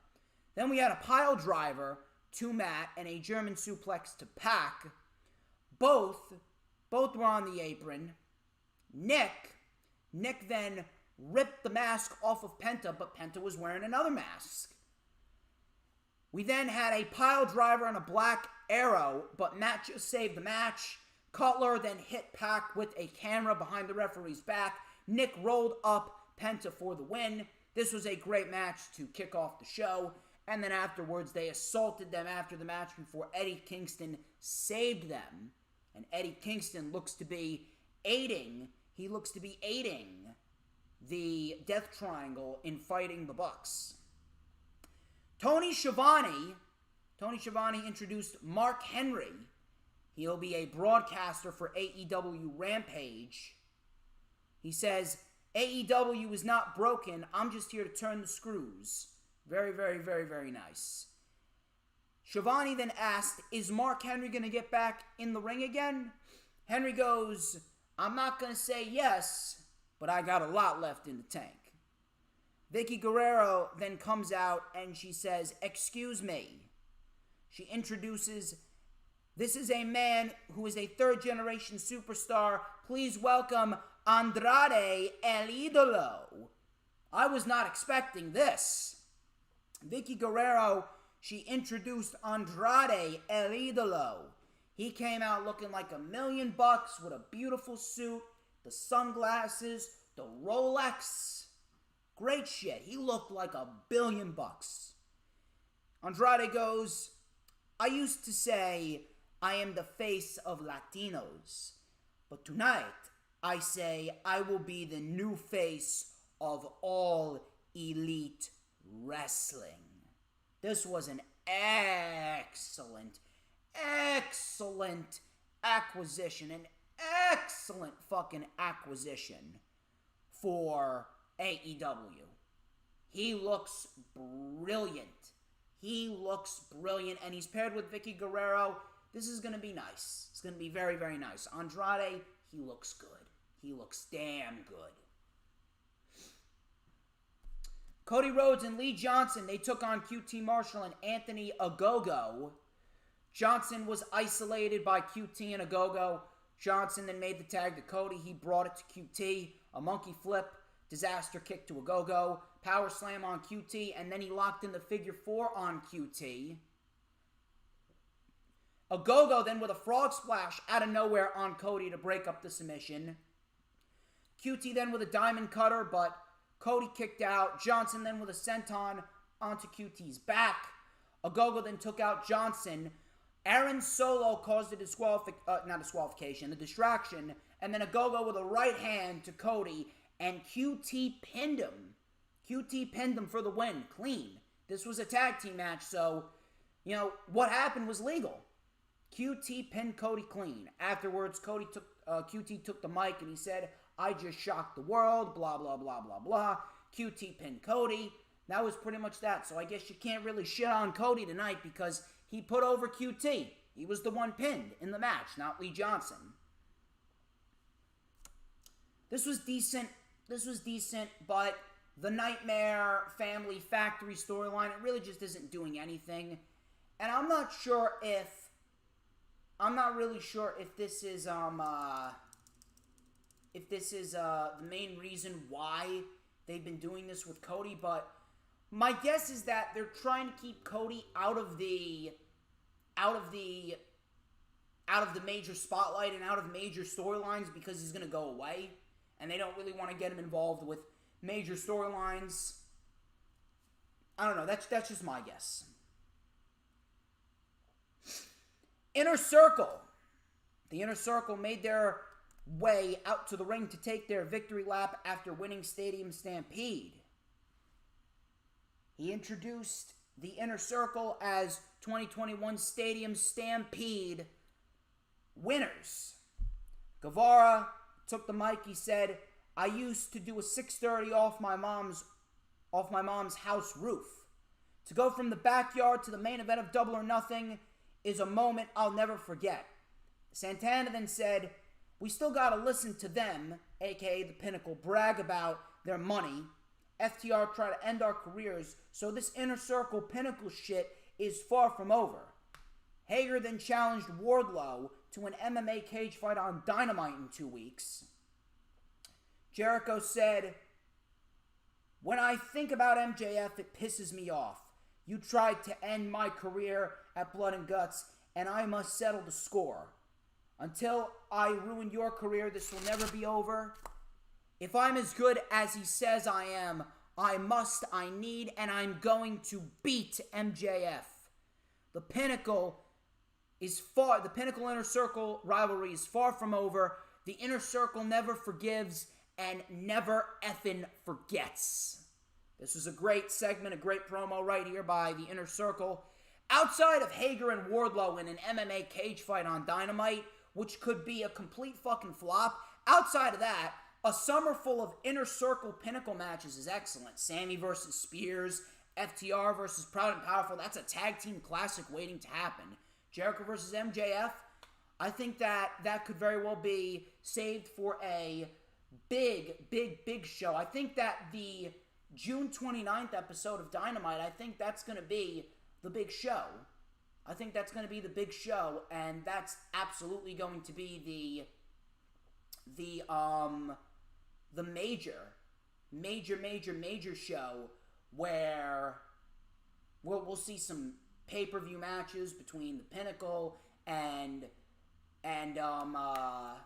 Then we had a pile driver to Matt and a German suplex to Pac. Both were on the apron. Nick then ripped the mask off of Penta, but Penta was wearing another mask. We then had a pile driver and a black arrow, but Matt just saved the match. Cutler then hit Pac with a camera behind the referee's back. Nick rolled up Penta for the win. This was a great match to kick off the show. And then afterwards, they assaulted them after the match before Eddie Kingston saved them. And Eddie Kingston looks to be aiding the Death Triangle in fighting the Bucks. Tony Schiavone introduced Mark Henry. He'll be a broadcaster for AEW Rampage. He says, AEW is not broken. I'm just here to turn the screws. Very, very, very, very nice. Schiavone then asked, is Mark Henry going to get back in the ring again? Henry goes, I'm not going to say yes, but I got a lot left in the tank. Vicky Guerrero then comes out and she says, excuse me. She introduces, this is a man who is a third-generation superstar. Please welcome Andrade El Idolo. I was not expecting this. Vicky Guerrero, she introduced Andrade El Idolo. He came out looking like $1 million with a beautiful suit, the sunglasses, the Rolex. Great shit. He looked like $1 billion. Andrade goes, I used to say I am the face of Latinos, but tonight I say I will be the new face of all elite wrestling. This was an excellent acquisition, an excellent fucking acquisition for AEW. He looks brilliant. And he's paired with Vicky Guerrero. This is going to be nice. It's going to be very, very nice. Andrade, he looks good. He looks damn good. Cody Rhodes and Lee Johnson, they took on QT Marshall and Anthony Ogogo. Johnson was isolated by QT and Ogogo. Johnson then made the tag to Cody. He brought it to QT. A monkey flip, disaster kick to Ogogo, power slam on QT, and then he locked in the figure 4 on QT. Ogogo then with a frog splash out of nowhere on Cody to break up the submission. QT then with a diamond cutter, but Cody kicked out. Johnson then with a senton onto QT's back. Ogogo then took out Johnson. Aaron Solo caused a distraction, and then Ogogo with a right hand to Cody, and QT pinned him. QT pinned him for the win, clean. This was a tag team match, so, what happened was legal. QT pinned Cody clean. Afterwards, QT took the mic and he said, "I just shocked the world, blah, blah, blah, blah, blah." QT pinned Cody. That was pretty much that. So I guess you can't really shit on Cody tonight because he put over QT. He was the one pinned in the match, not Lee Johnson. This was decent, but the Nightmare Family Factory storyline, it really just isn't doing anything. And I'm not really sure if this is the main reason why they've been doing this with Cody, but my guess is that they're trying to keep Cody out of the major spotlight and out of major storylines because he's going to go away, and they don't really want to get him involved with major storylines. I don't know. That's just my guess. Inner Circle. The Inner Circle made their way out to the ring to take their victory lap after winning Stadium Stampede. He introduced the Inner Circle as 2021 Stadium Stampede winners. Guevara took the mic. He said, "I used to do a 630 off my mom's house roof. To go from the backyard to the main event of Double or Nothing is a moment I'll never forget." Santana then said, "We still gotta listen to them," aka the Pinnacle, brag about their money. FTR try to end our careers, so this Inner Circle Pinnacle shit is far from over. Hager then challenged Wardlow to an MMA cage fight on Dynamite in 2 weeks. Jericho said, "When I think about MJF, it pisses me off. You tried to end my career at Blood and Guts, and I must settle the score. Until I ruin your career, this will never be over. If I'm as good as he says I am, I need, and I'm going to beat MJF. The Pinnacle Inner Circle rivalry is far from over. The Inner Circle never forgives and never effing forgets." This was a great segment, a great promo right here by the Inner Circle. Outside of Hager and Wardlow in an MMA cage fight on Dynamite, which could be a complete fucking flop, outside of that, a summer full of Inner Circle Pinnacle matches is excellent. Sammy versus Spears, FTR versus Proud and Powerful, that's a tag team classic waiting to happen. Jericho versus MJF, I think that could very well be saved for a big show. I think that the June 29th episode of Dynamite, I think that's going to be the big show. And that's absolutely going to be the major show where we'll see some pay-per-view matches between the Pinnacle and the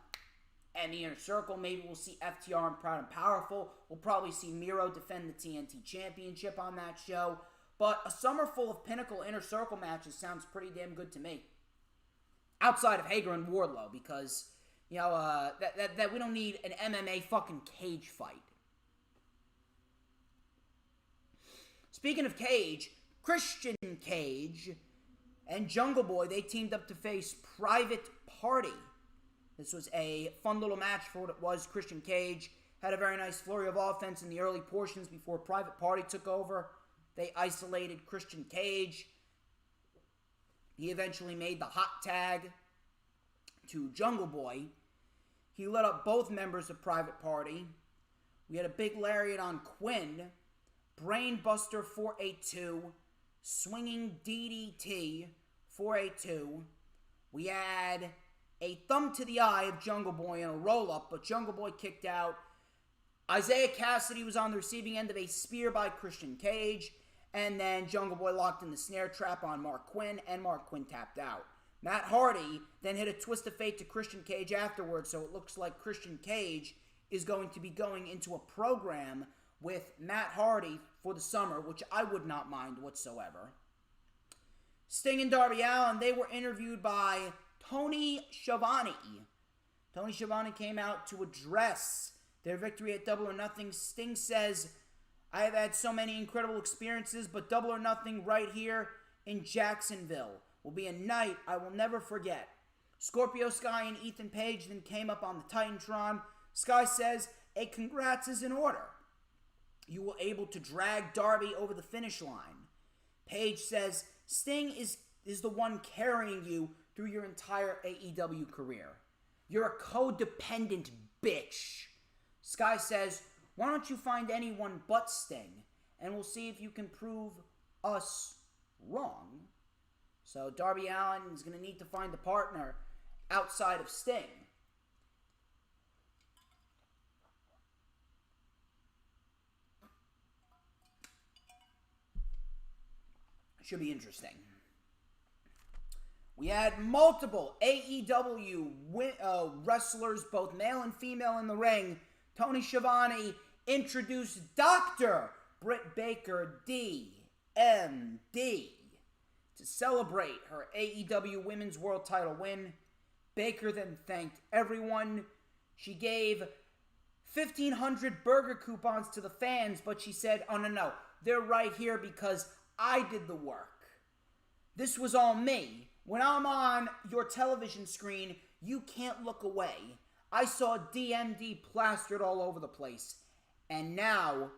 Inner Circle. Maybe we'll see FTR and Proud and Powerful. We'll probably see Miro defend the TNT Championship on that show. But a summer full of Pinnacle Inner Circle matches sounds pretty damn good to me. Outside of Hager and Wardlow, because, that we don't need an MMA fucking cage fight. Speaking of cage, Christian Cage and Jungle Boy, they teamed up to face Private Party. This was a fun little match for what it was. Christian Cage had a very nice flurry of offense in the early portions before Private Party took over. They isolated Christian Cage. He eventually made the hot tag to Jungle Boy. He lit up both members of Private Party. We had a big lariat on Quinn. Brainbuster 482. Swinging DDT. for a 2. We had a thumb to the eye of Jungle Boy in a roll-up, but Jungle Boy kicked out. Isaiah Cassidy was on the receiving end of a spear by Christian Cage, and then Jungle Boy locked in the snare trap on Mark Quinn, and Mark Quinn tapped out. Matt Hardy then hit a twist of fate to Christian Cage afterwards, so it looks like Christian Cage is going to be going into a program with Matt Hardy for the summer, which I would not mind whatsoever. Sting and Darby Allin, they were interviewed by Tony Schiavone. Tony Schiavone came out to address their victory at Double or Nothing. Sting says, I have had so many incredible experiences, but Double or Nothing right here in Jacksonville will be a night I will never forget. Scorpio Sky and Ethan Page then came up on the Titantron. Sky says, a congrats is in order. You were able to drag Darby over the finish line. Page says, Sting is the one carrying you through your entire AEW career. You're a codependent bitch. Sky says, why don't you find anyone but Sting, and we'll see if you can prove us wrong. So Darby Allin is going to need to find a partner outside of Sting. Should be interesting. We had multiple AEW wrestlers, both male and female, in the ring. Tony Schiavone introduced Dr. Britt Baker, DMD, to celebrate her AEW Women's World Title win. Baker then thanked everyone. She gave 1,500 burger coupons to the fans, but she said, oh, no, they're right here because I did the work. This was all me. When I'm on your television screen, you can't look away. I saw DMD plastered all over the place, and now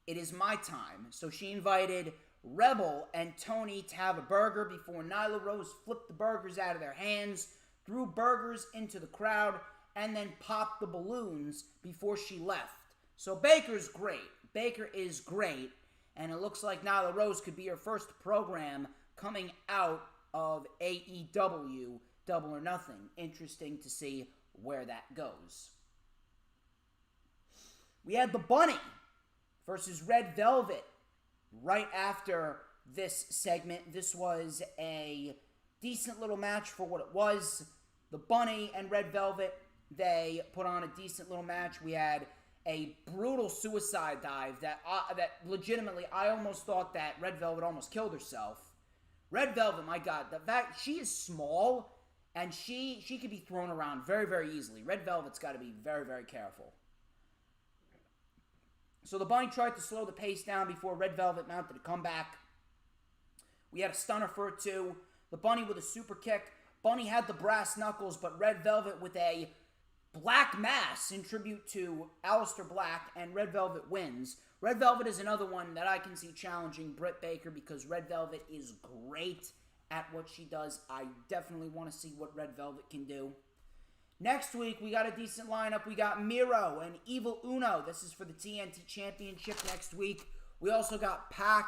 it is my time. So she invited Rebel and Tony to have a burger before Nyla Rose flipped the burgers out of their hands, threw burgers into the crowd, and then popped the balloons before she left. So Baker's great. Baker is great, and it looks like Nyla Rose could be her first program coming out of AEW Double or Nothing. Interesting to see where that goes. We had the Bunny versus Red Velvet right after this segment. This was a decent little match for what it was. The Bunny and Red Velvet, they put on a decent little match. We had a brutal suicide dive that legitimately, I almost thought that Red Velvet almost killed herself. Red Velvet, my God, the fact she is small and she could be thrown around very, very easily. Red Velvet's got to be very, very careful. So the Bunny tried to slow the pace down before Red Velvet mounted a comeback. We had a stunner for it too. The Bunny with a super kick. Bunny had the brass knuckles, but Red Velvet with a black mass in tribute to Aleister Black, and Red Velvet wins. Red Velvet is another one that I can see challenging Britt Baker because Red Velvet is great at what she does. I definitely want to see what Red Velvet can do. Next week, we got a decent lineup. We got Miro and Evil Uno. This is for the TNT Championship next week. We also got Pac,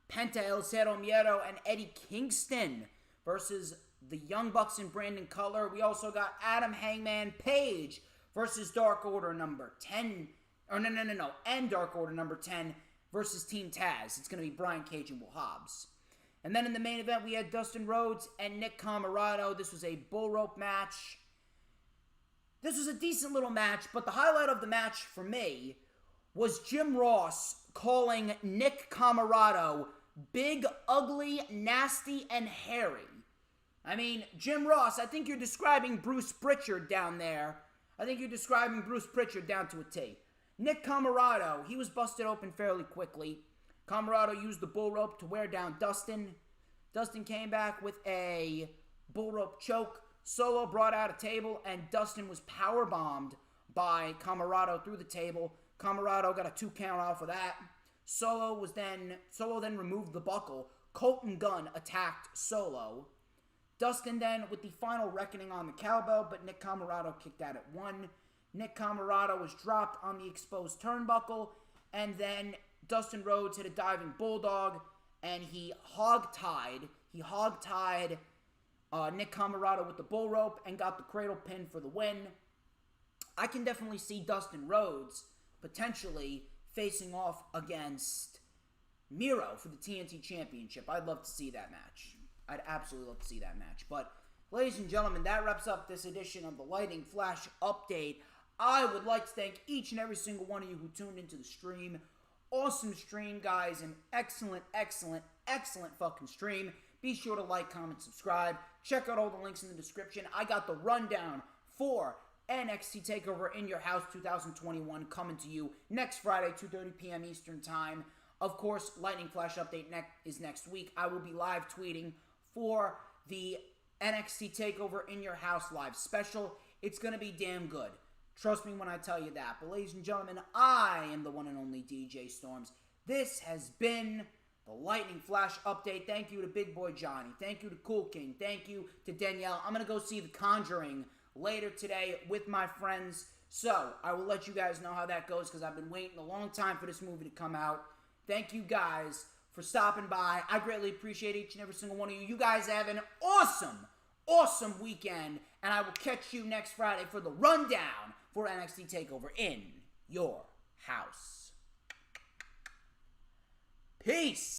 Penta El Cero Miedo, and Eddie Kingston versus the Young Bucks and Brandon Cutler. We also got Adam Hangman Page versus Dark Order number 10. And Dark Order number 10 versus Team Taz. It's going to be Brian Cage and Will Hobbs. And then in the main event, we had Dustin Rhodes and Nick Comoroto. This was a bull rope match. This was a decent little match, but the highlight of the match for me was Jim Ross calling Nick Comoroto big, ugly, nasty, and hairy. I mean, Jim Ross, I think you're describing Bruce Pritchard down there. I think you're describing Bruce Pritchard down to a T. Nick Comoroto, he was busted open fairly quickly. Comoroto used the bull rope to wear down Dustin. Dustin came back with a bull rope choke. Solo brought out a table, and Dustin was powerbombed by Comoroto through the table. Comoroto got a 2 count off of that. Solo then removed the buckle. Colton Gunn attacked Solo. Dustin then with the final reckoning on the cowbell, but Nick Comoroto kicked out at 1. Nick Comoroto was dropped on the exposed turnbuckle, and then Dustin Rhodes hit a diving bulldog, and he hog-tied He hog-tied Nick Camarado with the bull rope and got the cradle pin for the win. I can definitely see Dustin Rhodes potentially facing off against Miro for the TNT Championship. I'd love to see that match. I'd absolutely love to see that match. But, ladies and gentlemen, that wraps up this edition of the Lightning Flash Update. I would like to thank each and every single one of you who tuned into the stream. Awesome stream, guys. An excellent, excellent, excellent fucking stream. Be sure to like, comment, subscribe. Check out all the links in the description. I got the rundown for NXT TakeOver In Your House 2021 coming to you next Friday, 2:30 p.m. Eastern Time. Of course, Lightning Flash Update is next week. I will be live tweeting for the NXT TakeOver In Your House live special. It's going to be damn good. Trust me when I tell you that. But ladies and gentlemen, I am the one and only DJ Storms. This has been the Lightning Flash Update. Thank you to Big Boy Johnny. Thank you to Cool King. Thank you to Danielle. I'm going to go see The Conjuring later today with my friends. So, I will let you guys know how that goes because I've been waiting a long time for this movie to come out. Thank you guys for stopping by. I greatly appreciate each and every single one of you. You guys have an awesome, awesome weekend. And I will catch you next Friday for the rundown for NXT TakeOver In Your House. Peace.